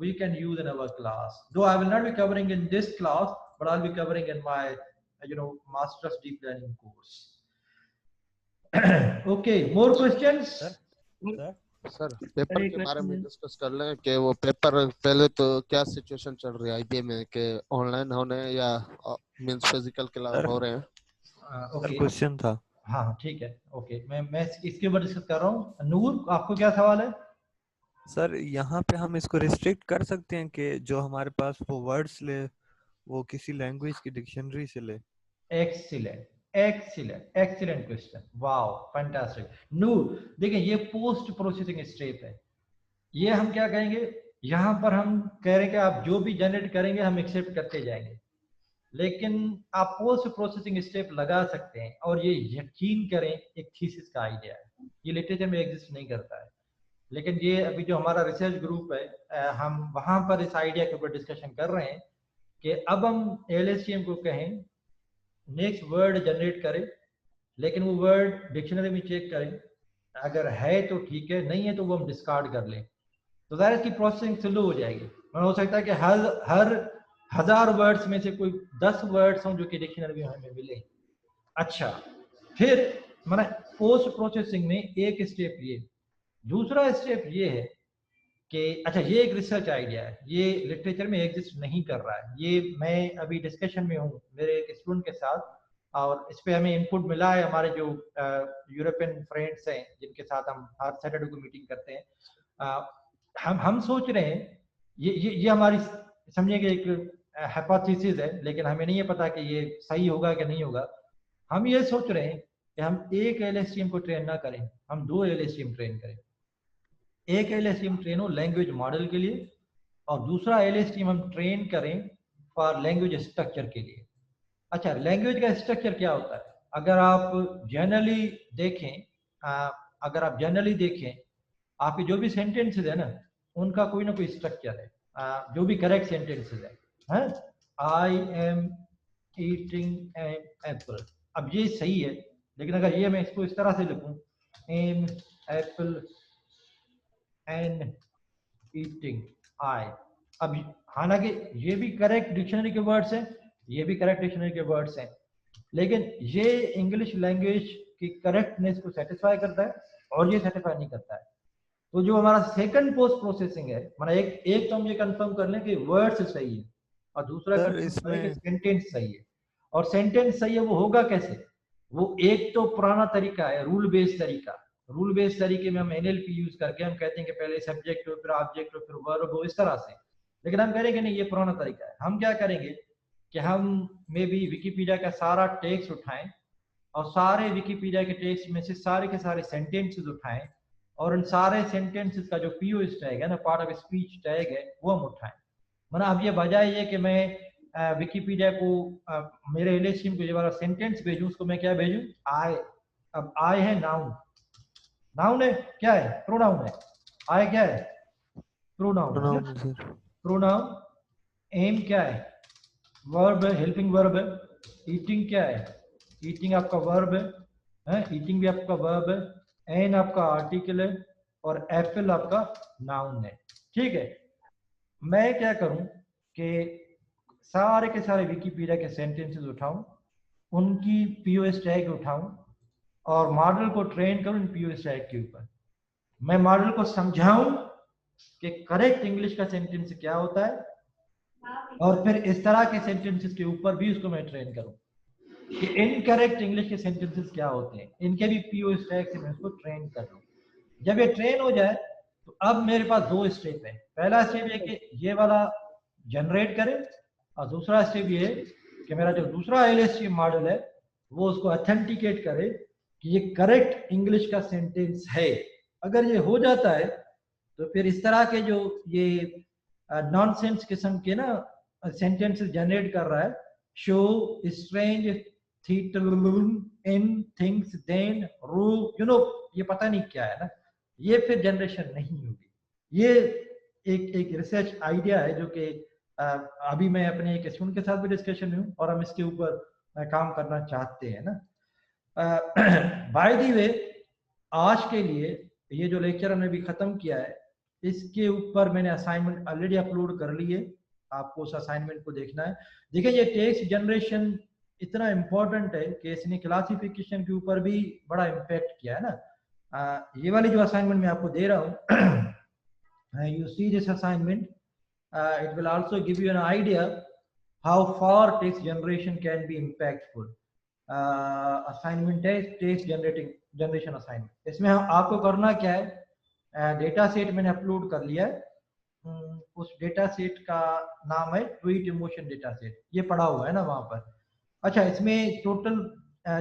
we can use in our class, though I will not be covering in this class, but I'll be covering in my master's deep learning course. Okay, more questions? Sir paper के बारे में discuss कर लें कि वो paper पहले तो क्या सिचुएशन चल रही है IBM में, कि ऑनलाइन होने या मींस फिजिकल क्लास हो रहे हैं? ओके क्वेश्चन था। हाँ ठीक है, ओके मैं इसके ऊपर डिस्कस कर रहा हूँ। नूर आपको क्या सवाल है? सर यहाँ पे हम इसको रिस्ट्रिक्ट कर सकते हैं कि जो हमारे पास वो वर्ड्स ले वो किसी लैंग्वेज की डिक्शनरी से ले? Excellent question, wow fantastic. Noor देखिए ये पोस्ट प्रोसेसिंग स्टेप है, ये हम क्या कहेंगे, यहाँ पर हम कह रहे हैं कि आप जो भी जनरेट करेंगे हम एक्सेप्ट करते जाएंगे, लेकिन आप पोस्ट प्रोसेसिंग स्टेप लगा सकते हैं, और ये यकीन करें एक थीसिस का आइडिया है, ये लिटरेचर में एग्जिस्ट नहीं करता है, लेकिन ये अभी जो हमारा रिसर्च ग्रुप है हम वहां पर इस आइडिया के ऊपर डिस्कशन कर रहे हैं कि अब हम LSTM को कहें नेक्स्ट वर्ड जनरेट करें, लेकिन वो वर्ड डिक्शनरी में चेक करें, अगर है तो ठीक है, नहीं है तो वो हम डिस्कार्ड कर लें, तो ज़ाहिर इसकी प्रोसेसिंग स्लो हो जाएगी। हो सकता है कि हर 1000 वर्ड्स में से कोई 10 वर्ड्स हों जो कि डिक्शनरी में हमें मिले। अच्छा, फिर मैंने पोस्ट प्रोसेसिंग में एक स्टेप ये, दूसरा स्टेप ये है कि अच्छा ये एक रिसर्च आइडिया है, ये लिटरेचर में एग्जिस्ट नहीं कर रहा है, ये मैं अभी डिस्कशन में हूँ मेरे एक स्टूडेंट के साथ, और इस पे हमें इनपुट मिला है हमारे जो यूरोपियन फ्रेंड्स हैं जिनके साथ हम हर सैटरडे को मीटिंग करते हैं। हम सोच रहे हैं ये हमारी समझिए एक हाइपोथेसिस है, लेकिन हमें नहीं है पता कि ये सही होगा कि नहीं होगा। हम ये सोच रहे हैं कि हम एक LSTM को ट्रेन ना करें, हम 2 LSTM ट्रेन करें। एक LSTM ट्रेन हो लैंग्वेज मॉडल के लिए, और दूसरा LSTM हम ट्रेन करें फॉर लैंग्वेज स्ट्रक्चर के लिए। अच्छा, लैंग्वेज का स्ट्रक्चर क्या होता है? अगर आप जनरली देखें, आपके जो भी सेंटेंसेस है ना, उनका कोई ना कोई स्ट्रक्चर है। जो भी करेक्ट सेंटेंसेस है, I am eating an apple, अब ये सही है, लेकिन अगर ये मैं इसको इस तरह से लिखूं, an apple an eating I, अब हालांकि ये भी करेक्ट डिक्शनरी के वर्ड्स हैं, ये भी करेक्ट डिक्शनरी के वर्ड्स हैं, लेकिन ये इंग्लिश लैंग्वेज की करेक्टनेस को सेटिस्फाई करता है और ये सेटिस्फाई नहीं करता है। तो जो हमारा सेकंड पोस्ट प्रोसेसिंग है, मतलब एक तो हम ये कंफर्म कर लें कि वर्ड्स सही है, और दूसरा इसमें सेंटेंस सही है। और सेंटेंस सही है वो होगा कैसे? वो एक तो पुराना तरीका है, रूल बेस्ड तरीका। रूल बेस्ड तरीके में हम NLP यूज करके हम कहते हैं कि पहले सब्जेक्ट हो, फिर ऑब्जेक्ट हो, फिर वर्ब हो, इस तरह से। लेकिन हम करेंगे नहीं, ये पुराना तरीका है। हम क्या करेंगे कि हम मे बी विकिपीडिया का सारा टेक्स्ट उठाएं और सारे विकिपीडिया के टेक्स्ट में से सारे के सारे सेंटेंसेस उठाएं, और उन सारे सेंटेंसेस का जो POS टैग है ना, पार्ट ऑफ स्पीच टैग है, वो हम उठाएं। मतलब अब ये बजाय ये कि मैं विकिपीडिया को मेरे LSTM को ये वाला सेंटेंस भेजूं, उसको मैं क्या भेजूं? आई। अब आई है नाउन, नाउन है, क्या है? प्रोनाउन है। आई क्या है? प्रोनाउन। प्रोनाउन। एम क्या है? वर्ब है, हेल्पिंग वर्ब है। ईटिंग क्या है? ईटिंग आपका वर्ब है, ईटिंग भी आपका वर्ब है। एन आपका आर्टिकल है, और एप्पल आपका नाउन है। ठीक है, मैं क्या करूं कि सारे के सारे विकिपीडिया के सेंटेंसेस उठाऊं, उनकी POS टैग उठाऊं, और मॉडल को ट्रेन करूं इन POS टैग के ऊपर। मैं मॉडल को समझाऊं कि करेक्ट इंग्लिश का सेंटेंस क्या होता है, और फिर इस तरह के सेंटेंसेस के ऊपर भी उसको मैं ट्रेन करूं कि इनकरेक्ट इंग्लिश के सेंटेंसेस क्या होते हैं, इनके भी POS टैग से मैं उसको ट्रेन कर लूं। जब ये ट्रेन हो जाए तो अब मेरे पास 2 स्टेप है। पहला स्टेप ये कि ये वाला जनरेट करे, और दूसरा स्टेप ये कि मेरा जो दूसरा LSTM मॉडल है वो उसको ऑथेंटिकेट करे कि ये करेक्ट इंग्लिश का सेंटेंस है। अगर ये हो जाता है तो फिर इस तरह के जो ये नॉनसेंस किस्म के ना सेंटेंसेस जनरेट कर रहा है, show strange in things then रू, ये पता नहीं क्या है ना, ये फिर जनरेशन नहीं होगी। ये एक रिसर्च आइडिया है जो कि अभी मैं अपने एक स्टूडेंट के साथ भी डिस्कशन में हूँ, और हम इसके ऊपर काम करना चाहते हैं ना। बाय द वे, आज के लिए ये जो लेक्चर हमने भी खत्म किया है, इसके ऊपर मैंने असाइनमेंट ऑलरेडी अपलोड कर ली है, आपको उस असाइनमेंट को देखना है। देखिए, ये टेक्स्ट जनरेशन इतना इम्पोर्टेंट है कि इसने क्लासिफिकेशन के ऊपर भी बड़ा इम्पैक्ट किया है ना। ये वाली जो असाइनमेंट मैं आपको दे रहा हूँ, you see this assignment, it will also give you an idea how far text generation can be impactful. Assignment है text generation assignment। इसमें आपको करना क्या है, डेटा सेट मैंने अपलोड कर लिया है, उस डेटा सेट का नाम है ट्वीट इमोशन डेटा सेट, ये पड़ा हुआ है ना वहां पर। अच्छा, इसमें टोटल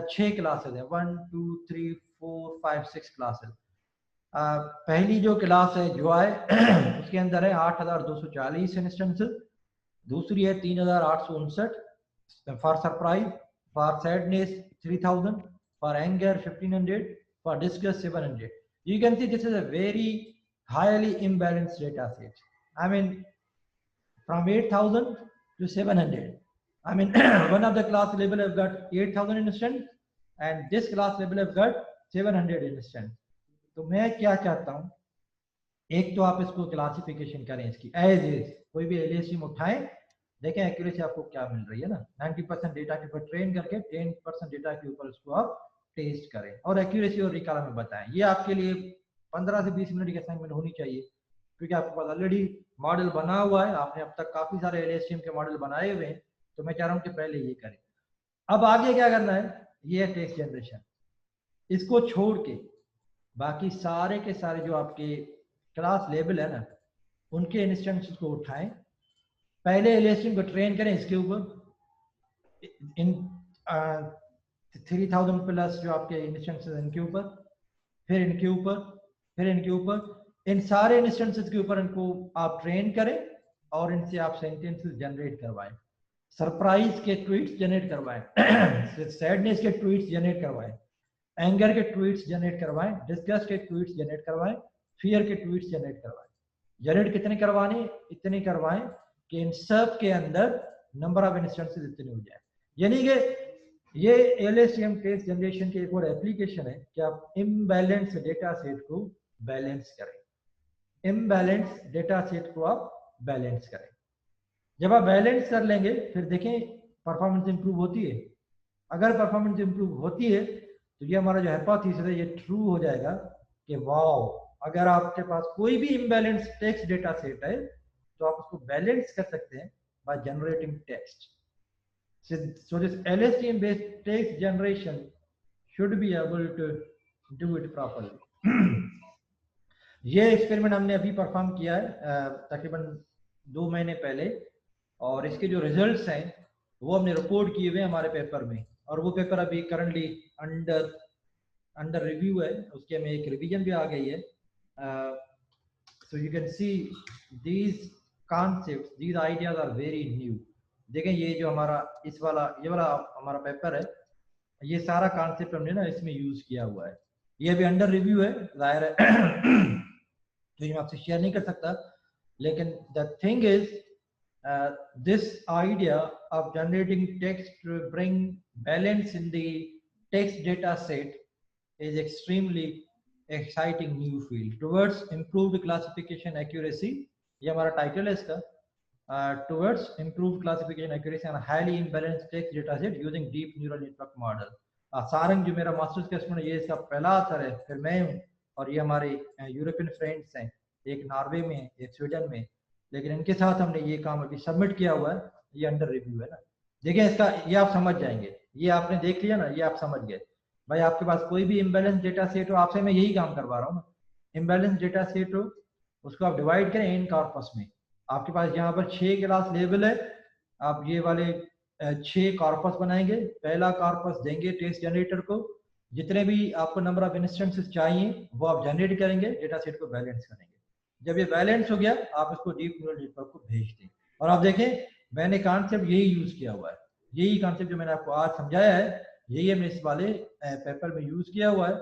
6 क्लासेस है, 1 2 3 4 5 6 क्लासेस। पहली जो क्लास है जॉय उसके अंदर है 8240 इंस्टेंसेस, दूसरी है 3859, for surprise, for sadness 3000, for anger 1500, for disgust 700। You can see this is a very highly imbalanced data set. I mean, from 8000 to 700. I mean, one of the class level have got 8000 instance, and this class level have got 700 instance. तो मैं क्या चाहता हूँ, एक तो आप इसको classification करें इसकी एज एज, कोई भी LSTM उठाएं देखें एक्यूरेसी आपको क्या मिल रही है ना, 90% डेटा के ऊपर ट्रेन करके 10% डेटा के ऊपर उसको आप टेस्ट करें और एक्यूरेसी और रिकॉल में बताएं। ये आपके लिए 15 से 20 मिनट की असाइनमेंट होनी चाहिए, क्योंकि आपके पास ऑलरेडी मॉडल बना हुआ है, आपने अब तक काफी सारे LSTM के मॉडल बनाए हुए हैं, तो मैं चाह रहा हूँ कि पहले ये करें। अब आगे क्या करना है, ये है टेक्स्ट जनरेशन। इसको छोड़ के बाकी सारे के सारे जो आपके क्लास लेवल है ना, उनके इंस्टेंसेस को उठाएं, पहले LSTM को ट्रेन करें इसके ऊपर, इन 3000 प्लस जो आपके इंस्टेंसेस इनके ऊपर, फिर इनके ऊपर, फिर इनके ऊपर, इन सारे इंस्टेंसेस के ऊपर इनको आप ट्रेन करें और इनसे आप सेंटेंसेस जनरेट करवाएं, सरप्राइज के ट्वीट्स जनरेट करवाएं, सैडनेस के ट्वीट्स जनरेट करवाएं, एंगर के ट्वीट्स जनरेट करवाएं, डिस्गस्ट के ट्वीट्स जनरेट करवाएं, फियर के ट्वीट्स जनरेट करवाएं। जनरेट कितने करवाने, इतने करवाएं कि इन सब के अंदर नंबर ऑफ इंस्टेंसेस इतने हो जाए। यानी कि ये LSTM टेक्स्ट जनरेशन की एक और एप्लीकेशन है कि आप इम्बैलेंस डेटा सेट को बैलेंस करें, इम्बैलेंस डेटा सेट को आप बैलेंस करें। जब आप बैलेंस कर लेंगे फिर देखें परफॉर्मेंस इंप्रूव होती है। अगर परफॉर्मेंस इंप्रूव होती है तो ये हमारा जो हाइपोथेसिस है ये ट्रू हो जाएगा कि वाओ, अगर आपके पास कोई भी इम्बैलेंस टेक्स्ट डेटा सेट है तो आप उसको बैलेंस कर सकते हैं by generating text. So this LSTM based text generation should be able to do it properly. ये एक्सपेरिमेंट हमने अभी परफॉर्म किया है तकरीबन 2 महीने पहले, और इसके जो रिजल्ट्स हैं वो हमने रिपोर्ट किए हुए हैं हमारे पेपर में, और वो पेपर अभी करंटली अंडर रिव्यू है, उसके में एक रिवीजन भी आ गई है। So you can see these concepts, these ideas are very new. देखें ये जो हमारा ये वाला हमारा पेपर है, ये सारा कॉन्सेप्ट हमने ना इसमें यूज किया हुआ है। ये अभी अंडर रिव्यू है, जाहिर है तो ये मैं आपसे शेयर नहीं कर सकता, लेकिन the thing is this idea of generating text to bring balance in the text data set is extremely exciting new field towards improved classification accuracy. ये हमारा टाइटल है इसका, towards improved classification accuracy and highly imbalanced text data set using deep neural network model। Sarang जो मेरा masters का student, ये इसका पहला आथर है, फिर मैं हूँ, और ये हमारे यूरोपियन फ्रेंड्स हैं, एक नॉर्वे में, एक स्वीडन में, लेकिन इनके साथ हमने ये काम अभी सबमिट किया हुआ है, ये अंडर रिव्यू है ना। देखिए इसका ये आप समझ जाएंगे, ये आपने देख लिया ना, ये आप समझ गए भाई। आपके पास कोई भी इम्बैलेंस डेटा सेट हो, आपसे मैं यही काम करवा रहा हूँ ना, इम्बैलेंस डेटा सेट हो उसको आप डिवाइड करें इन कॉर्पस में। आपके पास यहाँ पर 6 क्लास लेवल है, आप ये वाले 6 कॉर्पस बनाएंगे। पहला कॉर्पस देंगे टेक्स्ट जनरेटर को, जितने भी आपको नंबर ऑफ इंस्टेंसेस चाहिए वो आप जनरेट करेंगे, डेटा सेट को बैलेंस करेंगे। जब ये बैलेंस हो गया आप इसको डीप न्यूरल नेटवर्क को भेज दें। और आप देखें मैंने कॉन्सेप्ट यही यूज किया हुआ है, यही कॉन्सेप्ट जो मैंने आपको आज समझाया है यही हमने इस वाले पेपर में यूज किया हुआ है।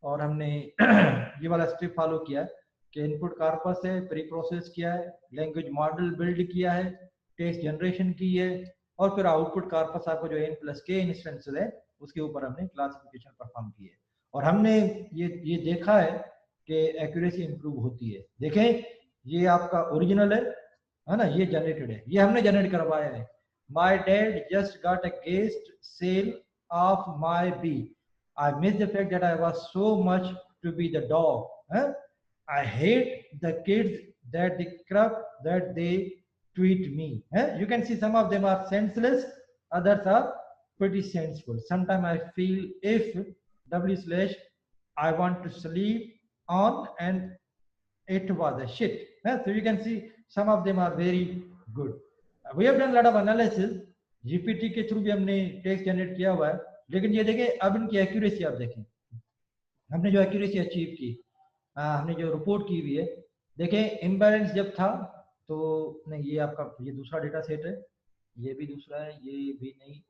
और हमने ये वाला स्टेप फॉलो किया है कि इनपुट कॉर्पस है, प्री प्रोसेस किया है, लैंग्वेज मॉडल बिल्ड किया है, टेक्स्ट जनरेशन की है, और फिर आउटपुट कॉर्पस आपको जो n+k इंस्टेंसेस है उसके ऊपर हमने क्लासिफिकेशन परफॉर्म की है। और हमने ये देखा है कि एक्यूरेसी इंप्रूव होती है। देखें ये आपका ओरिजिनल है ना, ये जनरेटेड है, ये हमने जनरेट करवाया है। My dad just got a guest sell of my bee, I miss the fact that I was so much to be the dog, I hate the kids that they tweet me. You can see some of them are senseless, others are pretty senseful. Sometimes I feel if I want to sleep on and it was a shit. So you can see some of them are very good. We have done a lot of analysis, GPT के through भी हमने text generate किया हुआ है, लेकिन ये देखें अब इनकी एक्यूरेसी आप देखें, हमने जो एक्यूरेसी अचीव की, हमने जो रिपोर्ट की हुई है। देखें इम्बैलेंस जब था तो नहीं, ये आपका ये दूसरा डेटा सेट है, ये भी दूसरा है, ये भी नहीं,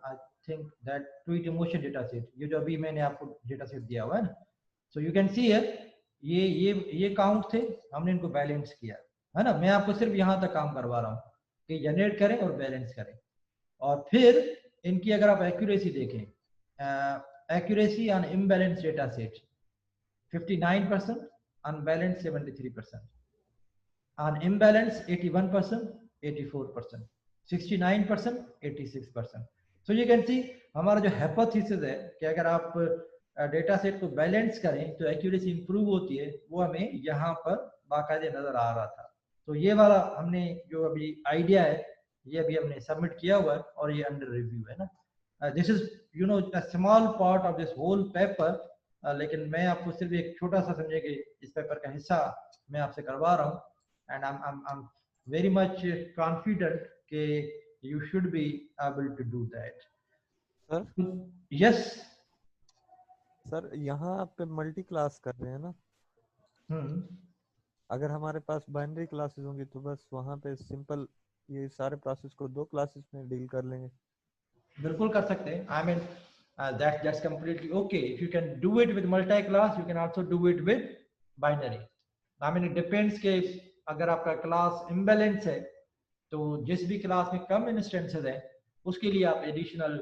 I think that tweet emotion data set, ये जो अभी मैंने आपको डेटा सेट दिया हुआ है ना। सो यू कैन सी है ये काउंट थे, हमने इनको बैलेंस किया है ना। मैं आपको सिर्फ यहाँ तक काम करवा रहा हूँ कि जनरेट करें और बैलेंस करें। और फिर इनकी अगर आप एक्यूरेसी देखें, accuracy on imbalance data set 59%, unbalanced 73%, on imbalance 81%, 84%, 69%, 86%. So you can see हमारा जो hypothesis है कि अगर आप डेटा सेट को बैलेंस करें तो एक्यूरेसी इंप्रूव होती है, वो हमें यहाँ पर बाकायदे नजर आ रहा था। तो ये वाला हमने जो अभी आइडिया है ये अभी हमने सबमिट किया हुआ है और ये अंडर रिव्यू है ना। This is you know a small part of this whole paper, लेकिन मैं आपको सिर्फ एक छोटा सा समझे कि इस पेपर का हिस्सा मैं आपसे करवा रहा हूँ, and I am very much confident कि you should be able to do that. Sir yes sir, यहाँ पे मल्टी क्लास कर रहे हैं ना। अगर हमारे पास बाइनरी क्लासेस होंगी तो बस वहाँ पे सिंपल ये सारे प्रोसेस को 2 क्लासेस में डील कर लेंगे। बिल्कुल कर सकते हैं। I mean that's completely okay. If you can do it with multi class, you can also do it with binary. I mean it depends कि अगर आपका क्लास इम्बैलेंस है तो जिस भी क्लास में कम इंस्टेंसेस है उसके लिए आप एडिशनल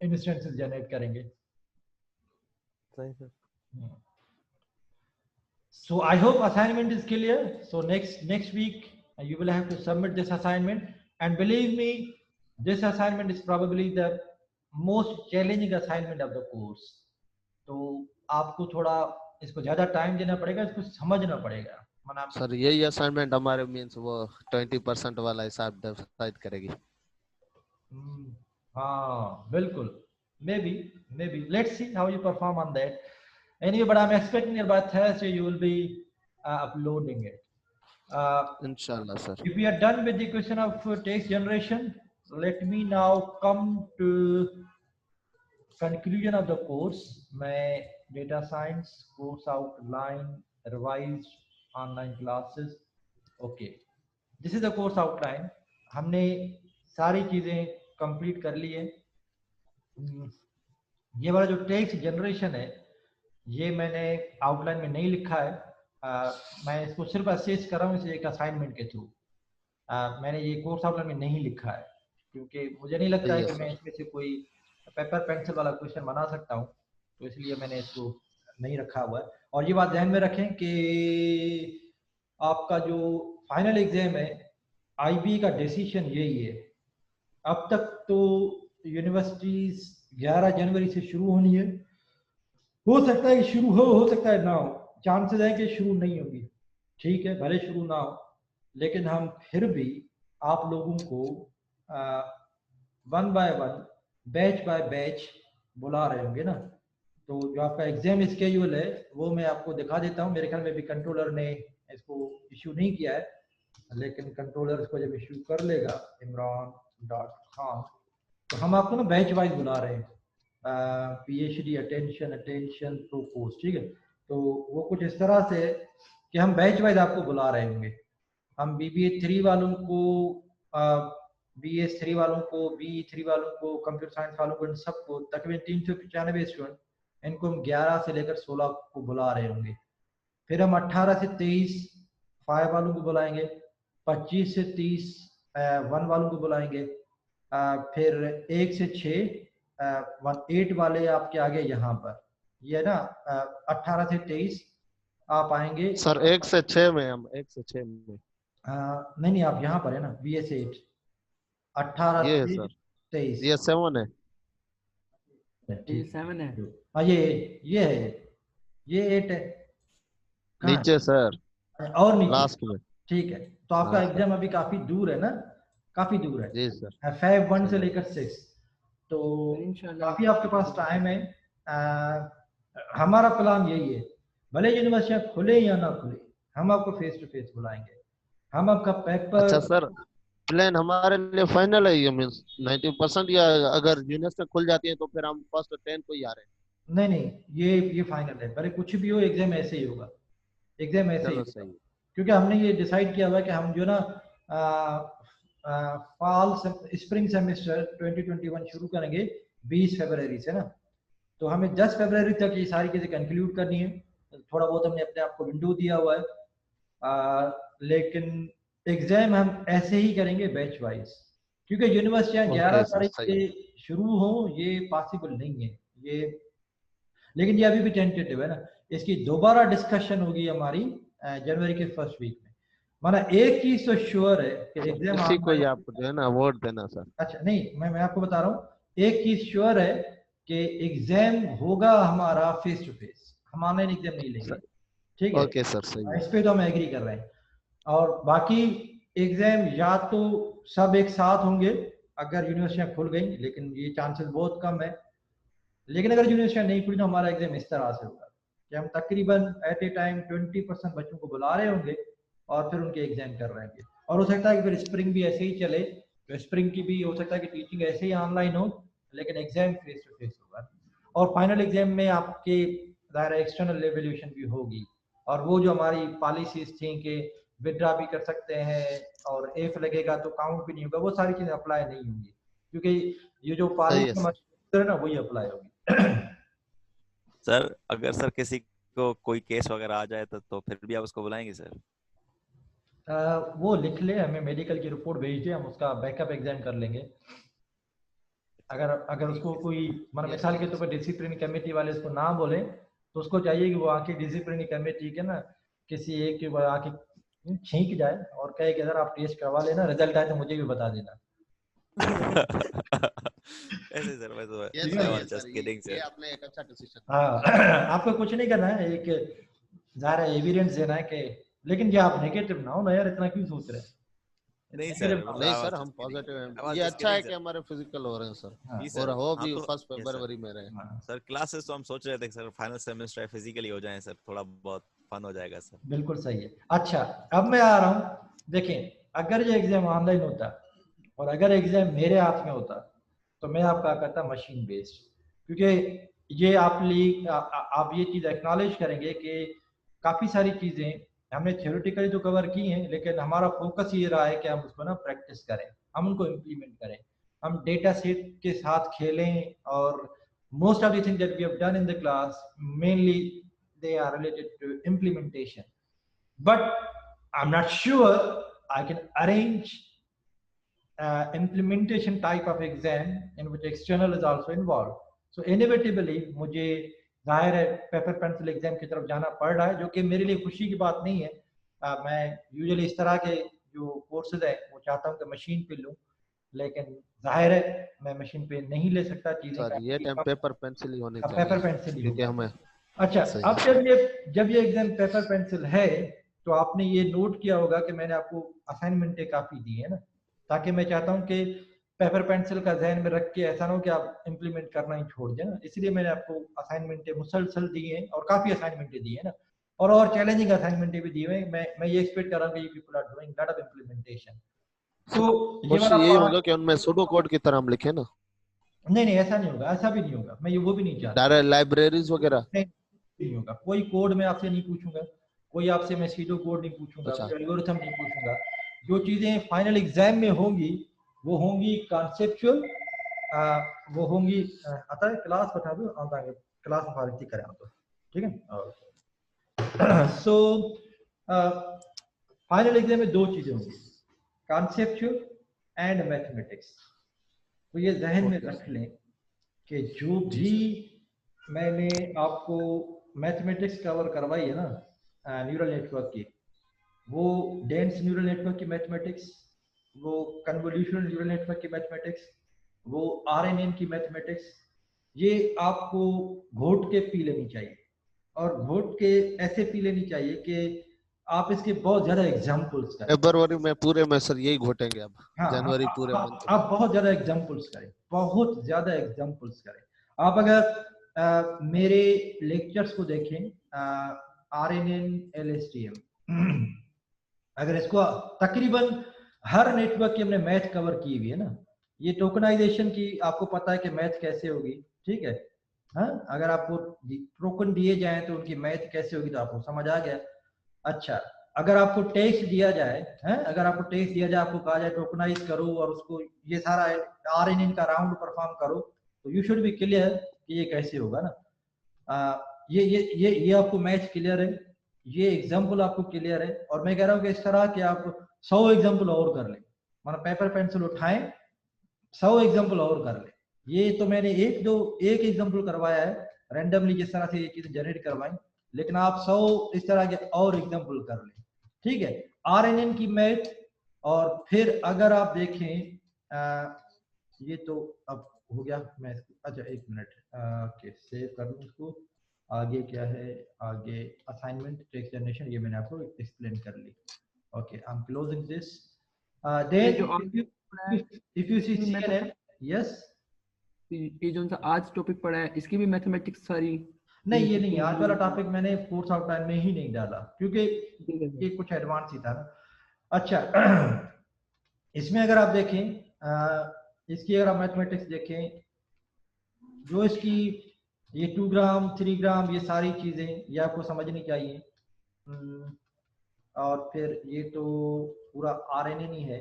इंस्टेंसेस जनरेट करेंगे। सही sir. So I hope assignment is clear. So next week you will have to submit this assignment, and believe me, this assignment is probably the most challenging assignment of the course. तो आपको थोड़ा इसको ज्यादा time देना पड़ेगा, इसको समझना पड़ेगा। सर यही असाइनमेंट हमारे मींस वो 20% वाला हिसाब डिसाइड करेगी। हाँ बिल्कुल, maybe let's see how you perform on that. Anyway, but I'm expecting that by Thursday you will be uploading it. Inshallah, sir. If we are done with the question of text generation, let me now come to conclusion of the course. मैं data science course outline, revised online classes. Okay, this is the course outline. हमने सारी चीजें complete कर ली है। ये वाला जो text generation है ये मैंने आउटलाइन में नहीं लिखा है, मैं इसको सिर्फ असेस कर रहा हूँ इसे एक असाइनमेंट के थ्रू। मैंने ये कोर्स आउटलाइन में नहीं लिखा है क्योंकि मुझे नहीं लगता है कि मैं इसमें से कोई पेपर पेंसिल वाला क्वेश्चन बना सकता हूँ, तो इसलिए मैंने इसको नहीं रखा हुआ है। और ये बात ध्यान में रखें कि आपका जो फाइनल एग्जाम है IB का डिसीजन यही है। अब तक तो यूनिवर्सिटीज 11 जनवरी से शुरू होनी है, हो सकता है कि शुरू हो सकता है ना हो, चांसेस है कि शुरू नहीं होगी। ठीक है, भले शुरू ना हो, लेकिन हम फिर भी आप लोगों को 1 by 1 बैच बाय बैच बुला रहे होंगे ना। तो जो आपका एग्जाम स्केड्यूल है वो मैं आपको दिखा देता हूँ। मेरे ख्याल में भी कंट्रोलर ने इसको इशू नहीं किया है, लेकिन कंट्रोलर इसको जब इशू कर लेगा imran.khan, तो हम आपको ना बैच वाइज बुला रहे हैं। PhD अटेंशन प्रो कोर्स, ठीक है। तो वो कुछ इस तरह से कि हम बैच वाइज आपको बुला रहे होंगे। हम BBA 3 वालों को, BS 3 वालों को, BE 3 वालों को, कंप्यूटर साइंस वालों को, इन सबको तकरीबन 395 स्टूडेंट, इनको हम 11 से लेकर 16 को बुला रहे होंगे। फिर हम 18 से 23 5 वालों को बुलाएंगे, 25 से 30 1 वालों को बुलाएंगे, फिर 1 से 6 8 वाले आपके आगे यहाँ पर ये ना 18 से 23 आप आएंगे। सर 1 से 6 में हम 1 से 6 में नहीं आप यहाँ पर है ना BS 8 18 ये से सर 23 ये 7 है, ये 7 है। हाँ ये है, ये 8 है नीचे सर और नीचे लास्ट में। ठीक है, तो आपका एग्जाम अभी काफी दूर है ना, काफी दूर है जी सर। 5 से लेकर 6, तो काफी आपके पास टाइम है। हमारा प्लान यही है, भले यूनिवर्सिटियां खुले या ना खुले, हम आपको फेस टू फेस बुलाएंगे। हम आपका पेपर अच्छा सर, प्लान हमारे लिए फाइनल है ये, मींस 90%, या अगर यूनिवर्सिटी खुल जाती है तो फिर हम फर्स्ट 10 को ही आ रहे हैं? नहीं ये फाइनल है, भले कुछ भी हो एग्जाम ऐसे ही होगा, एग्जाम ऐसे ही होगा। क्योंकि हमने ये डिसाइड किया हुआ है कि हम जो ना स्प्रिंग सेमेस्टर 2021 शुरू करेंगे 20 फरवरी से ना, तो हमें 10 फरवरी तक ये सारी चीजें कंक्लूड करनी है। थोड़ा बहुत हमने अपने आप को विंडो दिया हुआ है, लेकिन एग्जाम हम ऐसे ही करेंगे बैच वाइज, क्योंकि यूनिवर्सिटियां 11 तारीख से शुरू हो ये पॉसिबल नहीं है ये, लेकिन ये अभी भी टेंटेटिव है ना। इसकी दोबारा डिस्कशन होगी हमारी जनवरी के फर्स्ट वीक में। माना एक चीज तो श्योर है कि एग्जाम किसी को आप जो है ना अवार्ड देना सर। अच्छा नहीं, मैं आपको बता रहा हूँ, एक चीज श्योर है कि एग्जाम होगा हमारा फेस टू फेस, हम ऑनलाइन एग्जाम नहीं लेंगे, ठीक है? ओके सर, सही है। इस पे तो हम एग्री कर रहे हैं। और बाकी एग्जाम या तो सब एक साथ होंगे अगर यूनिवर्सिटियां खुल गई, लेकिन ये चांसेस बहुत कम है। लेकिन अगर यूनिवर्सिटियां नहीं खुली तो हमारा एग्जाम इस तरह से होगा कि हम तकरीबन एट ए टाइम 20% बच्चों को बुला रहे होंगे और फिर उनके एग्जाम कर रहे हैं। और हो सकता है कि फिर स्प्रिंग भी ऐसे ही चले, तो स्प्रिंग की भी हो सकता है कि टीचिंग ऐसे ही ऑनलाइन हो, लेकिन एग्जाम फेस टू फेस होगा। और फाइनल एग्जाम में आपके ज़ाहिर एक्सटर्नल एवेल्यूशन भी होगी, और वो जो हमारी पॉलिसीज थी कि विड्रा भी कर सकते हैं और एफ लगेगा तो काउंट भी नहीं होगा, वो सारी चीजें अप्लाई नहीं होंगी, क्योंकि ये जो पॉलिसी है ना वही अप्लाई होगी। सर अगर सर किसी को कोई केस वगैरह आ जाए तो फिर भी आप उसको बुलाएंगे सर? वो लिख ले, हमें मेडिकल की रिपोर्ट भेज दे, हम उसका बैकअप एग्जाम कर लेंगे। अगर उसको कोई मतलब मिसाल के तौर पर डिसिप्लिनरी कमेटी वाले उसको ना बोले तो उसको चाहिए कि वो आके डिसिप्लिनरी कमेटी के ना किसी एक के आके छींक जाए और कहे कि अगर आप टेस्ट करवा लेना, रिजल्ट आए तो मुझे भी बता देना। ऐसे सर मैं तो जस्ट किडिंग सर। ये आपने एक अच्छा डिसीजन। हाँ, आपको कुछ नहीं करना है, एक ज़ाहिर एविडेंस देना है कि, लेकिन ये आप नेगेटिव ना हो ना यार, इतना क्यों सोच रहे हैं? नहीं सर, नहीं सर, हम पॉजिटिव हैं। ये अच्छा है कि हमारे फिजिकल हो रहे हैं सर, और हो भी फर्स्ट फरवरी में रहे सर। क्लासेस तो हम सोच रहे थे सर फाइनल सेमेस्टर फिजिकली हो जाएं सर, थोड़ा बहुत फन हो जाएगा सर। बिल्कुल सही है। अच्छा अब मैं आ रहा हूँ, देखें अगर ये एग्जाम ऑनलाइन होता और अगर एग्जाम मेरे हाथ में होता तो मैं आपका करता मशीन बेस्ड, क्योंकि ये आप ये चीज़ एक्नॉलेज करेंगे कि काफ़ी सारी चीज़ें हमने थियोरेटिकली तो कवर की हैं, लेकिन हमारा फोकस ये रहा है कि हम उसको ना प्रैक्टिस करें, हम उनको इम्प्लीमेंट करें, हम डेटा सेट के साथ खेलें। और most of the things that we have done in the class mainly they are related to implementation, but I'm not sure I can arrange implementation type of exam in which external is also involved. So inevitably मुझे जाहिर है paper pencil exam की तरफ जाना पड़ रहा है, जो कि मेरे लिए खुशी की बात नहीं है। मैं यूजुअली इस तरह के जो कोर्सेज है वो चाहता हूँ कि मशीन पे लूँ, लेकिन जाहिर है मैं मशीन पे नहीं ले सकता चीजें। ये टाइम पेपर पेंसिल ही होनी चाहिए, पेपर पेंसिल क्योंकि हमें अच्छा अब जब ये एग्जाम पेपर पेंसिल है तो आपने ये नोट किया होगा कि मैंने आपको असाइनमेंटें काफ़ी दी है ना, ताकि मैं चाहता हूँ कि पेपर पेंसिल का जहन में रख के ऐसा ना हो कि आप इम्प्लीमेंट करना ही छोड़ दें ना, इसलिए मैंने आपको असाइनमेंटें मुसलसल दी हैं और काफ़ी असाइनमेंटें दी है ना, और चैलेंजिंग असाइनमेंटें भी दी हुए हैं। मैं ये एक्सपेक्ट कर रहा हूँ कि people are doing lot of implementation. तो ये होगा कि उनमें सूडो कोड की तरह हम लिखे ना? नहीं ऐसा नहीं होगा, ऐसा भी नहीं होगा, मैं वो भी नहीं चाहता। डायरेक्ट लाइब्रेरीज वगैरह नहीं होगा, कोई कोड मैं आपसे नहीं पूछूंगा, कोई आपसे मैं सीडो कोड नहीं पूछूंगा, कोई एल्गोरिथम नहीं पूछूंगा। जो चीजें फाइनल एग्जाम में होंगी वो होंगी कॉन्सेप्चुअल, वो होंगी आता है क्लास बैठा दो आता है क्लास में फारिग करें तो ठीक है। सो फाइनल एग्जाम में दो चीजें होंगी, कॉन्सेप्चुअल एंड मैथमेटिक्स। तो ये जहन में रख लें कि जो भी मैंने आपको मैथमेटिक्स कवर करवाई है ना न्यूरल नेटवर्क की, वो डेंस न्यूरल नेटवर्क की मैथमेटिक्स, वो कन्वोल्यूशनल न्यूरल नेटवर्क की मैथमेटिक्स, वो आरएनएन की मैथमेटिक्स, ये आपको घोट के पी लेनी चाहिए, और घोट के ऐसे पी लेनी चाहिए कि आप इसके बहुत ज्यादा एग्जाम्पल्स करें। फरवरी में पूरे में सर यही घोटेंगे अब। हाँ, जनवरी पूरे आप बहुत ज्यादा एग्जाम्पल्स करें, बहुत ज्यादा एग्जाम्पल्स करें। आप अगर मेरे लेक्चर्स को देखें RNN LSTM, अगर इसको तकरीबन हर नेटवर्क की हमने मैथ कवर की हुई है ना। ये टोकनाइजेशन की आपको पता है कि मैथ कैसे होगी, ठीक है? हाँ, अगर आपको टोकन दिए जाए तो उनकी मैथ कैसे होगी तो आपको समझ आ गया। अच्छा, अगर आपको टेक्स्ट दिया जाए, हैं, अगर आपको टेक्स्ट दिया जाए, आपको कहा जाए टोकनाइज करो और उसको ये सारा RNN का राउंड परफॉर्म करो, तो यू शुड बी क्लियर कि ये कैसे होगा ना। ये आपको मैथ क्लियर है, ये एग्जाम्पल आपको क्लियर है, और मैं कह रहा हूँ कि इस तरह कि आप 100 एग्जाम्पल और कर लें, मतलब पेपर पेंसिल उठाएं 100 एग्जाम्पल और कर लें। ये तो मैंने एक एग्जाम्पल करवाया है रैंडमली, जिस तरह से ये चीजें जनरेट करवाएं, लेकिन आप 100 इस तरह के और एग्जाम्पल कर लें, ठीक है? RNN की मैथ, और फिर अगर आप देखें ये तो अब हो गया मैथ। अच्छा एक मिनट, ओके सेव कर लूँ इसको। आगे क्या है, आगे असाइनमेंट टेक्स्ट जनरेशन, ये मैंने आपको एक्सप्लेन कर ली। Okay I am closing this. Then if you see CNN, yes ये जो सा आज टॉपिक पढ़ा है इसकी भी मैथमेटिक्स सारी? नहीं ये नहीं, आज वाला टॉपिक मैंने कोर्स आउटलाइन में ही नहीं डाला क्योंकि ये कुछ एडवांस ही था ना। अच्छा इसमें अगर आप देखें इसकी अगर आप मैथमेटिक्स देखें, जो इसकी ये 2 ग्राम 3 ग्राम ये सारी चीज़ें ये आपको समझनी चाहिए। और फिर ये तो पूरा RNN ही है,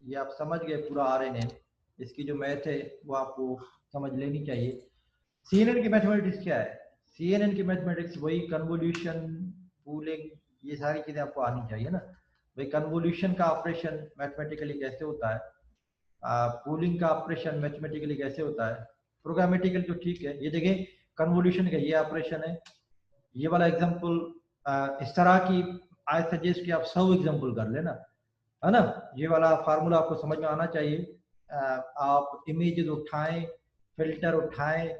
ये आप समझ गए पूरा RNN। इसकी जो मैथ है वो आपको समझ लेनी चाहिए। CNN की मैथमेटिक्स क्या है? CNN की मैथमेटिक्स वही कन्वोल्यूशन, पूलिंग, ये सारी चीज़ें आपको आनी चाहिए ना। भाई कन्वोल्यूशन का ऑपरेशन मैथमेटिकली कैसे होता है, पूलिंग का ऑपरेशन मैथमेटिकली कैसे होता है, प्रोग्रामेटिकल तो ठीक है। ये देखें कन्वोल्यूशन का ये ऑपरेशन है, ये वाला एग्जांपल इस तरह की आई सजेस्ट कि आप सब एग्जांपल कर लेना, है ना। ये वाला फार्मूला आपको समझ में आना चाहिए। आप इमेजेस उठाएं, फिल्टर उठाएं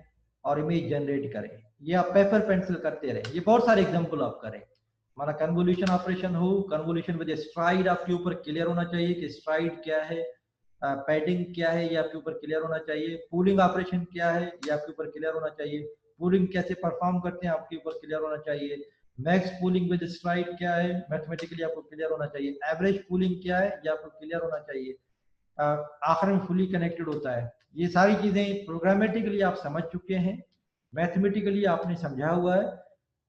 और इमेज जनरेट करें। ये आप पेपर पेंसिल करते रहें, ये बहुत सारे एग्जांपल आप करें। हमारा कन्वोल्यूशन ऑपरेशन हो, कन्वोल्यूशन विद स्ट्राइड आपके ऊपर क्लियर होना चाहिए कि स्ट्राइड क्या है, पैडिंग क्या है, ये आपके ऊपर क्लियर होना चाहिए। पूलिंग ऑपरेशन क्या है, ये आपके ऊपर क्लियर होना चाहिए। पूलिंग कैसे परफॉर्म करते हैं आपके ऊपर क्लियर होना चाहिए। मैक्स पूलिंग विद स्ट्राइड क्या है, मैथमेटिकली आपको क्लियर होना चाहिए। एवरेज पूलिंग क्या है, ये आपको क्लियर होना चाहिए। आखिर में फुली कनेक्टेड होता है। ये सारी चीजें प्रोग्रामेटिकली आप समझ चुके हैं, मैथमेटिकली आपने समझा हुआ है।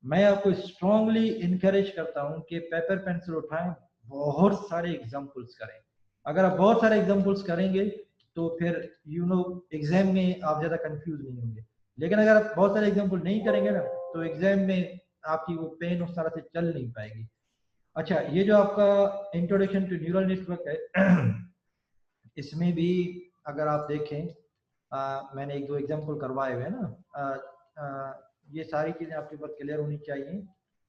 मैं आपको स्ट्रांगली इनकरेज करता हूं कि पेपर पेंसिल उठाएं, बहुत सारे एग्जांपल्स करें। अगर आप बहुत सारे एग्जांपल्स करेंगे तो फिर एग्जाम में आप ज्यादा कंफ्यूज नहीं होंगे। लेकिन अगर आप बहुत सारे एग्जांपल नहीं करेंगे ना तो एग्जाम में आपकी वो पेन उस तरह से चल नहीं पाएगी। अच्छा ये जो आपका इंट्रोडक्शन टू न्यूरल नेटवर्क है, इसमें भी अगर आप देखें मैंने 1-2 एग्जांपल करवाए हुए हैं ना। ये सारी चीज़ें आपके ऊपर क्लियर होनी चाहिए,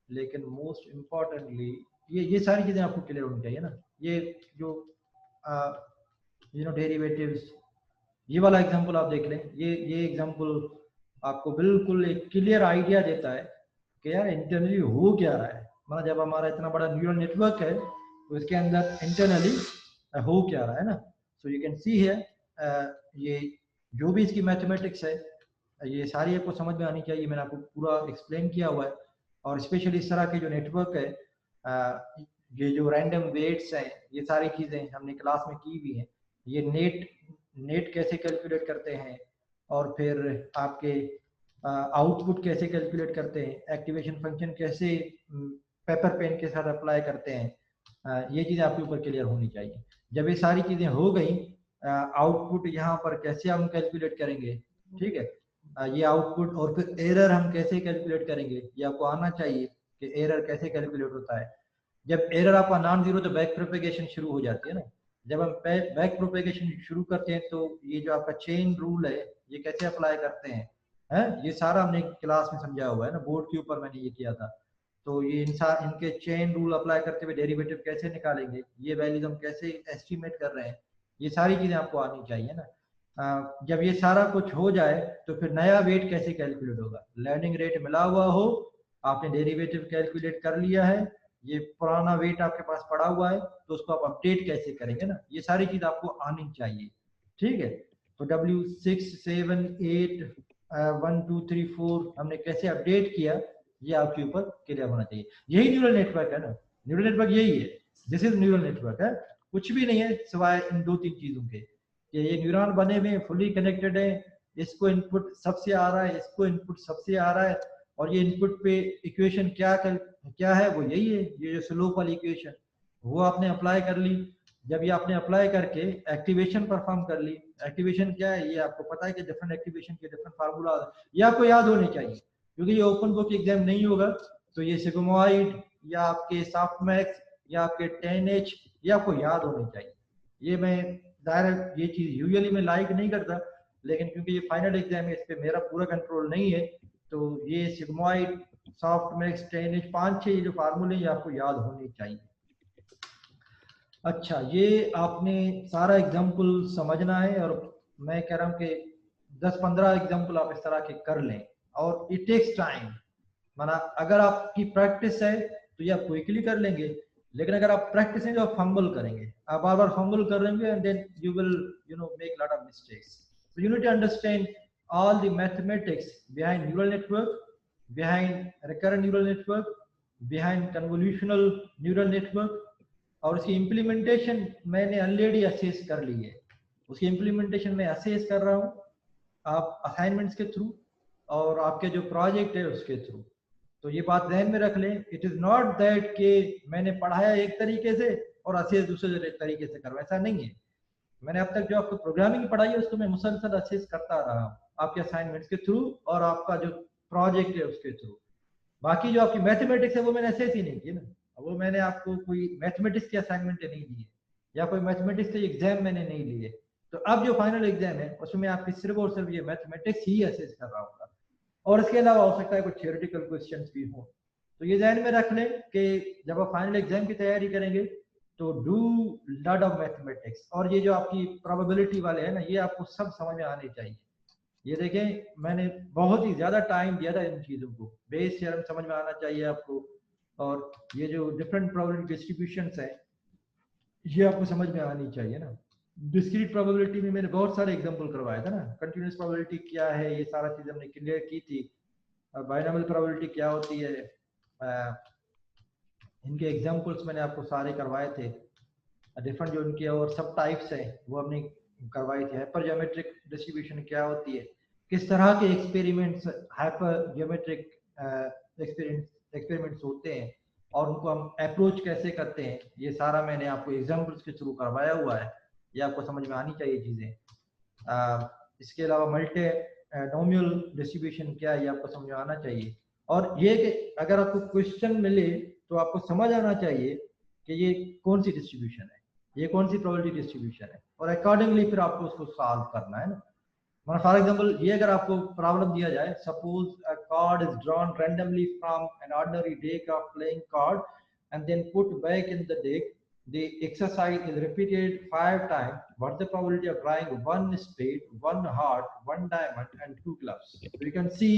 लेकिन मोस्ट इम्पॉर्टेंटली ये सारी चीज़ें आपको क्लियर होनी चाहिए ना। ये जो डेरिवेटिव्स, ये वाला एग्जांपल आप देख लें। ये एग्जांपल आपको बिल्कुल एक क्लियर आइडिया देता है कि यार इंटरनली हो क्या रहा है। मतलब जब हमारा इतना बड़ा न्यूरल नेटवर्क है तो इसके अंदर इंटरनली हो क्या रहा है ना। सो यू कैन सी हियर, ये जो भी इसकी मैथमेटिक्स है ये सारी आपको समझ में आनी चाहिए। मैंने आपको पूरा एक्सप्लेन किया हुआ है। और स्पेशली इस तरह के जो नेटवर्क है, ये जो रैंडम वेट्स हैं, ये सारी चीज़ें हमने क्लास में की हुई हैं। ये नेट कैसे कैलकुलेट करते हैं और फिर आपके आउटपुट कैसे कैलकुलेट करते हैं, एक्टिवेशन फंक्शन कैसे पेपर पेन के साथ अप्लाई करते हैं, ये चीज़ें आपके ऊपर क्लियर होनी चाहिए। जब ये सारी चीज़ें हो गई, आउटपुट यहाँ पर कैसे हम कैलकुलेट करेंगे, ठीक है, ये आउटपुट, और फिर एरर हम कैसे कैलकुलेट करेंगे ये आपको आना चाहिए कि एरर कैसे कैलकुलेट होता है। जब एरर आपका नॉन जीरो तो बैक प्रोपेगेशन शुरू हो जाती है ना। जब हम बैक प्रोपेगेशन शुरू करते हैं तो ये जो आपका चेन रूल है ये कैसे अप्लाई करते हैं, ये सारा हमने क्लास में समझा हुआ है ना, बोर्ड के ऊपर मैंने ये किया था। तो ये इनके चेन रूल अप्लाई करते हुए डेरिवेटिव कैसे निकालेंगे, ये वैल्यूज हम कैसे एस्टिमेट कर रहे हैं, ये सारी चीज़ें आपको आनी चाहिए ना। जब ये सारा कुछ हो जाए तो फिर नया वेट कैसे कैलकुलेट होगा। लर्निंग रेट मिला हुआ हो, आपने डेरिवेटिव कैलकुलेट कर लिया है, ये पुराना वेट आपके पास पड़ा हुआ है तो उसको आप अपडेट कैसे करेंगे ना, ये सारी चीज़ आपको आनी चाहिए, ठीक है। तो W6, 7, 8, 1, 2, 3, 4 हमने कैसे अपडेट किया ये आपके ऊपर क्लियर होना चाहिए। यही न्यूरल नेटवर्क है ना, न्यूरल नेटवर्क यही है, दिस इज न्यूरल नेटवर्क है, कुछ भी नहीं है सिवाय इन 2-3 चीजों के कि ये न्यूरॉन बने हुए फुली कनेक्टेड है, इसको इनपुट सबसे आ रहा है, इसको इनपुट सबसे आ रहा है, और ये इनपुट पे इक्वेशन क्या है वो यही है, ये जो स्लोप वाली इक्वेशन वो आपने अप्लाई कर ली। जब ये आपने अप्लाई करके एक्टिवेशन परफॉर्म कर ली, एक्टिवेशन क्या है ये आपको पता है कि डिफरेंट एक्टिवेशन के डिफरेंट फार्मूला ये आपको याद होने चाहिए, क्योंकि ये ओपन बुक एग्जाम नहीं होगा तो ये सिग्मोइड या आपके सॉफ्टमैक्स या आपके 10H ये आपको याद होने चाहिए। ये मैं डायरेक्ट ये चीज़ यूजुअली मैं लाइक नहीं करता, लेकिन क्योंकि ये फाइनल एग्जाम है इस पर मेरा पूरा कंट्रोल नहीं है, तो ये सिग्मोइड, सॉफ्टमैक्स, 10H, 5-6 जो फार्मूले ये आपको याद होने चाहिए। अच्छा, ये आपने सारा एग्जाम्पल समझना है और मैं कह रहा हूँ कि 10-15 एग्जाम्पल आप इस तरह के कर लें और इट टेक्स टाइम। माना अगर आपकी प्रैक्टिस है तो ये आप क्विकली कर लेंगे, लेकिन अगर आप प्रैक्टिस है तो आप फंबल करेंगे, आप बार बार फंबल कर लेंगे and then you will make lot of mistakes. So you need to understand all the mathematics behind neural network, behind recurrent neural network, behind convolutional neural network, और उसकी इम्प्लीमेंटेशन मैंने ऑलरेडी असेस कर ली है। उसकी implementation मैं assess कर रहा हूँ आप असाइनमेंट्स के थ्रू और आपके जो प्रोजेक्ट है उसके थ्रू। तो ये बात ध्यान में रख लें, इट इज नॉट दैट कि मैंने पढ़ाया एक तरीके से और असेस दूसरे तरीके से करो, ऐसा नहीं है। मैंने अब तक जो आपको प्रोग्रामिंग पढ़ाई है उसको मैं मुसलसल असेस करता रहा हूँ आपके असाइनमेंट्स के थ्रू और आपका जो प्रोजेक्ट है उसके थ्रू। बाकी जो आपकी मैथमेटिक्स है वो मैंने असेस ही नहीं की ना, वो मैंने आपको कोई मैथमेटिक्स की असाइनमेंट नहीं दी है या कोई मैथमेटिक्स के एग्जाम मैंने नहीं लिए। तो अब जो फाइनल एग्जाम है उसमें मैं आपकी सिर्फ और सिर्फ ये मैथमेटिक्स ही असेस कर रहा हूँ और इसके अलावा हो सकता है कुछ थियोरेटिकल क्वेश्चंस भी हो। तो ये ध्यान में रख लें कि जब आप फाइनल एग्जाम की तैयारी करेंगे तो डू लॉट ऑफ मैथमेटिक्स। और ये जो आपकी प्रोबेबिलिटी वाले है ना, ये आपको सब समझ में आने चाहिए। ये देखें मैंने बहुत ही ज्यादा टाइम दिया था इन चीजों को, बेस थ्योरम समझ में आना चाहिए आपको, और ये जो डिफरेंट प्रोबेबिलिटी डिस्ट्रीब्यूशंस हैं ये आपको समझ में आनी चाहिए ना। डिस्क्रीट प्रोबेबिलिटी में मैंने बहुत सारे एग्जांपल करवाया था ना, कंटीन्यूअस प्रोबेबिलिटी क्या है ये सारा चीज हमने क्लियर की थी। बाइनोमियल प्रोबेबिलिटी क्या होती है, इनके एग्जांपल्स मैंने आपको सारे करवाए थे। डिफरेंट जो इनके और सब टाइप्स हैं वो हमने करवाई थी। हाइपर ज्योमेट्रिक डिस्ट्रीब्यूशन क्या होती है, किस तरह के एक्सपेरिमेंट्स हाइपर ज्योमेट्रिक एक्सपेरिमेंट्स होते हैं और उनको हम अप्रोच कैसे करते हैं, ये सारा मैंने आपको एग्जांपल्स के थ्रू करवाया हुआ है। ये आपको समझ में आनी चाहिए चीज़ें। इसके अलावा मल्टी नोमियल डिस्ट्रीब्यूशन क्या है ये आपको समझ में आना चाहिए। और ये कि अगर आपको क्वेश्चन मिले तो आपको समझ आना चाहिए कि ये कौन सी डिस्ट्रीब्यूशन है, ये कौन सी प्रोबेबिलिटी डिस्ट्रीब्यूशन है, और अकॉर्डिंगली फिर आपको उसको सॉल्व करना है ना। मतलब फॉर एग्जांपल ये अगर आपको प्रॉब्लम दिया जाए, suppose a card is drawn randomly from an ordinary deck of playing card and then put back in the deck, the exercise is repeated 5 times. What's the probability of drawing 1 spade, 1 heart, 1 diamond and 2 clubs? So you can see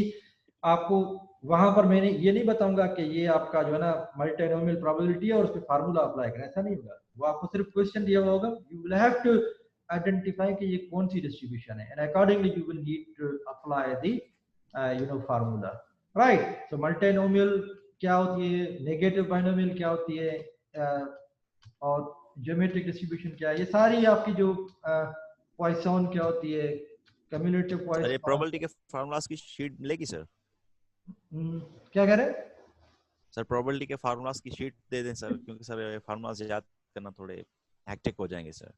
आपको वहां पर मैंने ये नहीं बताऊंगा कि ये आपका जो है ना मल्टीनोमियल प्रोबेबिलिटी है और उस पे फार्मूला अप्लाई करना, ऐसा नहीं होगा। वो आपको सिर्फ क्वेश्चन दिया हुआ होगा, you will have to identify कि ये कौन सी डिस्ट्रीब्यूशन है and accordingly you will need to apply the formula, right. So multinomial क्या होती है, नेगेटिव बाइनोमियल क्या होती है, और ज्योमेट्रिक डिस्ट्रीब्यूशन क्या है, ये सारी आपकी जो पॉइसन क्या होती है, कम्युलेटिव पॉइसन। ये प्रोबेबिलिटी के फार्मूलास की शीट मिलेगी सर? क्या कह रहे हैं सर? प्रोबेबिलिटी के फार्मूलास की शीट दे दें सर, क्योंकि सर ये फार्मूलास याद करना थोड़े हेक्टिक हो जाएंगे सर।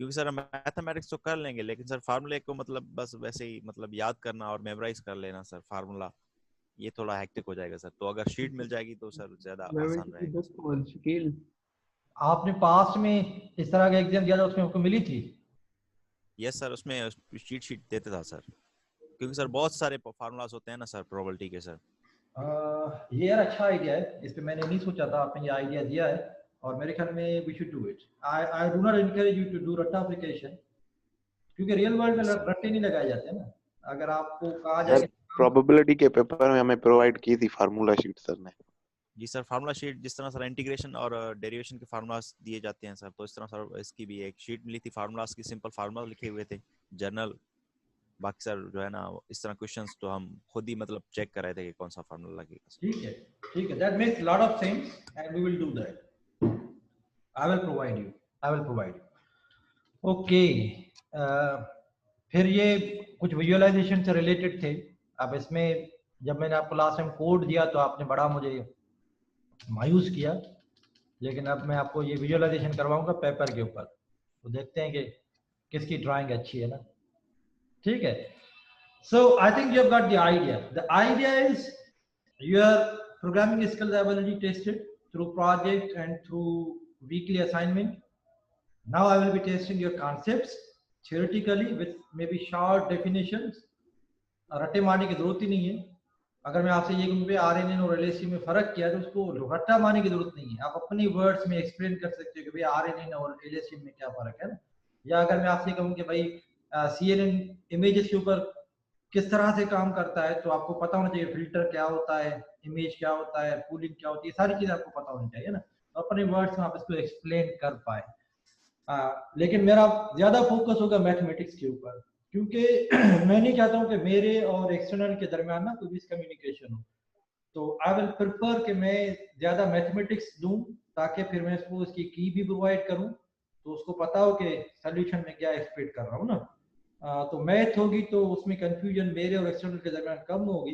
क्योंकि सर मैथमेटिक्स तो कर लेंगे लेकिन सर फार्मूले को मतलब बस वैसे ही मतलब याद करना और मेमोराइज कर लेना सर फार्मूला, ये थोड़ा हेक्टिक हो जाएगा सर। तो अगर शीट मिल जाएगी तो सर ज्यादा आसान रहेगा। आपने पास्ट में इस तरह का एग्जाम दिया था, उसमें आपको मिली थी? यस सर, उसमें शीट देता था सर, क्योंकि सर बहुत सारे फार्मूलास होते हैं ना सर प्रोबेबिलिटी के सर। ये यार अच्छा आइडिया है, इस पे मैंने नहीं सोचा था, आपने ये आइडिया दिया है और मेरे ख्याल में we should do it. I do not encourage you to do रट्टा एप्लीकेशन, क्योंकि रियल वर्ल्ड में रट्टे नहीं लगाए जाते ना। अगर आपको कहा जाए प्रोबेबिलिटी के पेपर में हमें प्रोवाइड की थी फार्मूला शीट सर ने। जी सर, फार्मूला शीट जिस तरह सर इंटीग्रेशन और डेरिवेशन के फार्मूलास दिए जाते हैं सर, तो इस तरह सर इसकी भी एक शीट मिली थी फार्मूलास की, सिंपल फार्मूला लिखे हुए थे जर्नल। बाकी सर जो है ना इस तरह क्वेश्चंस तो हम खुद ही मतलब चेक कर रहे थे कि कौन सा फार्मूला लगेगा। ठीक है, ठीक है, that makes lot of sense and we will do that. I will provide you. Okay, फिर ये कुछ विजुअलाइजेशन से रिलेटेड थे। अब इसमें जब मैंने आपको लास्ट टाइम कोड दिया तो आपने बड़ा मुझे मायूस किया, लेकिन अब मैं आपको ये विजुअलाइजेशन करवाऊंगा पेपर के ऊपर, तो देखते हैं कि किसकी ड्राइंग अच्छी है ना। ठीक है, so I think you have got the idea. The idea is your programming skills have already tested through project and through weekly assignment. Now I will be testing your concepts theoretically with maybe short definitions। रट्टे मारने की जरूरत ही नहीं है, अगर मैं आपसे ये कहूँ कि RNN और LSC में फर्क क्या है तो उसको रट्टा मारने की जरूरत नहीं है, आप अपनी वर्ड्स में एक्सप्लेन कर सकते हो कि भाई RNN और LSC में क्या फर्क है ना। या अगर मैं आपसे कहूँ कि भाई CNN इमेजेस के ऊपर किस तरह से काम करता है तो आपको पता होना चाहिए फिल्टर क्या होता है, इमेज क्या होता है, कूलिंग क्या होती है, सारी चीजें आपको पता होनी चाहिए ना, तो अपने वर्ड्स में आप इसको एक्सप्लेन कर पाए। लेकिन मेरा ज्यादा फोकस होगा मैथमेटिक्स के ऊपर, क्योंकि मैं नहीं चाहता हूँ कि मेरे और एक्सटर्नल के दरमियान ना कोई मिसकम्युनिकेशन हो। तो आई विल प्रेफर कि मैं ज्यादा मैथमेटिक्स दूं ताकि फिर मैं इसको इसकी की भी प्रोवाइड करूं तो उसको पता हो कि सॉल्यूशन में क्या एक्सपेक्ट कर रहा हूँ ना। तो मैथ होगी तो उसमें कंफ्यूजन मेरे और एक्सटर्नल के दरमियान कम होगी,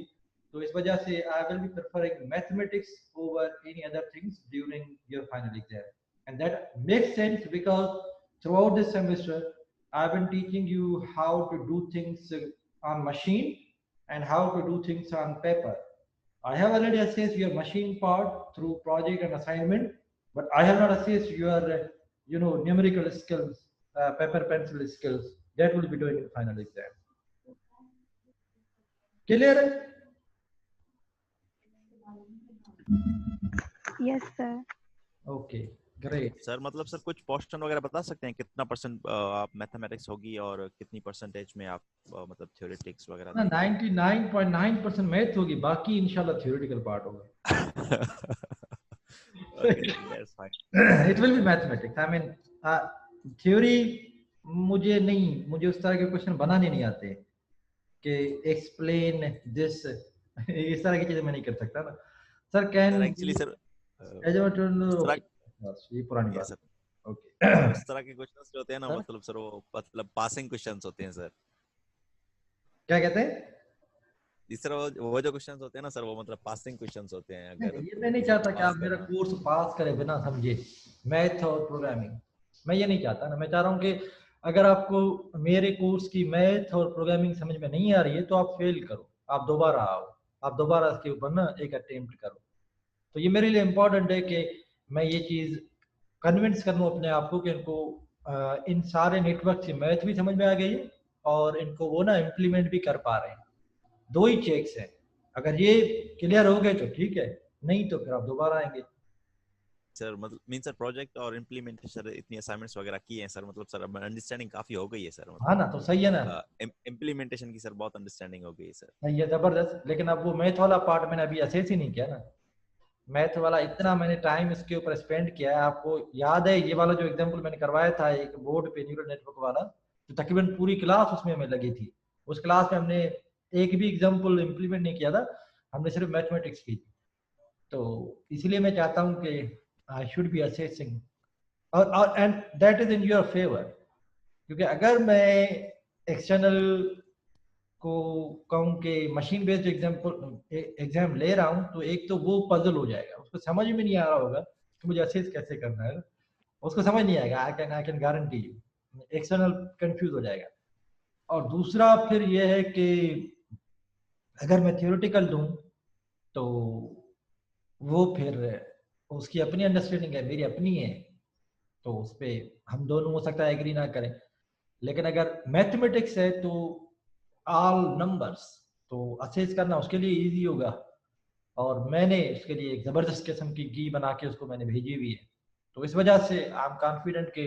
तो इस वजह से आई will B preferring mathematics over any other things during your final exam, and that makes sense because throughout this semester I've been teaching you how to do things on machine and how to do things on paper. I have already assessed your machine part through project and assignment, but I have not assessed your numerical skills, paper pencil skills that will be doing in final exam. Clear? Yes sir. Okay, great. Sir मतलब sir कुछ portion वगैरह बता सकते हैं कितना percent आप mathematics होगी और कितनी परसेंटेज में आप मतलब थ्योरेटिक्स वगैरह? 99.9% मैथ होगी, बाकी इंशाल्लाह थ्योरेटिकल पार्ट होगा। That's fine. It will be mathematics. I mean, theory मुझे उस तरह के क्वेश्चन बनाने नहीं आते कि एक्सप्लेन दिस, इस तरह की चीजें मैं नहीं कर सकता ना सर। कैन एक्चुअली सर ये पुरानी बात सर। ओके उस तरह के क्वेश्चंस जो होते हैं ना मतलब सर वो मतलब पासिंग क्वेश्चंस होते हैं सर। क्या कहते हैं? जी सर वो जो क्वेश्चंस होते हैं ना सर वो मतलब पासिंग क्वेश्चंस होते हैं। अगर ये मैं नहीं चाहता कि आप मेरा कोर्स पास करें बिना समझे मैथ और प्रोग्रामिंग, मैं ये नहीं चाहता ना। मैं चाह रहा हूँ कि अगर आपको मेरे कोर्स की मैथ और प्रोग्रामिंग समझ में नहीं आ रही है तो आप फेल करो, आप दोबारा आओ, आप दोबारा इसके ऊपर ना एक अटेम्प्ट करो। तो ये मेरे लिए इम्पोर्टेंट है कि मैं ये चीज़ कन्विंस कर लूँ अपने आप को कि इनको इन सारे नेटवर्क से मैथ भी समझ में आ गई है और इनको वो ना इम्प्लीमेंट भी कर पा रहे हैं। दो ही चेक्स हैं, अगर ये क्लियर हो गए तो ठीक है, नहीं तो फिर आप दोबारा आएंगे। सर मतलब मीन सर प्रोजेक्ट और इम्प्लीमेंटेशन इतनी असाइनमेंट्स वगैरह की हैं सर, मतलब सर अंडरस्टैंडिंग काफी हो गई है सर। मतलब हाँ ना, तो सही है ना, इम्प्लीमेंटेशन की सर बहुत अंडरस्टैंडिंग हो गई है सर। सही है, जबरदस्त। लेकिन अब वो मैथ वाला पार्ट मैंने अभी असेस ही नहीं किया ना, मैथ वाला इतना मैंने टाइम इसके ऊपर स्पेंड किया है। आपको याद है ये वाला जो एग्जांपल मैंने करवाया था एक बोर्ड पे न्यूरल नेटवर्क वाला, तो तकरीबन पूरी क्लास उसमें हमें लगी थी। उस क्लास में हमने एक भी एग्जांपल इम्प्लीमेंट नहीं किया था, हमने सिर्फ मैथमेटिक्स की थी। तो इसलिए मैं चाहता हूँ कि आई शुड बी असेसिंग और and that is in your favour, क्योंकि अगर मैं एक्सटर्नल को कहूँ कि मशीन बेस्ड एग्जाम ले रहा हूँ तो एक तो वो पजल हो जाएगा, उसको समझ में नहीं आ रहा होगा कि मुझे असेस कैसे करना है, उसको समझ नहीं आएगा। I can guarantee you, external confuse हो जाएगा। और दूसरा फिर ये है कि अगर मैं थियोरेटिकल दूं तो वो फिर उसकी अपनी अंडरस्टैंडिंग है, मेरी अपनी है, तो उस पर हम दोनों हो सकता है एग्री ना करें। लेकिन अगर मैथमेटिक्स है तो ऑल नंबर्स, तो असेस करना उसके लिए इजी होगा। और मैंने उसके लिए एक जबरदस्त किस्म की की बना के उसको मैंने भेजी हुई है। तो इस वजह से आई एम कॉन्फिडेंट कि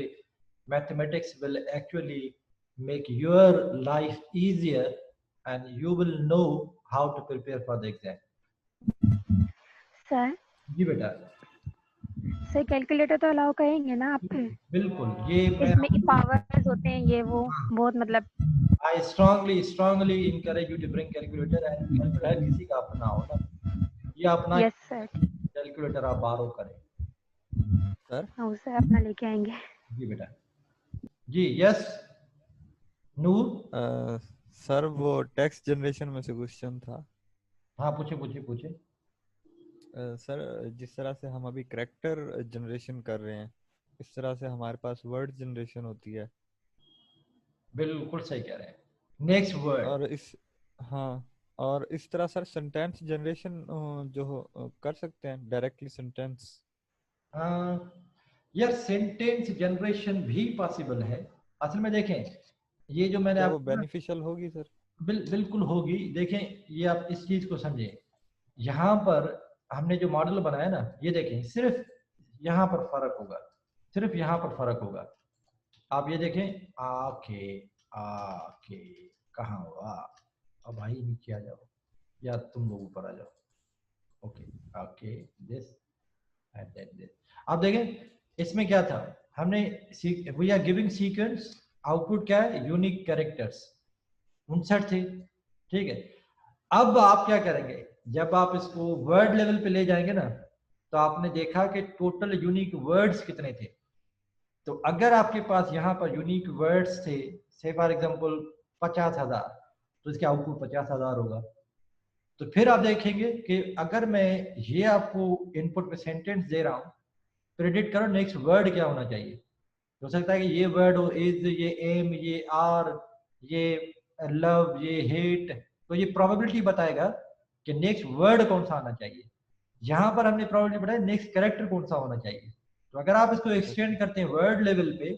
mathematics will actually make your life easier and you will know how to prepare for the exam. Sir ji बेटा। सर कैलकुलेटर तो अलाउ करेंगे ना आप? बिल्कुल, ये इसमें पावर्स होते हैं ये वो बहुत मतलब I strongly encourage you to bring calculator and हर किसी का अपना हो ना, ये अपना कैलकुलेटर आप बारो करें सर। हाँ सर अपना लेके आएंगे। जी बेटा। जी यस नूर। सर वो टेक्स्ट जनरेशन में से क्वेश्चन था। हाँ पूछे। सर जिस तरह से हम अभी कैरेक्टर जनरेशन कर रहे हैं इस तरह से हमारे पास वर्ड जनरेशन होती है। बिल्कुल सही कह रहे हैं, नेक्स्ट वर्ड। और इस तरह सर सेंटेंस जनरेशन जो कर सकते हैं डायरेक्टली सेंटेंस। यार सेंटेंस जनरेशन भी पॉसिबल है। असल में देखें ये जो मैंने आपको बेनिफिशियल होगी सर। बिल्कुल होगी। देखें ये आप इस चीज को समझें, यहाँ पर हमने जो मॉडल बनाया ना, ये देखें सिर्फ यहाँ पर फर्क होगा, सिर्फ यहाँ पर फर्क होगा। आप ये देखें, आके आके कहाँ हुआ, अब भाई नीचे आ जाओ या तुम लोग ऊपर आ जाओ। ओके, आके दिस एंड देन दिस। आप देखें इसमें क्या था, हमने we are giving sequence, output क्या है, यूनिक कैरेक्टर्स 59 थे, ठीक है। अब आप क्या करेंगे, जब आप इसको वर्ड लेवल पे ले जाएंगे ना, तो आपने देखा कि टोटल यूनिक वर्ड्स कितने थे। तो अगर आपके पास यहाँ पर यूनिक वर्ड्स थे, से फॉर एग्जांपल 50,000, तो इसके आउटपुट 50,000 होगा। तो फिर आप देखेंगे कि अगर मैं ये आपको इनपुट में सेंटेंस दे रहा हूँ, प्रेडिक्ट करो नेक्स्ट वर्ड क्या होना चाहिए। हो सकता है कि ये वर्ड हो, इज, ये एम, ये आर, ये लव, ये हेट, तो ये प्रोबेबिलिटी बताएगा कि नेक्स्ट वर्ड कौन सा आना चाहिए। यहाँ पर हमने प्रोबेबिलिटी बताया नेक्स्ट कैरेक्टर कौन सा होना चाहिए। तो अगर आप इसको एक्सटेंड करते हैं वर्ड लेवल पे,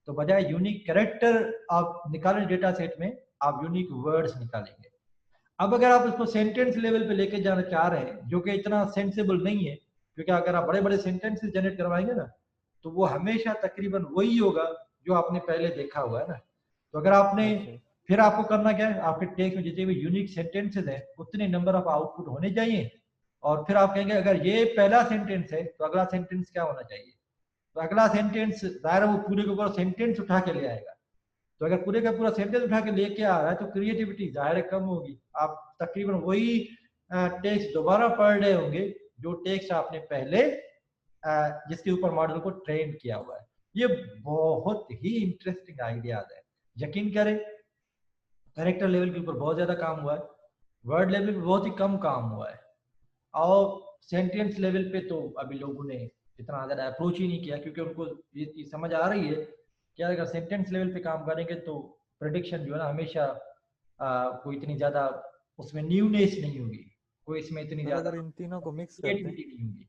तो बजाय यूनिक कैरेक्टर आप निकालें डेटा सेट में, आप यूनिक वर्ड्स निकालेंगे। अब अगर आप इसको सेंटेंस लेवल पे लेके जाना चाह रहे हैं, जो कि इतना सेंसिबल नहीं है, क्योंकि अगर आप बड़े बड़े सेंटेंसेस जनरेट करवाएंगे ना, तो वो हमेशा तकरीबन वही होगा जो आपने पहले देखा हुआ है ना। तो अगर आपने फिर आपको करना क्या है, आपके टेक्स्ट में जितने भी यूनिक सेंटेंसेस हैं उतने नंबर ऑफ आउटपुट होने चाहिए। और फिर आप कहेंगे अगर ये पहला सेंटेंस है तो अगला सेंटेंस क्या होना चाहिए। तो अगला सेंटेंस दायरा वो पूरे के पूरा सेंटेंस उठा के ले आएगा। तो अगर पूरे का पूरा सेंटेंस उठा के लेके आ रहा है तो क्रिएटिविटी जाहिर कम होगी, आप तकरीबन वही टेक्स्ट दोबारा पढ़ रहे होंगे जो टेक्स्ट आपने पहले जिसके ऊपर मॉडल को ट्रेन किया हुआ है। ये बहुत ही इंटरेस्टिंग आइडियाज है, यकीन करें। कैरेक्टर लेवल के ऊपर बहुत ज्यादा काम हुआ है, वर्ड लेवल पे बहुत ही कम काम हुआ है, और सेंटेंस लेवल पे तो अभी लोगों ने इतना ज्यादा अप्रोच ही नहीं किया, क्योंकि उनको ये समझ आ रही है कि अगर सेंटेंस लेवल पे काम करेंगे तो प्रेडिक्शन जो है ना हमेशा कोई इतनी ज्यादा उसमें न्यूनेस नहीं होगी, कोई इसमें इतनी ज्यादा अगर इन तीनों को मिक्स करते हैं, नहीं होगी।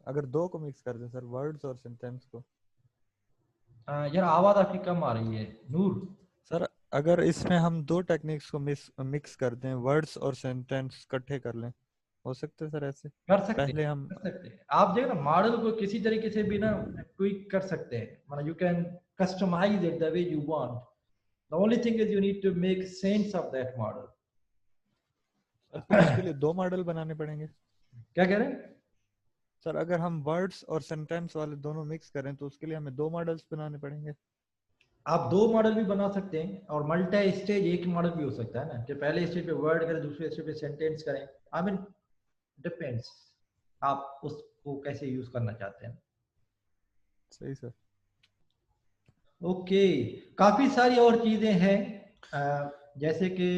अगर दो को मिक्स कर दें सर, वर्ड्स और सेंटेंस को। यार आवाज आपकी कम आ रही है नूर सर। अगर इसमें हम दो टेक्निक्स को मिक्स कर दें, वर्ड्स और सेंटेंस इकट्ठे कर लें, हो सकते है सर ऐसे? कर सकते पहले हम कर सकते हैं। आप देखो ना मॉडल को किसी तरीके से भी ना ट्विक कर सकते हैं, मतलब you can customize it the way you want. The only thing is you need to make sense of that model. इसके लिए दो मॉडल बनाने पड़ेंगे। क्या कह रहे हैं सर? अगर हम वर्ड्स और सेंटेंस वाले दोनों मिक्स करें तो उसके लिए हमें दो मॉडल्स बनाने पड़ेंगे। आप दो मॉडल भी बना सकते हैं, और मल्टी स्टेज एक मॉडल भी हो सकता है ना, कि पहले स्टेज पे वर्ड करें, दूसरे स्टेज पे सेंटेंस करें। आई मीन डिपेंड्स आप उसको कैसे यूज करना चाहते हैं। सही सर। ओके, काफी सारी और चीजें हैं, जैसे कि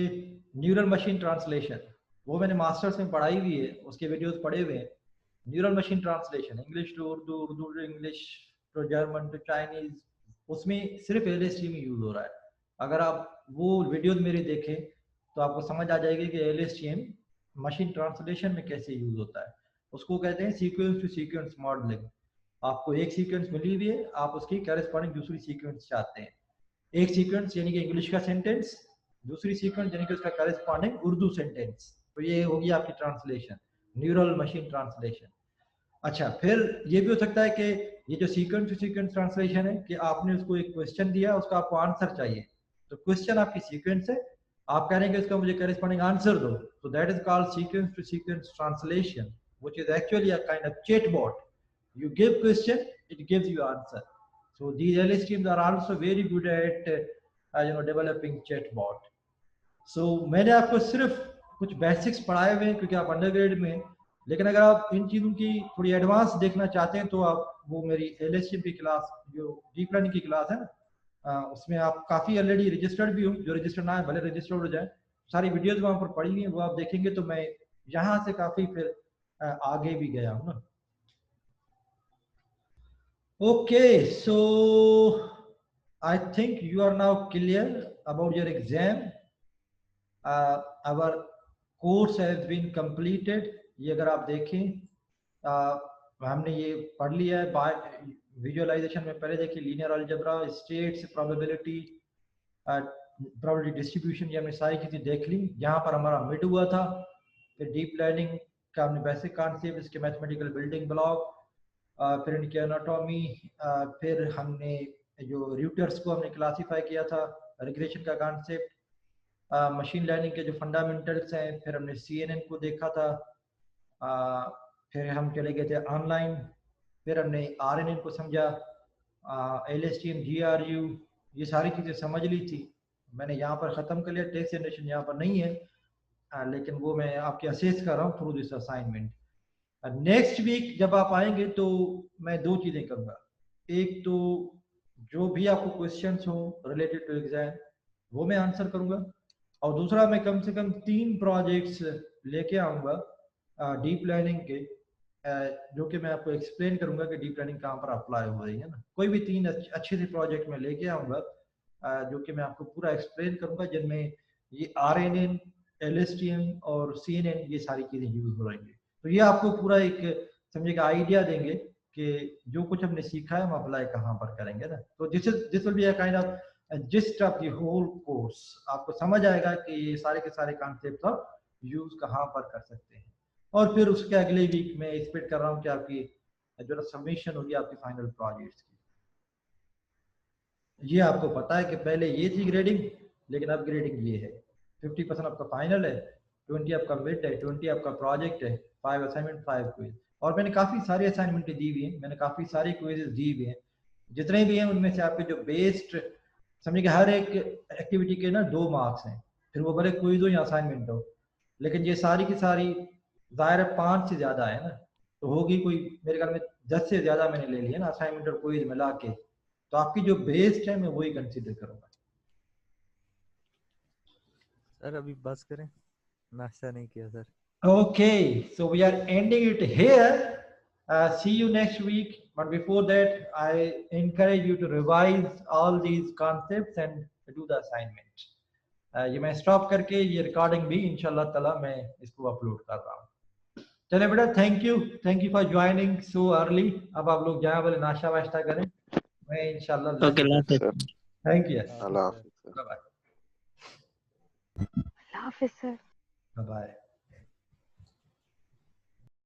न्यूरल मशीन ट्रांसलेशन, वो मैंने मास्टर्स में पढ़ाई हुई है, उसके वीडियोस पढ़े हुए हैं। Neural machine translation, English to Urdu, Urdu to English to German to Chinese, उसमें सिर्फ LST में यूज हो रहा है। अगर आप वो वीडियोस मेरे देखें तो आपको समझ आ जाएगी कि LSTM मशीन ट्रांसलेशन में कैसे यूज होता है। उसको कहते हैं सीक्वेंस टू सीक्वेंस मॉडलिंग। आपको एक सीक्वेंस मिली हुई है, आप उसकी करेस्पॉन्डिंग दूसरी सीक्वेंस चाहते हैं। एक सीक्वेंस यानी कि इंग्लिश का सेंटेंस, दूसरी सीक्वेंस यानी कि उसका करेस्पॉन्डिंग उर्दू सेंटेंस, तो ये होगी आपकी ट्रांसलेशन, न्यूरल मशीन ट्रांसलेशन। अच्छा, फिर ये भी हो सकता है कि ये जो सीक्वेंस टू सीक्वेंस ट्रांसलेशन है कि आपने उसको एक क्वेश्चन दिया, उसका आपको आंसर चाहिए, तो क्वेश्चन आपकी सीक्वेंस है, आप कह रहे हैं कि इसका मुझे करेस्पॉन्डिंग आंसर दो, तो that is called sequence to sequence translation, which is actually a kind of chatbot. You give question, it gives you answer. So these LSTMs are also very good at developing chatbot. So मैंने आपको सिर्फ कुछ basics पढ़ाए हुए हैं क्योंकि आप undergrad में हैं, लेकिन अगर आप इन चीज़ों की थोड़ी एडवांस देखना चाहते हैं तो आप वो मेरी LSTM की क्लास, जो डीप लर्निंग की क्लास है ना, उसमें आप काफ़ी ऑलरेडी रजिस्टर्ड भी हो, जो रजिस्टर्ड ना है भले रजिस्टर्ड हो जाए, सारी वीडियोज वहाँ पर पड़ी हुई हैं, वो आप देखेंगे तो मैं यहाँ से काफ़ी फिर आगे भी गया हूँ ना। Okay, so I think you are now clear about your exam. Our course has been completed. ये अगर आप देखें हमने ये पढ़ लिया है। बाय विजुअलाइजेशन में पहले देखिए linear algebra, states, probability, probability distribution, ये हमने सारी चीजें देख ली। यहाँ पर हमारा मिड हुआ था, फिर डीप लर्निंग का हमने बेसिक कॉन्सेप्ट, इसके मैथमेटिकल बिल्डिंग ब्लॉक, फिर इनकी एनाटॉमी, फिर हमने जो रूटर्स को हमने क्लासीफाई किया था, रिग्रेशन का कॉन्सेप्ट, मशीन लर्निंग के जो फंडामेंटल्स हैं, फिर हमने CNN को देखा था, फिर हम चले गए थे ऑनलाइन, फिर हमने RNN को समझा, LSTM, GRU, ये सारी चीज़ें समझ ली थी। मैंने यहाँ पर ख़त्म कर लिया, टेक्स्ट जनरेशन यहाँ पर नहीं है, लेकिन वो मैं आपके असेस कर रहा हूँ through this assignment. Next week जब आप आएंगे तो मैं दो चीज़ें करूँगा, एक तो जो भी आपको क्वेश्चंस हो रिलेटेड टू एग्जाम वो मैं आंसर करूँगा, और दूसरा मैं कम से कम 3 प्रोजेक्ट्स लेके आऊँगा डीप लर्निंग के, जो कि मैं आपको एक्सप्लेन करूँगा कि डीप लर्निंग कहाँ पर अप्लाई हो रही है ना। कोई भी 3 अच्छे से प्रोजेक्ट मैं लेके आऊँगा जो कि मैं आपको पूरा एक्सप्लेन करूँगा, जिनमें ये RNN, LSTM और CNN ये सारी चीज़ें यूज हो रही है। तो ये आपको पूरा एक समझिएगा आइडिया देंगे कि जो कुछ हमने सीखा है हम अप्लाई कहाँ पर करेंगे ना। तो this will be a kind of gist of the whole course. आपको समझ आएगा कि ये सारे के सारे कॉन्सेप्ट आप यूज कहाँ पर कर सकते हैं। और फिर उसके अगले वीक में एक्सपेक्ट कर रहा हूँ कि आपकी जो सबमिशन होगी आपकी फाइनल प्रोजेक्ट्स की। ये आपको पता है कि पहले ये थी ग्रेडिंग, लेकिन अब ग्रेडिंग ये है। 50% आपका फाइनल है, 20 आपका मिड है, 20 आपका प्रोजेक्ट है, 5 असाइनमेंट, 5 क्विज। और मैंने काफ़ी सारी असाइनमेंट दी हुई हैं, मैंने काफ़ी सारी क्विजेस दी हुई हैं। जितने भी हैं उनमें से आपके जो बेस्ड समझिए हर एक एक्टिविटी के ना 2 मार्क्स हैं, फिर वो भले क्विज हो या असाइनमेंट हो, लेकिन ये सारी की सारी ज़ाहिर है 5 से ज़्यादा है ना, तो होगी कोई मेरे ख्याल में 10 से ज़्यादा मैंने ले लिया ना असाइनमेंट और क्विज मिला के। तो आपकी जो बेस्ड है मैं वही कंसीडर करूँगा। सर अभी बस करें, नाश्ता नहीं किया sir. Okay, so we are ending it here. See you next week. But before that, I encourage you to revise all these concepts and do the assignment. ये मैं स्टॉप करके ये रिकॉर्डिंग भी इंशाल्लाह ताला मैं इसको अपलोड कर रहा हूँ। चले बेटा, thank you for joining so early. अब आप लोग जाए वाले नाश्ता वाश्ता करें, मैं इंशाल्लाह थैंक यू, अल्लाह हाफिज़। Bye bye. अल्लाह हाफिज़ सर। बाय।